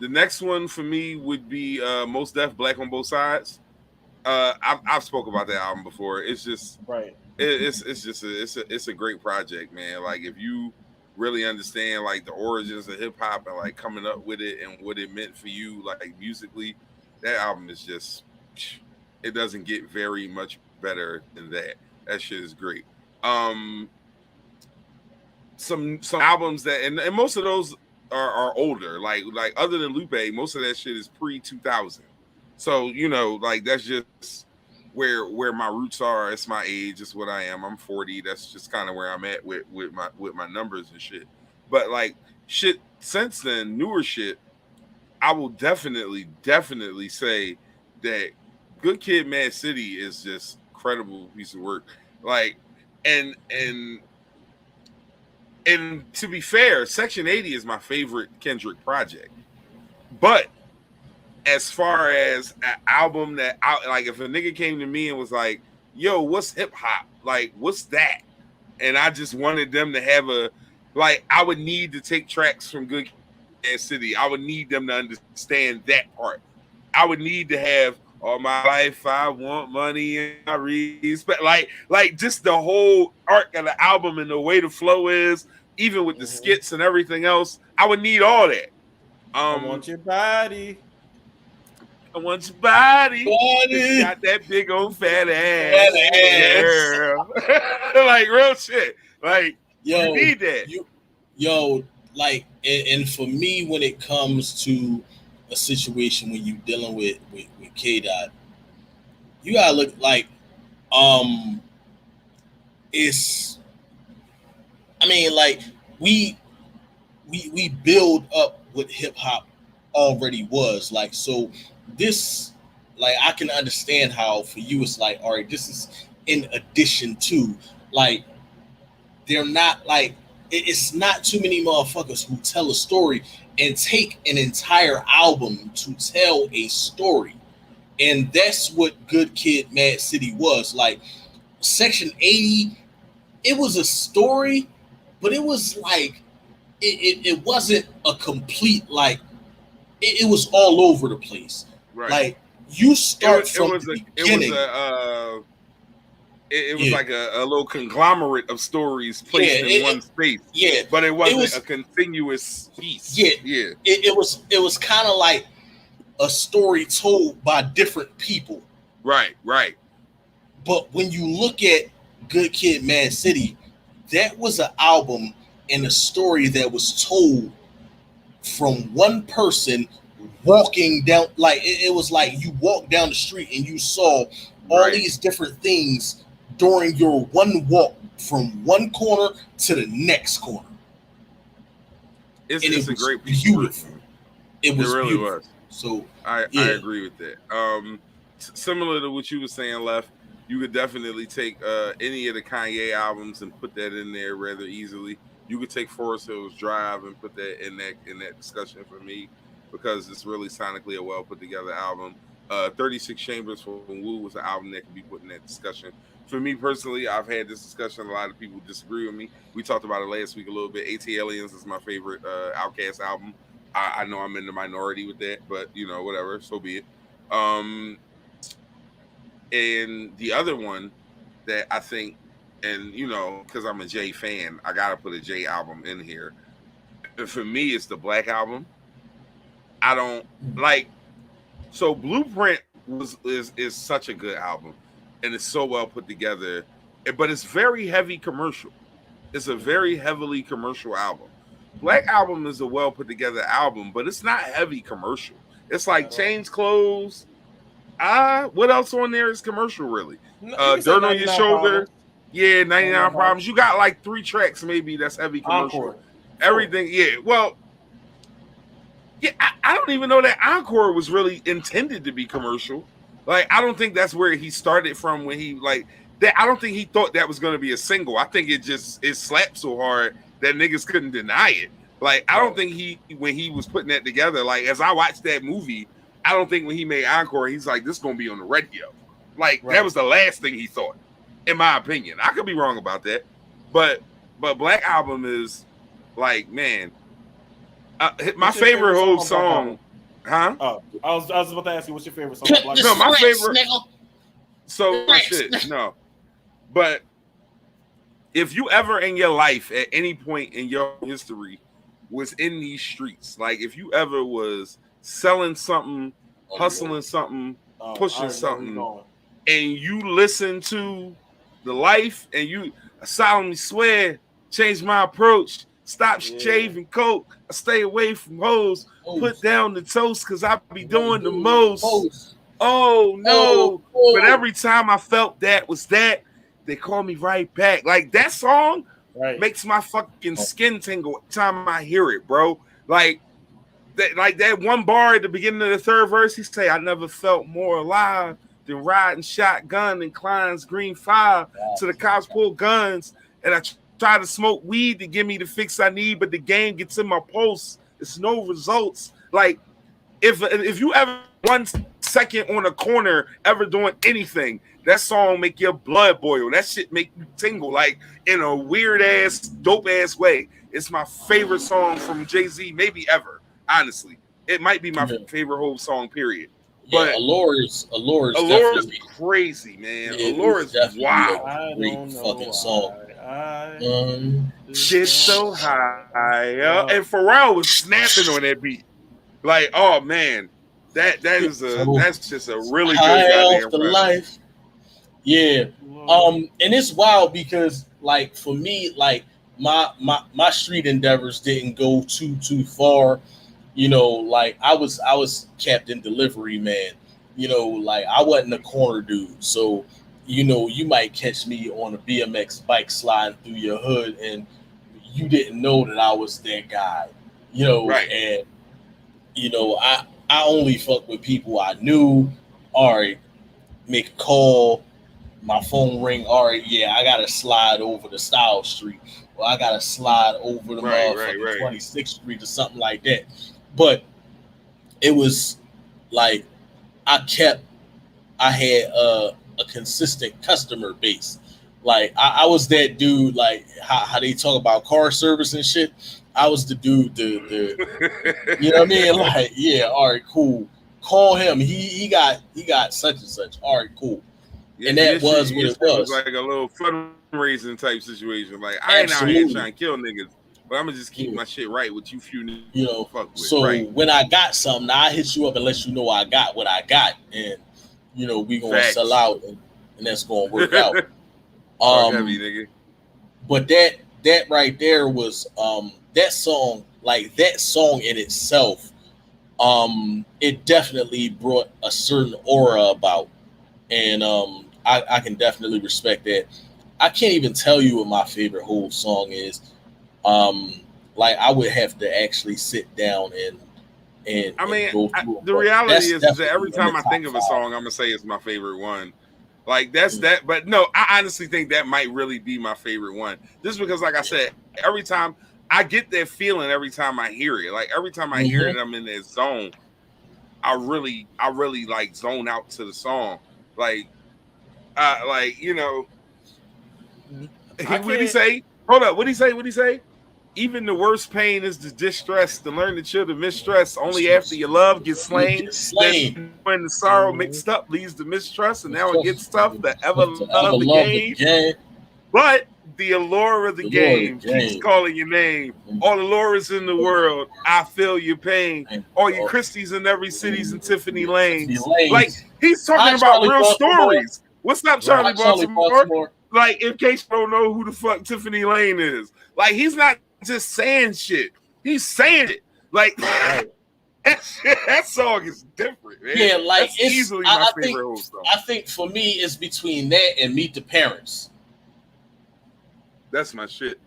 next one for me would be Mos Def, Black on Both Sides. I've spoke about that album before. It's just It's a great project, man. Like, if you really understand like the origins of hip hop and like coming up with it and what it meant for you, like musically, that album is just, it doesn't get very much better than that. That shit is great. Some albums that and most of those are older. Like other than Lupe, most of that shit is pre-2000. So you know, like that's just where my roots are. It's my age. It's what I am. I'm 40. That's just kind of where I'm at with my numbers and shit. But like shit since then, newer shit, I will definitely say that Good Kid, Mad City is just incredible piece of work. Like, and to be fair, Section 80 is my favorite Kendrick project. But as far as an album that like if a nigga came to me and was like, yo, what's hip hop? Like, what's that? And I just wanted them to have I would need to take tracks from Good Kid City. I would need them to understand that part. I would need to have all my life I want money and I respect. Like just the whole arc of the album and the way the flow is, even with the skits and everything else. I would need all that. I want your body. I want your body. Got that big old fat ass. Girl. Like real shit. Like you need that. Like and for me, when it comes to a situation when you dealing with K-Dot, you gotta look like it's I mean like we build up what hip hop already was like, so this, like, I can understand how for you it's like, all right, this is in addition to, like, they're not like, it's not too many motherfuckers who tell a story and take an entire album to tell a story. And that's what Good Kid, Mad City was. Like, Section 80, it was a story, but it was like, it wasn't a complete, like, it was all over the place. Right. Like you start from the beginning. It was like a little conglomerate of stories placed in one space. Yeah, but it wasn't a continuous piece. Yeah. It was kind of like a story told by different people. Right. But when you look at Good Kid, Mad City, that was an album and a story that was told from one person walking down. Like it was like you walked down the street and you saw all these different things during your one walk from one corner to the next corner. It's a great piece. Beautiful. It really beautiful. Was. So I agree with that. Similar to what you were saying, Left, you could definitely take any of the Kanye albums and put that in there rather easily. You could take Forest Hills Drive and put that in that discussion for me because it's really sonically a well put together album. 36 Chambers from Wu was an album that can be put in that discussion. For me personally, I've had this discussion. A lot of people disagree with me. We talked about it last week a little bit. AT Aliens is my favorite Outkast album. I know I'm in the minority with that, but whatever, so be it. And the other one that I think, and because I'm a Jay fan, I gotta put a Jay album in here. And for me, it's the Black Album. I don't like. So Blueprint is such a good album, and it's so well put together, but it's very heavy commercial. It's a very heavily commercial album. Black Album is a well put together album, but it's not heavy commercial. It's like Change Clothes. What else on there is commercial really? Dirt on Your Shoulder. Problems. Yeah, 99 Problems. You got like 3 tracks maybe that's heavy commercial. Encore. Everything, yeah. Well, yeah, I don't even know that Encore was really intended to be commercial. Like, I don't think that's where he started from when he like that. I don't think he thought that was going to be a single. I think it slapped so hard that niggas couldn't deny it. Like, I don't think when he was putting that together, like, as I watched that movie, I don't think when he made Encore, he's like, this is going to be on the radio. Like, that was the last thing he thought, in my opinion. I could be wrong about that. But Black Album is, like, man, my favorite whole song. Huh? Oh, I was about to ask you, what's your favorite song? No, my favorite. So, shit, no. But if you ever in your life, at any point in your history, was in these streets, like if you ever was selling something, hustling something, pushing something, and you listen to The Life, and you solemnly swear, change my approach, stop shaving coke, I stay away from hoes, put down the toast, because I be doing the most. Oh, no. But every time I felt that was that, they call me right back. Like, that song makes my fucking skin tingle every time I hear it, bro. Like that one bar at the beginning of the third verse, he say, I never felt more alive than riding shotgun in Klein's Green 5 to the cops pull guns, and I try to smoke weed to give me the fix I need, but the game gets in my pulse. It's no results. Like, if you ever 1 second on a corner ever doing anything, that song make your blood boil. That shit make you tingle, like in a weird ass, dope ass way. It's my favorite song from Jay-Z, maybe ever. Honestly, it might be my favorite whole song. Period. Yeah, but Allure is crazy, man. Allure is wow. Great fucking song. Shit so high, and Pharrell was snapping on that beat. Like, oh man, that's just a really good goddamn the life. Yeah. And it's wild because, like, for me, like my street endeavors didn't go too far. Like I was Captain Delivery Man. Like I wasn't a corner dude. So, you might catch me on a BMX bike sliding through your hood, and you didn't know that I was that guy. Right. And I only fuck with people I knew. All right, make a call. My phone ring. All right, yeah, I gotta slide over to Style Street, or I gotta slide over to 26th Street or something like that. But it was like I had a consistent customer base. Like I was that dude. Like how they talk about car service and shit. I was the dude. The you know what I mean? Like, yeah, all right, cool. Call him. He got such and such. All right, cool. Yeah, and that was what it was. Like a little fundraising type situation. Like I ain't out here trying to kill niggas, but I'm gonna just keep my shit right with you few niggas. You know, fuck with, so right? when I got something, I hit you up and let you know I got what I got, and you know we gonna sell out, and that's gonna work out. Heavy, nigga. But that right there was that song, like that song in itself, it definitely brought a certain aura about, and I can definitely respect that. I can't even tell you what my favorite whole song is. Like I would have to actually sit down and I mean, go through the reality is that every time I think of a song, I'm gonna say it's my favorite one. Like that's that, but no, I honestly think that might really be my favorite one. Just because, like I said, every time I get that feeling, every time I hear it, like every time I hear it, I'm in that zone. I really like zone out to the song. Like you know, what did he say? Hold up, what did he say? Even the worst pain is the distress, to learn to chill the mistress. Only after your love gets slain. When the sorrow mixed up leads to mistrust, and now it gets tough to ever love the game. But the allure of the game keeps calling your name. All the allures in the world, I feel your pain. All your Christies in every city's and Tiffany Lanes. Like he's talking about real stories. What's up, Charlie Baltimore? Like, in case you don't know who the fuck Tiffany Lane is, like he's not just saying shit. He's saying it. Like that song is different, man. Yeah, like that's easily my favorite whole song. I think for me, it's between that and Meet the Parents. That's my shit.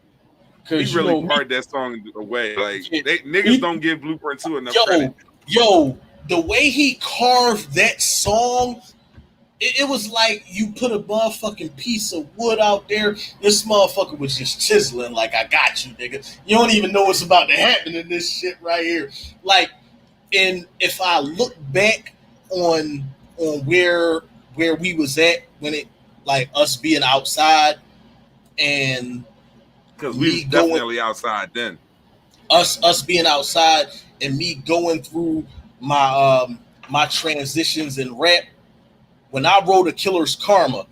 He really parted that song away. Like niggas don't give Blueprint 2 enough credit. Yo, the way he carved that song. It was like you put a motherfucking piece of wood out there. This motherfucker was just chiseling like, I got you, nigga. You don't even know what's about to happen in this shit right here. Like, and if I look back on where we was at when it, like us being outside and because we were definitely outside then. Us being outside and me going through my my transitions in rap. When I wrote A Killer's Karma,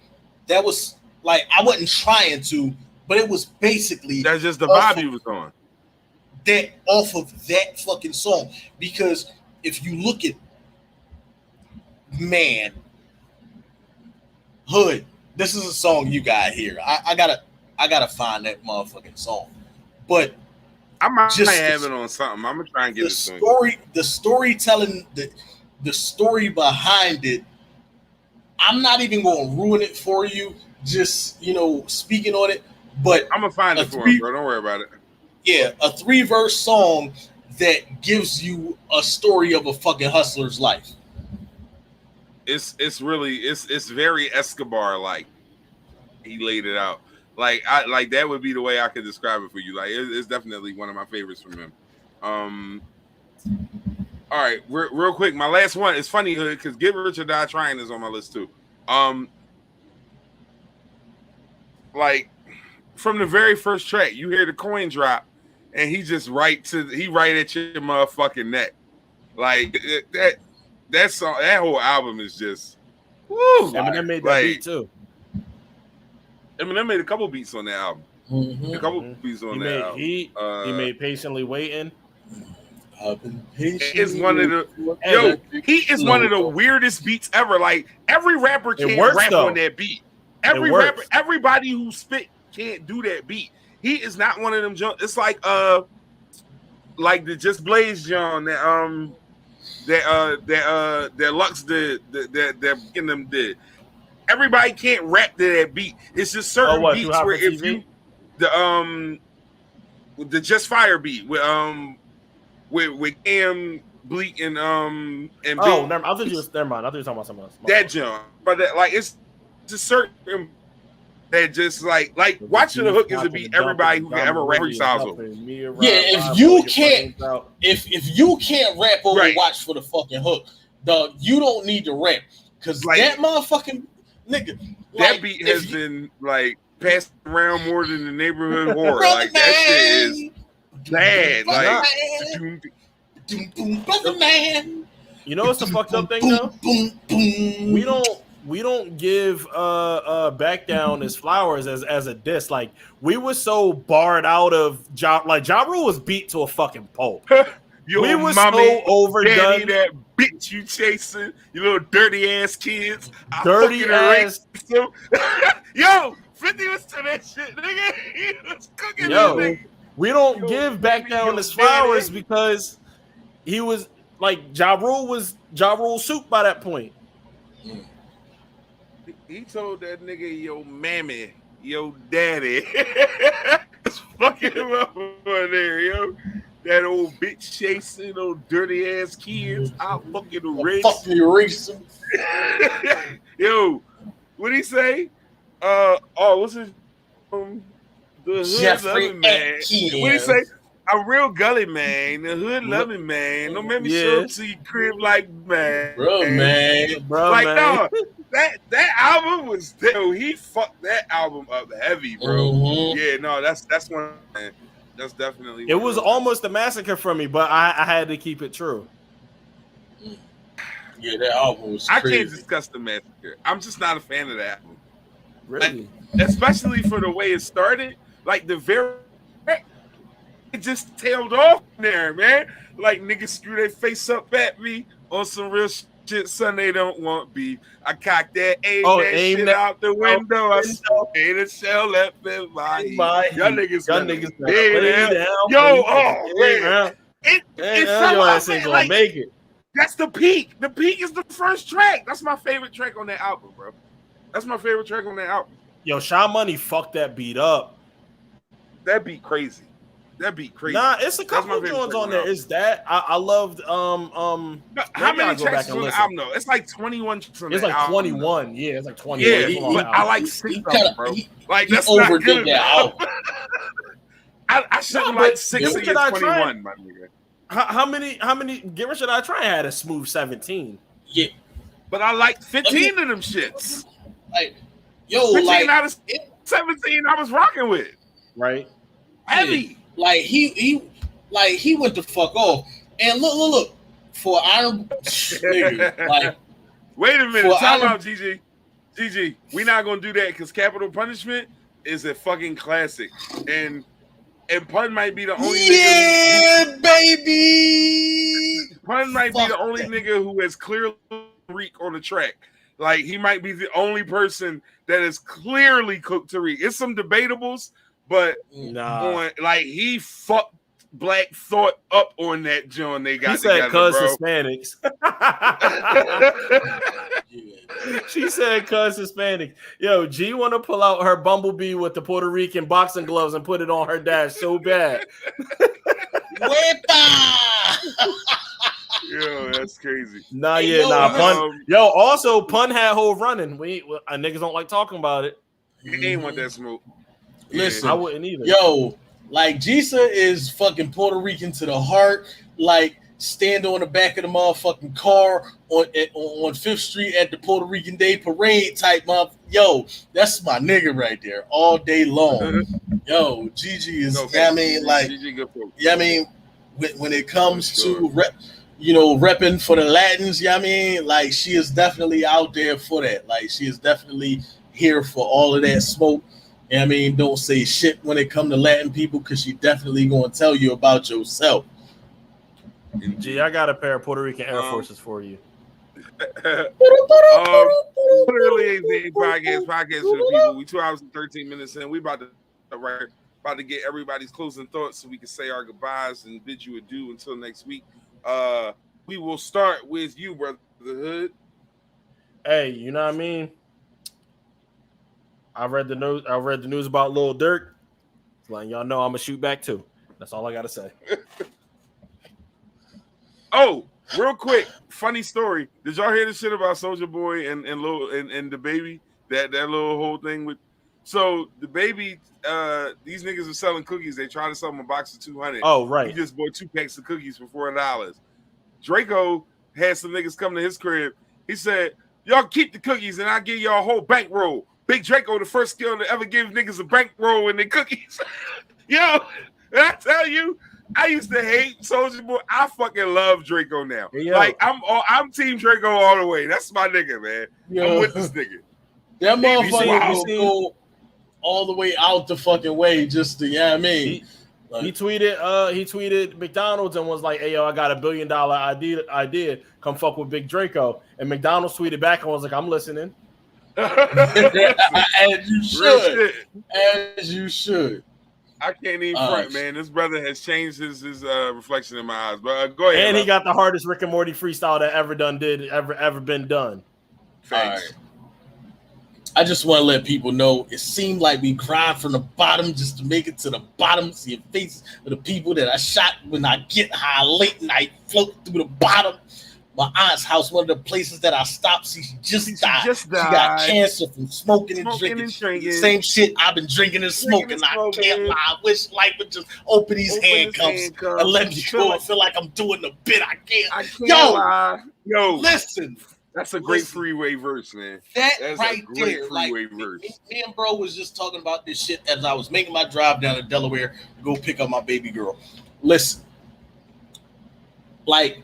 that was like I wasn't trying to, but it was basically that's just the vibe you was on. That off of that fucking song. Because if you look at Hood, this is a song you got here. I gotta find that motherfucking song. But I might have it on something. I'm gonna try and get the story, the storytelling, the story behind it. I'm not even going to ruin it for you, just, you know, speaking on it. But I'm going to find it for you, bro. Don't worry about it. Yeah, a 3-verse song that gives you a story of a fucking hustler's life. It's very Escobar-like. He laid it out. Like that would be the way I could describe it for you. Like it's definitely one of my favorites from him. All right, real quick. My last one is Funny Hood because Get Rich or Die Trying is on my list too. Like from the very first track, you hear the coin drop, and he just right at your motherfucking neck. Like that song, that whole album is just. Woo! Eminem made that beat too. Eminem made a couple beats on that album. A couple beats on that album. He made Patiently Waiting. Is one of the he is one of the weirdest beats ever. Like every rapper can't rap on that beat. Everybody who spit can't do that beat. He is not one of them. It's like the Just Blaze John that Lux did that in them did. Everybody can't rap to that beat. It's just certain beats where if you the Just Fire beat with Cam Bleak and Never mind. I thought you were talking about something else. That jump, but it's just certain that just like watching the hook is to beat everybody who can ever rap freestyles over. Yeah, if you can't rap over Watch for the fucking hook, dog, you don't need to rap because that motherfucking nigga. That beat has been like passed around more than the neighborhood horror. Like that shit is. bad. Like, brother man. You know what's the fucked up thing though? We don't give Back Down his flowers as a diss. Like, we were so barred out of Ja Rule was beat to a fucking pulp. We were so overdone. Daddy, that bitch you chasing, you little dirty ass kids. Dirty ass. Yo, 50 was to that shit, nigga. He was cooking. Yo, we don't give Back Down his flowers because he was like Ja Rule soup by that point. He told that nigga, yo, mammy, yo, daddy. It's fucking him up over there, yo. That old bitch chasing those dirty ass kids. I'll fucking erase. Fucking erase them. Yo, what'd he say? What's his the hood Jeffrey loving man? Atkins. What'd he say? I'm real gully man, the hood loving man. Don't make me show up to your crib like man. Bro, man. No, that album was he fucked that album up heavy, bro. Mm-hmm. Yeah, no, that's one. Man. That's definitely. It was almost a massacre for me, but I had to keep it true. Yeah, that album was crazy. I can't discuss the massacre. I'm just not a fan of that album. Really, like, especially for the way it started. Like the very, it just tailed off there, man. Like niggas screw their face up at me on some real shit. Son, they don't want beef. I cocked that, aim that out the window. I made a shell left in my y'all niggas down. Yo, man. It felt ain't gonna make it. That's the peak. The peak is the first track. That's my favorite track on that album, bro. That's my favorite track on that album. Yo, Sean Money fucked that beat up. That beat crazy. That beat crazy. Nah, it's a couple of joints on there. Is that I loved how many tracks on the album though? It's like 21 tracks on It's like album, 21. Yeah, it's like 20. Yeah, but I like 6 of them, bro. Like that's not good enough. I shouldn't like 6 of your 21, my nigga. How many Get Rich or Die Trying had a smooth 17. Yeah. But I like 15 of them shits. Like, yo, 15 like out of 17 I was rocking with. Right. Heavy. Like he went the fuck off. And look. For honorable nigga, like wait a minute, time out, GG. GG. We're not gonna do that because Capital Punishment is a fucking classic. And Pun might be the only nigga baby. Pun might be the only nigga who has clearly Tariq on the track. Like he might be the only person that is clearly cooked Tariq. It's some debatables, but like he fucked Black Thought up on that joint they got together, bro. Hispanics. She said cuz Hispanics. Yo, G want to pull out her Bumblebee with the Puerto Rican boxing gloves and put it on her dash so bad. Yo, that's crazy. Pun. Yo, also Pun had Hov running. Niggas don't like talking about it. He ain't want that smoke. Listen, I wouldn't either. Yo, like Jisa is fucking Puerto Rican to the heart. Like stand on the back of the motherfucking car on 5th Street at the Puerto Rican Day Parade type yo, that's my nigga right there all day long. Yo, Gigi is when it comes to repping for the Latins, like she is definitely out there for that. Like she is definitely here for all of that smoke. Don't say shit when it come to Latin people because she definitely gonna tell you about yourself. Gee, I got a pair of Puerto Rican Air Forces for you. Literally the podcast for the people. We 2 hours and 13 minutes in. We about to get everybody's closing thoughts so we can say our goodbyes and bid you adieu until next week. We will start with you, Brother Hood. Hey, you know what I mean? I read the news about Lil Durk. It's letting y'all know I'm gonna shoot back too. That's all I gotta say. Oh, real quick, funny story. Did y'all hear the shit about Soulja Boy and the baby? That little whole thing with. So the baby, these niggas are selling cookies. They try to sell them a box of 200. Oh, right. He just bought 2 packs of cookies for $4. Draco had some niggas come to his crib. He said, "Y'all keep the cookies, and I'll give y'all a whole bankroll." Big Draco, the first skill to ever give niggas a bankroll and their cookies. Yo, and I tell you, I used to hate Soulja Boy. I fucking love Draco now. Yo. Like I'm Team Draco all the way. That's my nigga, man. Yo. I'm with this nigga. That motherfucker will seen- go all the way out the fucking way just to, yeah, I mean. He tweeted McDonald's and was like, "Hey yo, I got $1 billion idea. Come fuck with Big Draco." And McDonald's tweeted back and was like, "I'm listening." As you should. As you should. I can't even front, man. This brother has changed his reflection in my eyes. But go ahead. And he got the hardest Rick and Morty freestyle that ever been done. Thanks. Right. I just want to let people know it seemed like we grind from the bottom just to make it to the bottom. See your faces of the people that I shot when I get high late night, float through the bottom. My aunt's house, one of the places that I stopped. See, she just died. She got cancer from smoking and drinking. Same shit I've been drinking and smoking. I can't lie. I wish life would just open these handcuffs and let me go. I feel like I'm doing the bit. I can't Yo, listen. That's a great freeway verse, man. That's right there. Like, me and bro was just talking about this shit as I was making my drive down to Delaware to go pick up my baby girl. Listen, like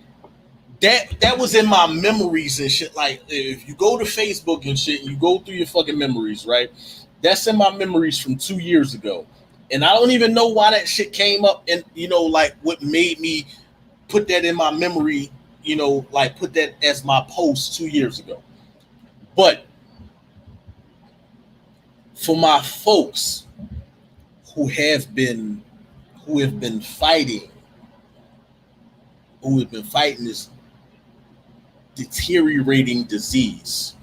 that was in my memories and shit. Like, if you go to Facebook and shit, and you go through your fucking memories, right? That's in my memories from 2 years ago. And I don't even know why that shit came up and, like what made me put that in my memory, like put that as my post 2 years ago. But for my folks who have been fighting this deteriorating disease,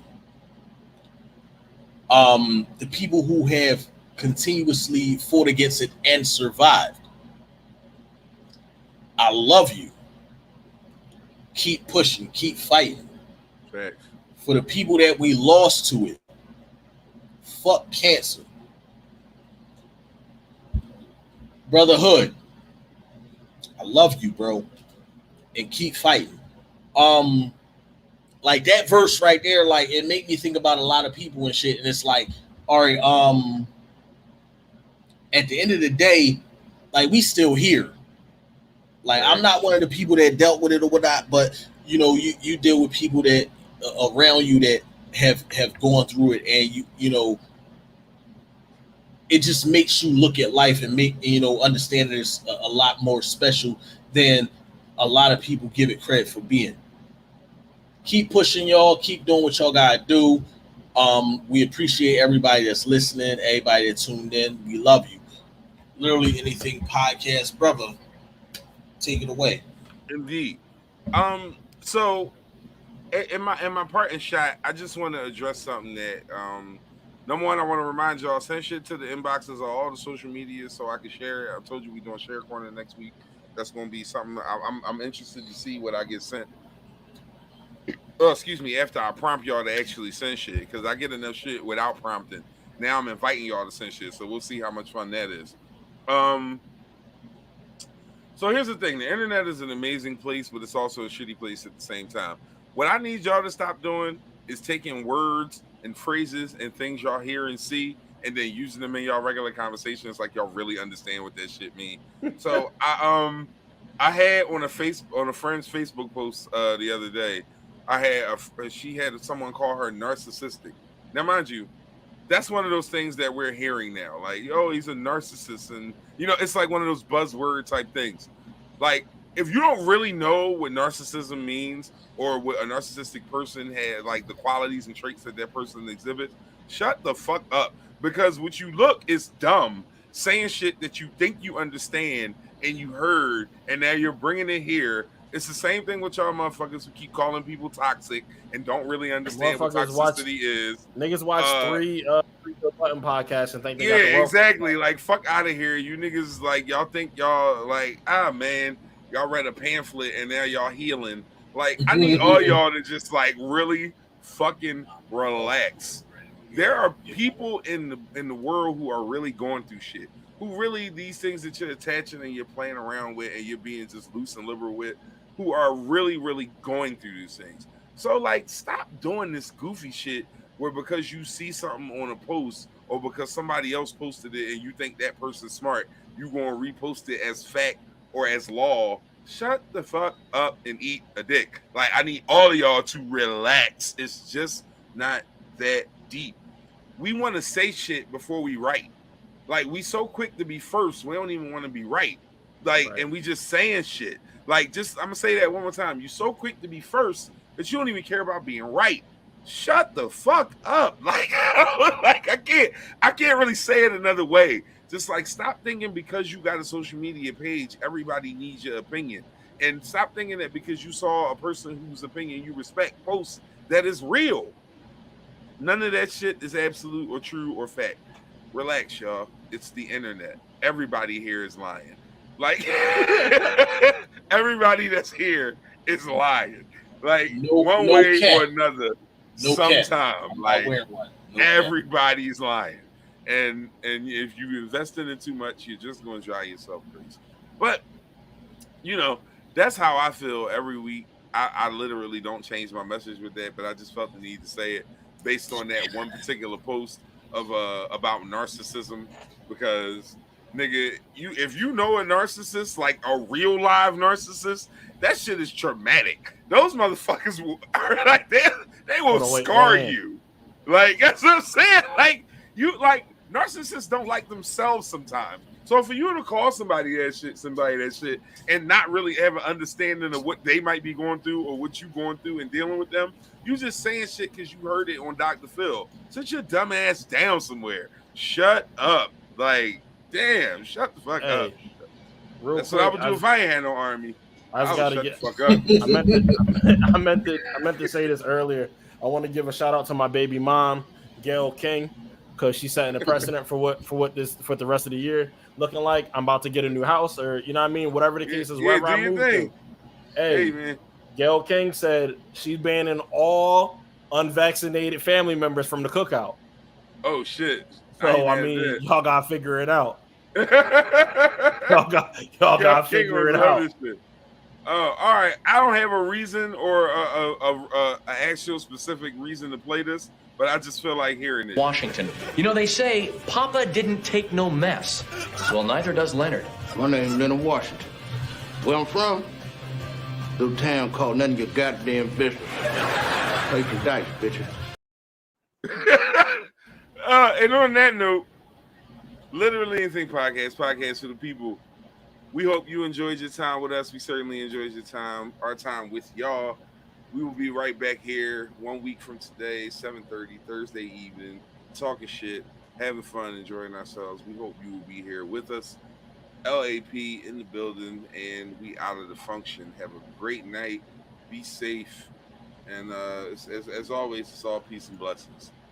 the people who have continuously fought against it and survived, I love you. Keep pushing, keep fighting. Right. For the people that we lost to it, fuck cancer. Brotherhood, I love you, bro. And keep fighting. Like that verse right there, like it made me think about a lot of people and shit. And it's like, all right, at the end of the day, like we still here. Like I'm not one of the people that dealt with it or whatnot, but you deal with people that around you that have gone through it, and it just makes you look at life and make understand that it's a lot more special than a lot of people give it credit for being. Keep pushing, y'all. Keep doing what y'all gotta do. We appreciate everybody that's listening, everybody that tuned in. We love you. Literally Anything Podcast, brother. Take it away. Indeed. So in my parting shot, I just want to address something that number one, I want to remind y'all, send shit to the inboxes of all the social media so I can share it. I told you we're doing Share Corner next week. That's going to be something I'm interested to see what I get sent. Oh, excuse me, after I prompt y'all to actually send shit, because I get enough shit without prompting. Now I'm inviting y'all to send shit, so we'll see how much fun that is. So here's the thing. The internet is an amazing place, but it's also a shitty place at the same time. What I need y'all to stop doing is taking words and phrases and things y'all hear and see and then using them in y'all regular conversations like y'all really understand what that shit mean. So I had on a friend's Facebook post the other day, she had someone call her narcissistic. Now, mind you, that's one of those things that we're hearing now. Like, oh, he's a narcissist. And, it's like one of those buzzword type things. Like, if you don't really know what narcissism means or what a narcissistic person had, like the qualities and traits that person exhibits, shut the fuck up. Because what you look is dumb, saying shit that you think you understand and you heard, and now you're bringing it here. It's the same thing with y'all motherfuckers who keep calling people toxic and don't really understand what toxicity is. Niggas watch three Button podcasts and think they got the exactly. Like, fuck out of here. You niggas, like, y'all think y'all, like, man, y'all read a pamphlet and now y'all healing. Like, I need all y'all to just, like, really fucking relax. There are people in the world who are really going through shit. Who really, these things that you're attaching and you're playing around with and you're being just loose and liberal with, who are really, really going through these things. So, like, stop doing this goofy shit where because you see something on a post or because somebody else posted it and you think that person's smart, you're going to repost it as fact or as law, shut the fuck up and eat a dick. Like, I need all of y'all to relax. It's just not that deep. We want to say shit before we write. Like, we so quick to be first, we don't even want to be right. Like, and we just saying shit. Like, just, I'm gonna say that one more time. You so quick to be first that you don't even care about being right. Shut the fuck up. Like, like I can't really say it another way. Just like, stop thinking because you got a social media page, everybody needs your opinion. And stop thinking that because you saw a person whose opinion you respect post that is real. None of that shit is absolute or true or fact. Relax, y'all. It's the internet. Everybody here is lying. Like, everybody that's here is lying. Like, one way or another, sometime. Like, everybody's lying. And if you invest in it too much, you're just going to drive yourself crazy. But, you know, that's how I feel every week. I literally don't change my message with that, but I just felt the need to say it based on that one particular post of about narcissism, because nigga, if you know a narcissist, like a real live narcissist, that shit is traumatic. Those motherfuckers will like they will scar you. Like, that's what I'm saying. Like, you like narcissists don't like themselves sometimes. So for you to call somebody that shit, and not really have an understanding of what they might be going through or what you going through and dealing with them, you just saying shit because you heard it on Dr. Phil. Sit your dumb ass down somewhere. Shut up. Like, damn, shut the fuck up. That's what I would do if I ain't had no army. I just gotta get the fuck up. I meant to say this earlier. I want to give a shout out to my baby mom, Gail King, because she's setting a precedent for the rest of the year looking like. I'm about to get a new house, or you know what I mean, whatever the case is, wherever I move to. Hey man, Gail King said she's banning all unvaccinated family members from the cookout. Oh shit! So I mean, y'all gotta figure it out. y'all gotta figure it out. All right. I don't have a reason or a actual specific reason to play this, but I just feel like hearing it. Washington. You know, they say Papa didn't take no mess. Well, neither does Leonard. My name's Leonard Washington. Where I'm from, little town called none of your goddamn business. Play your dice, bitches. And on that note, Literally Anything podcast for the people. We hope you enjoyed your time with us. We certainly enjoyed our time with y'all. We will be right back here 1 week from today, 7:30, Thursday evening, talking shit, having fun, enjoying ourselves. We hope you will be here with us. LAP in the building, and we out of the function. Have a great night. Be safe. And as always, it's all peace and blessings.